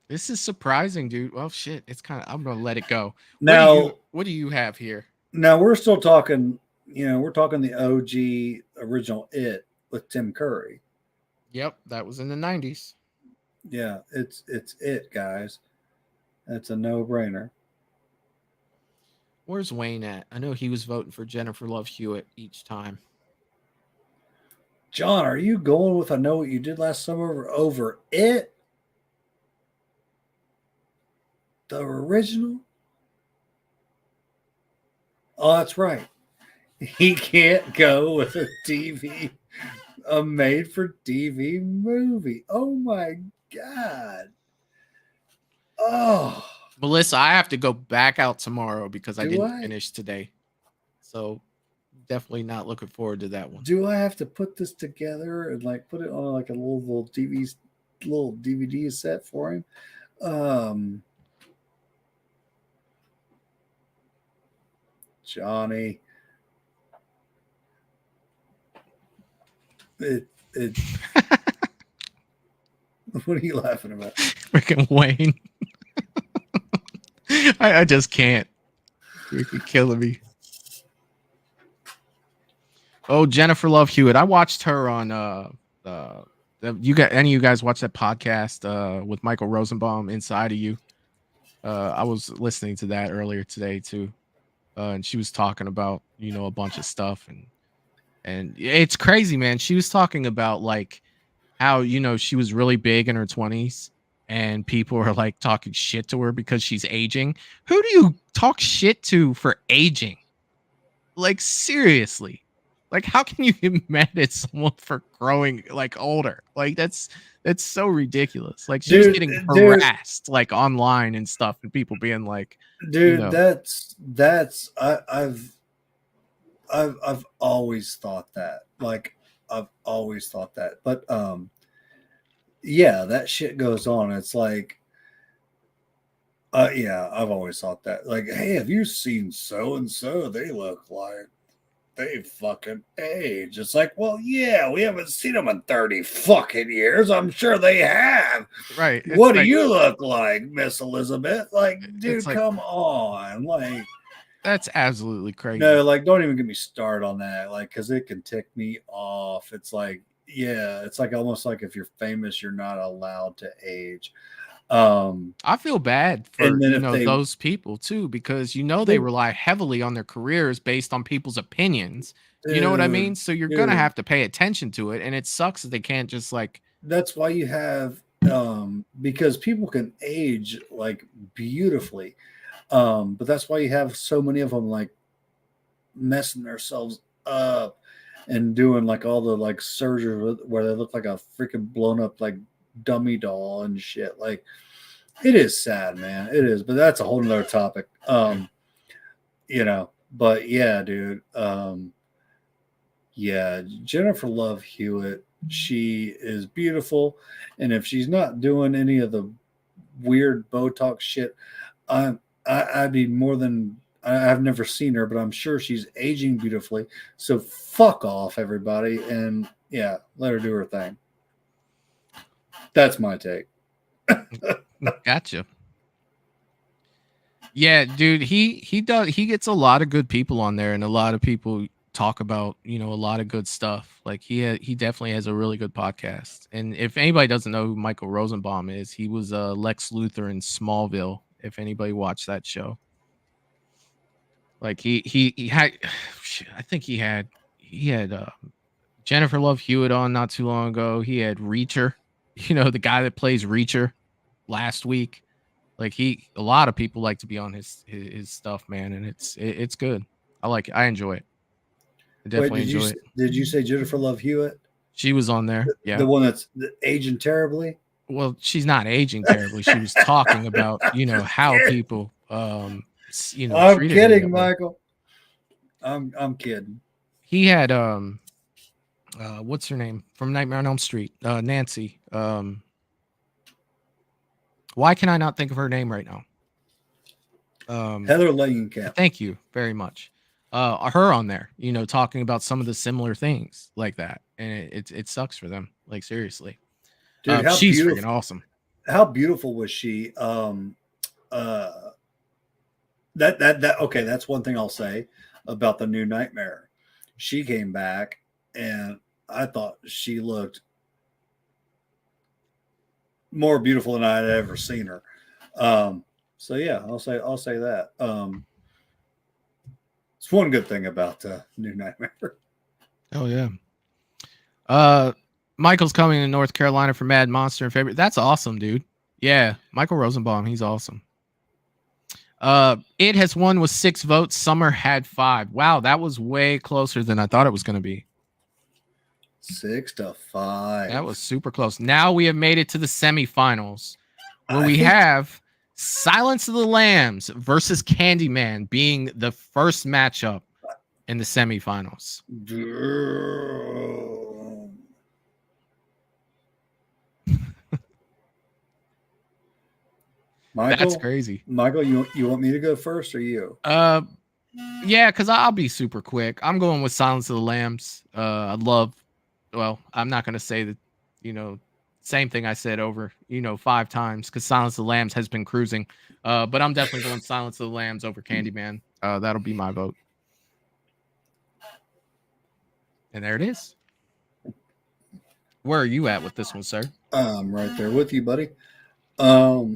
this is surprising, dude. Well, shit, it's kind of I'm gonna let it go. now, What do you have here? now we're still talking. We're talking the OG original It with Tim Curry. Yep, that was in the 90s. Yeah, it's It, guys. That's a no-brainer. Where's Wayne at? I know he was voting for Jennifer Love Hewitt each time. John, are you going with I Know What You Did Last Summer over It? The original? Oh, that's right. He can't go with a made-for-TV movie. Oh my God. Oh. Melissa, I have to go back out tomorrow because I Do didn't I? finish today. So definitely not looking forward to that one. Do I have to put this together and like put it on like a little DVD set for him? Johnny. It what are you laughing about? Freaking Wayne. I just can't. You're killing me. Oh, Jennifer Love Hewitt. I watched her on you got any of you guys watch that podcast with Michael Rosenbaum, Inside of You? I was listening to that earlier today too. And she was talking about, a bunch of stuff and it's crazy, man. She was talking about like how, she was really big in her 20s and people were like talking shit to her because she's aging. Who do you talk shit to for aging? Like seriously. Like how can you get mad at someone for growing like older? Like that's so ridiculous. Like she was getting harassed like online and stuff and people being like, dude, I've always thought that. Like I've always thought that. But yeah, that shit goes on. It's like yeah, I've always thought that. Like, hey, have you seen so and so? They look like they fucking age. It's like, well, yeah, we haven't seen them in 30 fucking years. I'm sure they have. Right. What do you look like, Miss Elizabeth? Like, dude, like, come on. Like, that's absolutely crazy. no, like, don't even get me started on that. Like, because it can tick me off. It's like, yeah, it's like almost like if you're famous, you're not allowed to age. I feel bad for those people too, because they rely heavily on their careers based on people's opinions. You know what I mean? So you're gonna have to pay attention to it, and it sucks that they can't just like. That's why you have because people can age like beautifully, but that's why you have so many of them like messing themselves up and doing like all the like surgery where they look like a freaking blown up like dummy doll and shit. Like it is sad, man. It is, but that's a whole nother topic. But yeah, dude. Yeah, Jennifer Love Hewitt, she is beautiful. And if she's not doing any of the weird Botox shit, I'd be more than I've never seen her, but I'm sure she's aging beautifully. So fuck off, everybody. And yeah, let her do her thing. That's my take. Gotcha. Yeah, dude, he gets a lot of good people on there, and a lot of people talk about a lot of good stuff. Like he definitely has a really good podcast. And if anybody doesn't know who Michael Rosenbaum is, he was Lex Luthor in Smallville. If anybody watched that show, like he had, I think he had Jennifer Love Hewitt on not too long ago. He had Reacher, the guy that plays Reacher last week. Like a lot of people like to be on his stuff, man, and it's good. I like it. I enjoy it. I definitely enjoy it. Did you say Jennifer Love Hewitt? She was on there. Yeah. The one that's aging terribly? Well, she's not aging terribly. She was talking about, how people, I'm treated her kidding, that way. Michael. I'm kidding. He had, what's her name from Nightmare on Elm Street? Nancy. Why can I not think of her name right now? Heather Langenkamp. Thank you very much. Her on there, talking about some of the similar things like that, and it sucks for them. Like, seriously, dude, she's freaking awesome. How beautiful was she? That okay. That's one thing I'll say about the new Nightmare. She came back, and I thought she looked more beautiful than I had ever seen her. So yeah, I'll say that. It's one good thing about the new Nightmare. Oh yeah. Michael's coming to North Carolina for Mad Monster in February. That's awesome, dude. Yeah, Michael Rosenbaum, he's awesome. It has won with 6 votes. Summer had 5. Wow, that was way closer than I thought it was going to be. 6-5. That was super close. Now we have made it to the semifinals, where we have Silence of the Lambs versus Candyman being the first matchup in the semifinals. Michael, that's crazy. Michael, you want me to go first or you? Yeah, because I'll be super quick. I'm going with Silence of the Lambs. I'm not going to say that, same thing I said over, 5 times, because Silence of the Lambs has been cruising. But I'm definitely going Silence of the Lambs over Candyman. That'll be my vote. And there it is. Where are you at with this one, sir? I'm right there with you, buddy. But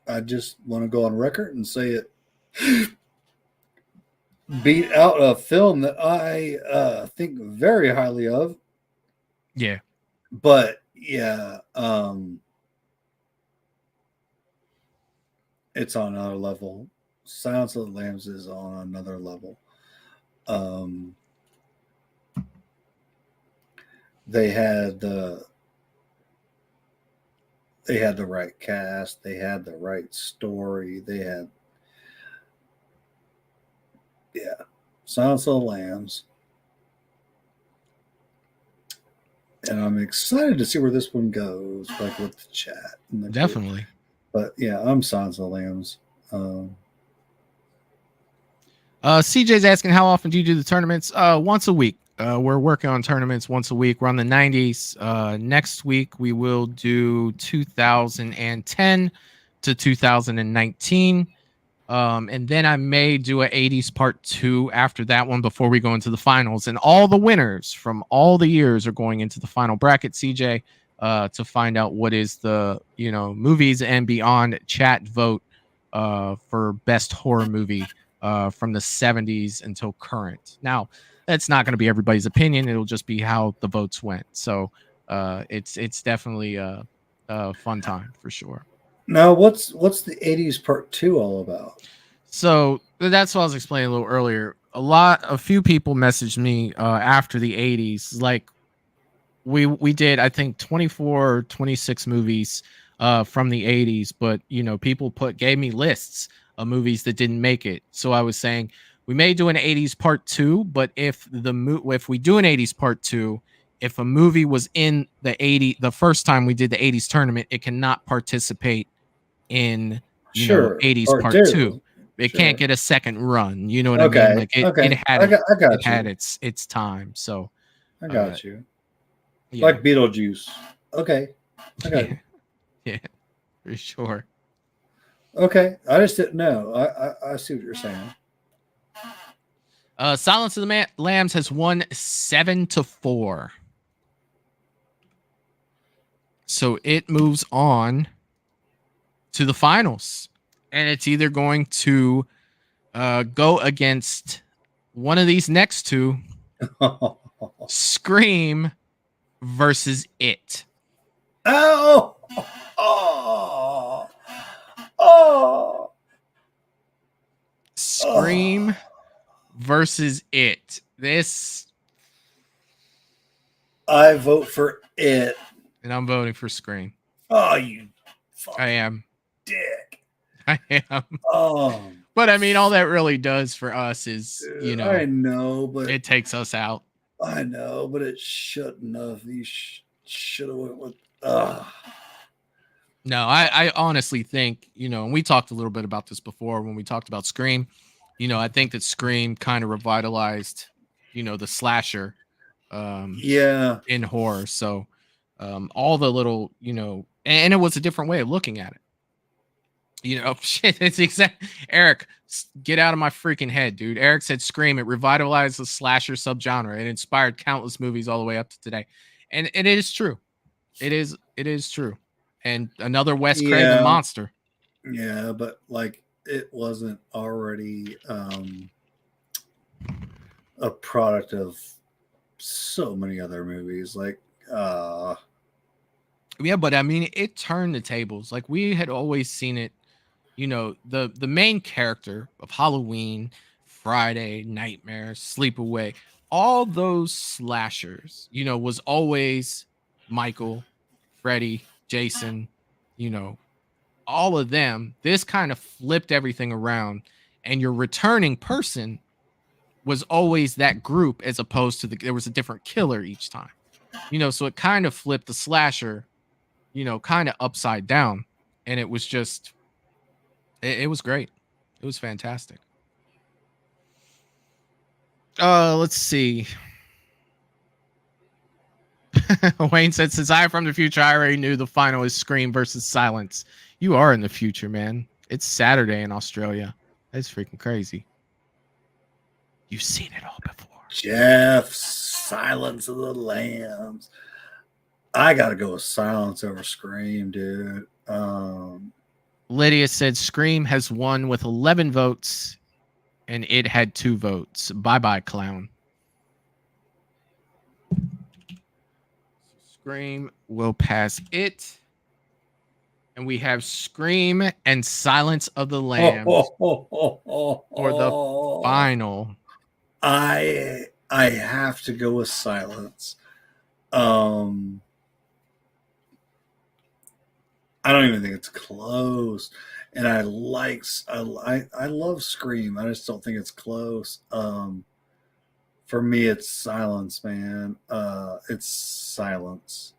I just want to go on record and say it beat out a film that I think very highly of. Yeah. But yeah, it's on another level. Silence of the Lambs is on another level. They had the right cast, they had the right story, Silence of the Lambs. And I'm excited to see where this one goes, like with the chat. And Definitely. But yeah, I'm Silence of the Lambs. CJ's asking, how often do you do the tournaments? Once a week. We're working on tournaments once a week. We're on the 90s. Next week, we will do 2010 to 2019. And then I may do an 80s part 2 after that one before we go into the finals. And all the winners from all the years are going into the final bracket, CJ, to find out what is the, Movies and Beyond chat vote for best horror movie from the 70s until current. Now, that's not going to be everybody's opinion. It'll just be how the votes went. So it's definitely a fun time for sure. Now, what's the 80s part 2 all about? So that's what I was explaining a little earlier. A few people messaged me after the 80s. Like we did, I think 24 or 26 movies from the 80s, but people gave me lists of movies that didn't make it. So I was saying we may do an 80s part 2, but if we do an 80s part 2, if a movie was in the first time we did the 80s tournament, it cannot participate in 80s part 2. It can't get a second run. You know what I mean? Like it had its time. So I got you. Yeah. Like Beetlejuice. Okay. I got you. Yeah, for sure. Okay. I just didn't know. I see what you're saying. Silence of the Lambs has won 7-4. So it moves on to the finals, and it's either going to go against one of these next two, Scream versus It. Oh, Scream versus It. This. I vote for It. And I'm voting for Scream. Oh, you fucking I am. dick. I am. Oh. But I mean, all that really does for us is, you know, I know, but it takes us out. I know, but it shouldn't have. You should have went with. No, I honestly think, you know, and we talked a little bit about this before when we talked about Scream. You know, I think that Scream kind of revitalized, you know, the slasher in horror. So all the little, you know, and it was a different way of looking at it. You know, shit, it's exact. Eric, get out of my freaking head, dude. Eric said Scream. It revitalized the slasher subgenre. It inspired countless movies all the way up to today. And it is true. It is true. And another Wes Craven monster. Yeah, but like it wasn't already a product of so many other movies. Like yeah, but I mean it turned the tables. Like we had always seen it, you know, the main character of Halloween, Friday, Nightmare, Sleepaway, all those slashers, you know, was always Michael, Freddy, Jason, you know, all of them. This kind of flipped everything around, and your returning person was always that group as opposed to there was a different killer each time, you know, so it kind of flipped the slasher, you know, kind of upside down, and it was just it was great. It was fantastic. Let's see. Wayne said, since I'm from the future, I already knew the final is Scream versus Silence. You are in the future, man. It's Saturday in Australia. That's freaking crazy. You've seen it all before. Jeff, Silence of the Lambs. I gotta go with Silence over Scream, dude. Lydia said Scream has won with 11 votes, and It had 2 votes. Bye-bye, clown. Scream will pass It. And we have Scream and Silence of the Lambs for the final. I have to go with Silence. I don't even think it's close. And I love Scream. I just don't think it's close. For me, it's Silence, man. It's Silence.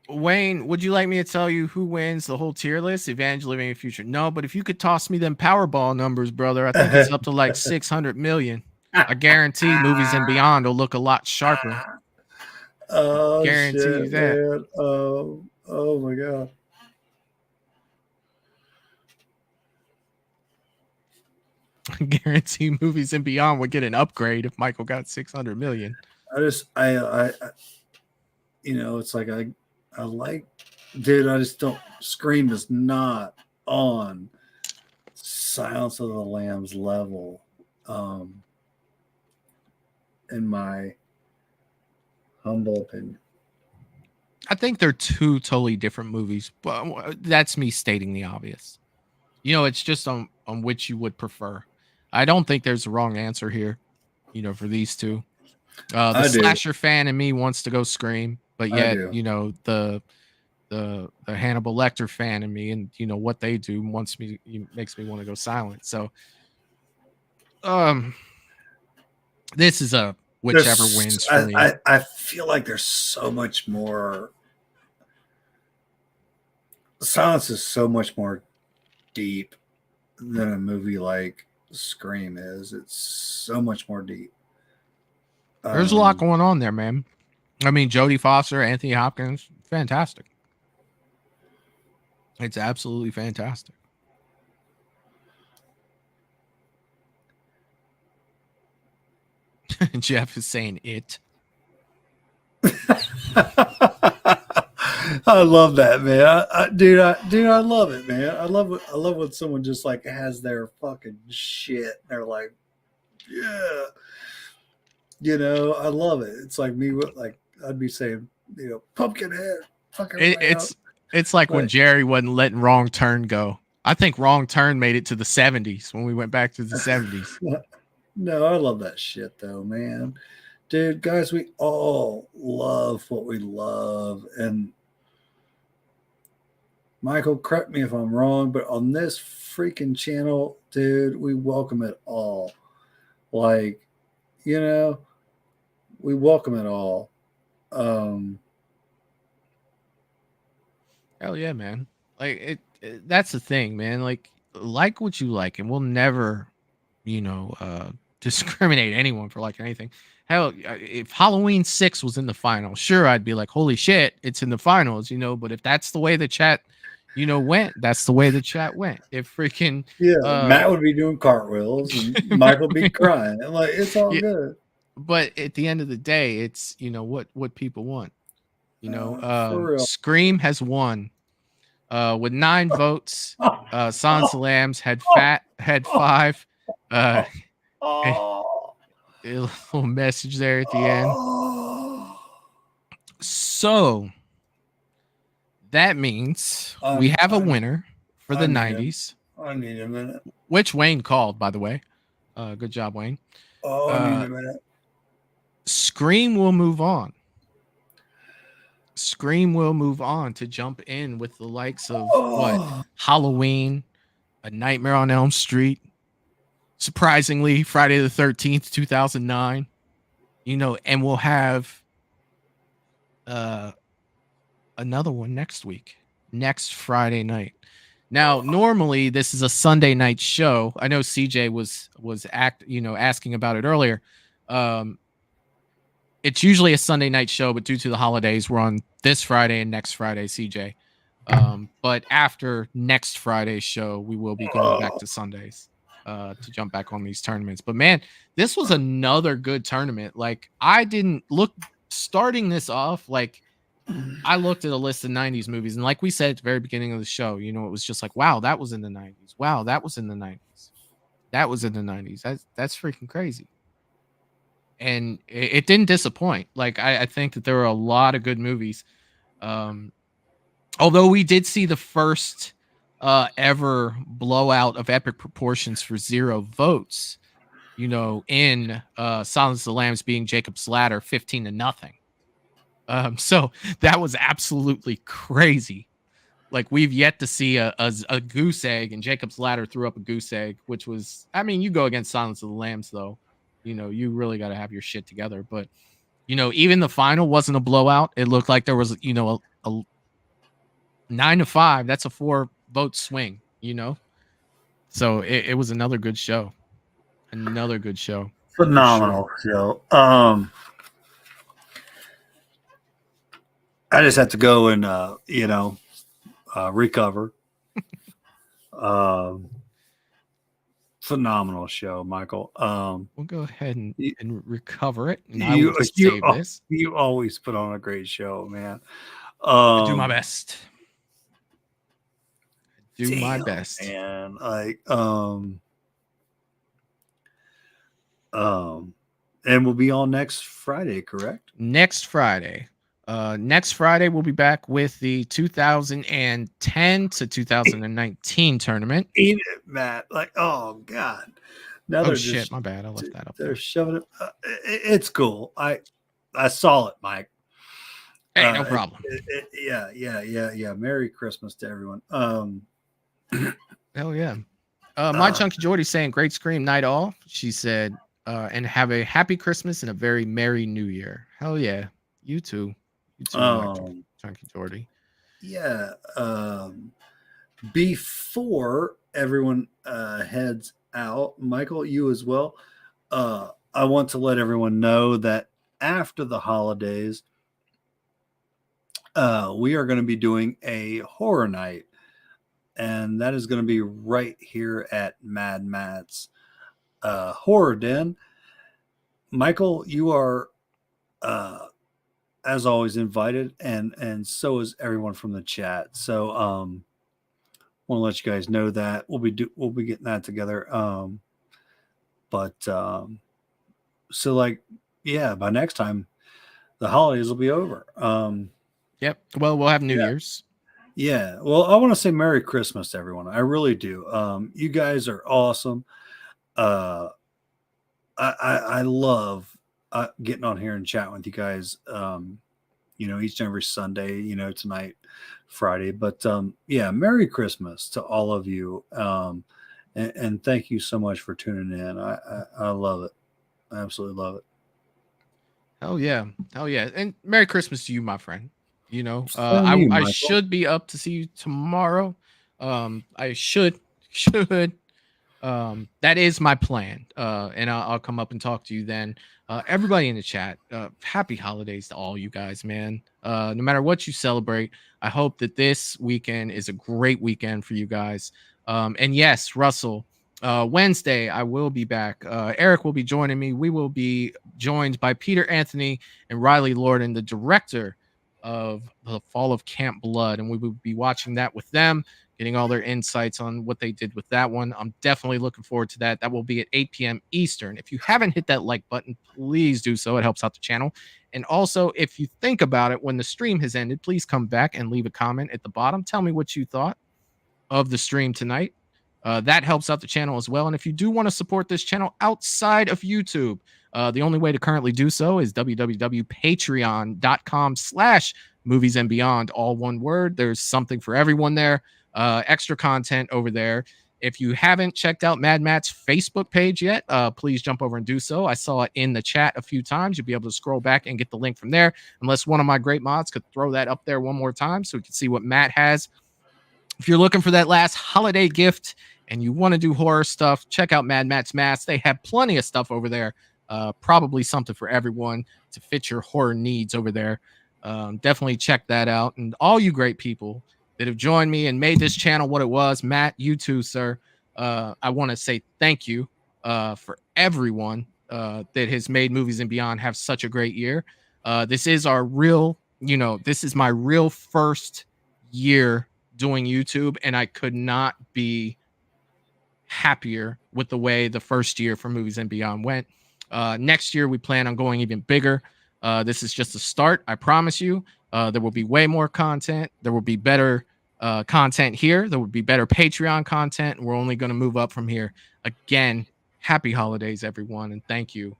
Wayne, would you like me to tell you who wins the whole tier list? Evangeline Living in the Future. No, but if you could toss me them Powerball numbers, brother, I think it's up to like 600 million. I guarantee Movies and Beyond will look a lot sharper. Oh, guarantee shit, you that. Man. Oh my God. I guarantee Movies and Beyond would get an upgrade if Michael got 600 million. I you know, it's like I like, dude, I just don't. Scream is not on Silence of the Lambs level, in my humble opinion. I think they're 2 totally different movies, but that's me stating the obvious. You know, it's just on which you would prefer. I don't think there's a wrong answer here, you know, for these 2. The slasher fan in me wants to go Scream, but yet, you know, the Hannibal Lecter fan in me, and you know what they do makes me want to go Silent. So, this is a whichever wins for me. I feel like there's so much more. Silence is so much more deep than a movie like Scream is. It's so much more deep. There's a lot going on there, man. I mean, Jodie Foster, Anthony Hopkins, fantastic. It's absolutely fantastic. Jeff is saying It. I love that, man. Dude, I love it, man. I love when someone just like has their fucking shit. They're like, yeah, you know, I love it. It's like me, like I'd be saying, you know, Pumpkinhead. Fucking it's like when Jerry wasn't letting Wrong Turn go. I think Wrong Turn made it to the 70s when we went back to the 70s. No, I love that shit though, man. Dude, guys, we all love what we love. And Michael, correct me if I'm wrong, but on this freaking channel, dude, we welcome it all. Like, you know, we welcome it all. Hell yeah, man. Like that's the thing, man. Like what you like, and we'll never, discriminate anyone for liking anything. Hell, if Halloween 6 was in the final, sure, I'd be like, holy shit, it's in the finals, but if that's the way the chat, went, that's the way the chat went. If freaking Matt would be doing cartwheels and Michael would be crying. I'm like, it's all good. But at the end of the day, it's what people want. For real. Scream has won with 9 votes. Silence of the Lambs had 5. A little message there at the end. So that means we have a winner for the 90s. I need a minute. Which Wayne called, by the way. Good job, Wayne. I need a minute. Scream will move on. Scream will move on to jump in with the likes of Halloween, A Nightmare on Elm Street, surprisingly Friday the 13th, 2009, and we'll have another one next week, next Friday night. Now, normally this is a Sunday night show. I know CJ was asking about it earlier. It's usually a Sunday night show, but due to the holidays, we're on this Friday and next Friday, CJ. But after next Friday's show, we will be going back to Sundays to jump back on these tournaments. But man, this was another good tournament. Like, I didn't look starting this off, like I looked at a list of 90s movies, and like we said at the very beginning of the show, it was just like, wow, that was in the 90s. Wow, that was in the 90s. That was in the 90s. That's freaking crazy. And it didn't disappoint. Like, I think that there were a lot of good movies. Although we did see the first ever blowout of epic proportions for 0 votes, in Silence of the Lambs being Jacob's Ladder 15-0. So that was absolutely crazy. Like, we've yet to see a goose egg, and Jacob's Ladder threw up a goose egg, which was, I mean, you go against Silence of the Lambs, though. You really got to have your shit together. But, even the final wasn't a blowout. It looked like there was, a 9-5. That's a 4-vote swing, So it was another good show. Another good show. Phenomenal show. I just have to go and, recover. Phenomenal show, Michael. We'll go ahead and recover it. And I will just save this. You always put on a great show, man. I do my best. My best. And and we'll be on next Friday, correct? Next Friday. Next Friday we'll be back with the 2010 to 2019 tournament. Eat it, Matt. Like, oh god. Now oh shit, my bad. I left that up. They're shoving it. It's cool. I saw it, Mike. Hey, no problem. Yeah. Merry Christmas to everyone. Hell yeah. My Chunky Jordy saying great Scream night all. She said, and have a happy Christmas and a very merry New Year. Hell yeah. You too. Chunky Jordy. Yeah. Before everyone heads out, Michael, you as well. I want to let everyone know that after the holidays, we are going to be doing a horror night, and that is going to be right here at Mad Matt's Horror Den. Michael, you are as always invited, and so is everyone from the chat. So want to let you guys know that we'll be getting that together. So like, yeah, by next time the holidays will be over. Yep. Well, we'll have New Year's. Yeah. Well, I want to say Merry Christmas to everyone. I really do. You guys are awesome. Uh, I love getting on here and chatting with you guys. Each and every Sunday. Tonight, Friday. But yeah, Merry Christmas to all of you. And thank you so much for tuning in. I love it. I absolutely love it. Oh yeah, and Merry Christmas to you, my friend. Same to I you, I Michael. should be up to see you tomorrow. I should. That is my plan. And I'll come up and talk to you then. Everybody in the chat, happy holidays to all you guys, man. No matter what you celebrate, I hope that this weekend is a great weekend for you guys. And yes, Russell, Wednesday I will be back. Eric will be joining me. We will be joined by Peter Anthony and Riley Lorden, the director of the Fall of Camp Blood, and we will be watching that with them, getting all their insights on what they did with that one. I'm definitely looking forward to that. That will be at 8 p.m. Eastern. If you haven't hit that like button, please do so. It helps out the channel. And also, if you think about it, when the stream has ended, please come back and leave a comment at the bottom. Tell me what you thought of the stream tonight. That helps out the channel as well. And if you do want to support this channel outside of YouTube, the only way to currently do so is www.patreon.com/moviesandbeyond, all one word. There's something for everyone there. Extra content over there. If you haven't checked out Mad Matt's Facebook page yet, please jump over and do so. I saw it in the chat a few times. You'll be able to scroll back and get the link from there, unless one of my great mods could throw that up there one more time so we can see what Matt has. If you're looking for that last holiday gift and you want to do horror stuff, check out Mad Matt's Mask. They have plenty of stuff over there. Probably something for everyone to fit your horror needs over there. Definitely check that out. And all you great people that have joined me and made this channel what it was, Matt, you too, sir. I want to say thank you for everyone that has made Movies and Beyond have such a great year. This is our real, this is my real first year doing YouTube, and I could not be happier with the way the first year for Movies and Beyond went. Next year, we plan on going even bigger. This is just a start. I promise you. There will be way more content. There will be better content here. There will be better Patreon content. And we're only going to move up from here. Again, happy holidays, everyone. And thank you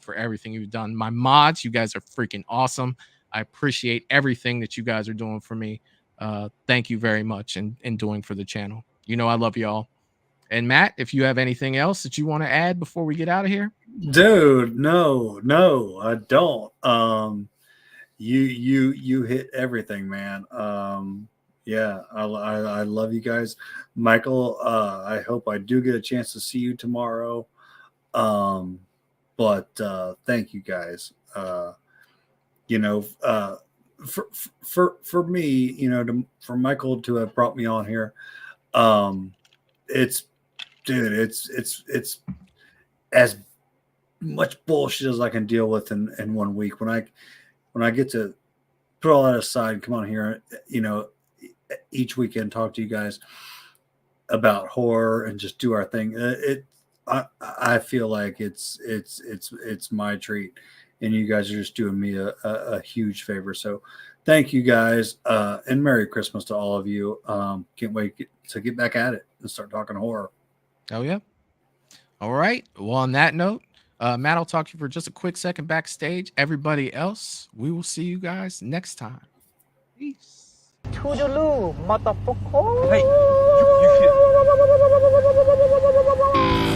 for everything you've done. My mods, you guys are freaking awesome. I appreciate everything that you guys are doing for me. Thank you very much and doing for the channel. I love y'all. And Matt, if you have anything else that you want to add before we get out of here, dude, no, I don't. You hit everything, man. Yeah, I love you guys, Michael. I hope I do get a chance to see you tomorrow. But thank you guys. For me, for Michael to have brought me on here, it's as much bullshit as I can deal with in 1 week. When I get to put all that aside and come on here, each weekend, talk to you guys about horror and just do our thing. I feel like it's my treat, and you guys are just doing me a huge favor. So thank you guys, and Merry Christmas to all of you. Can't wait to get back at it and start talking horror. Oh yeah. All right. Well, on that note, Matt, I'll talk to you for just a quick second backstage. Everybody else, we will see you guys next time. Peace. Toodaloo, motherfucker. Hey, you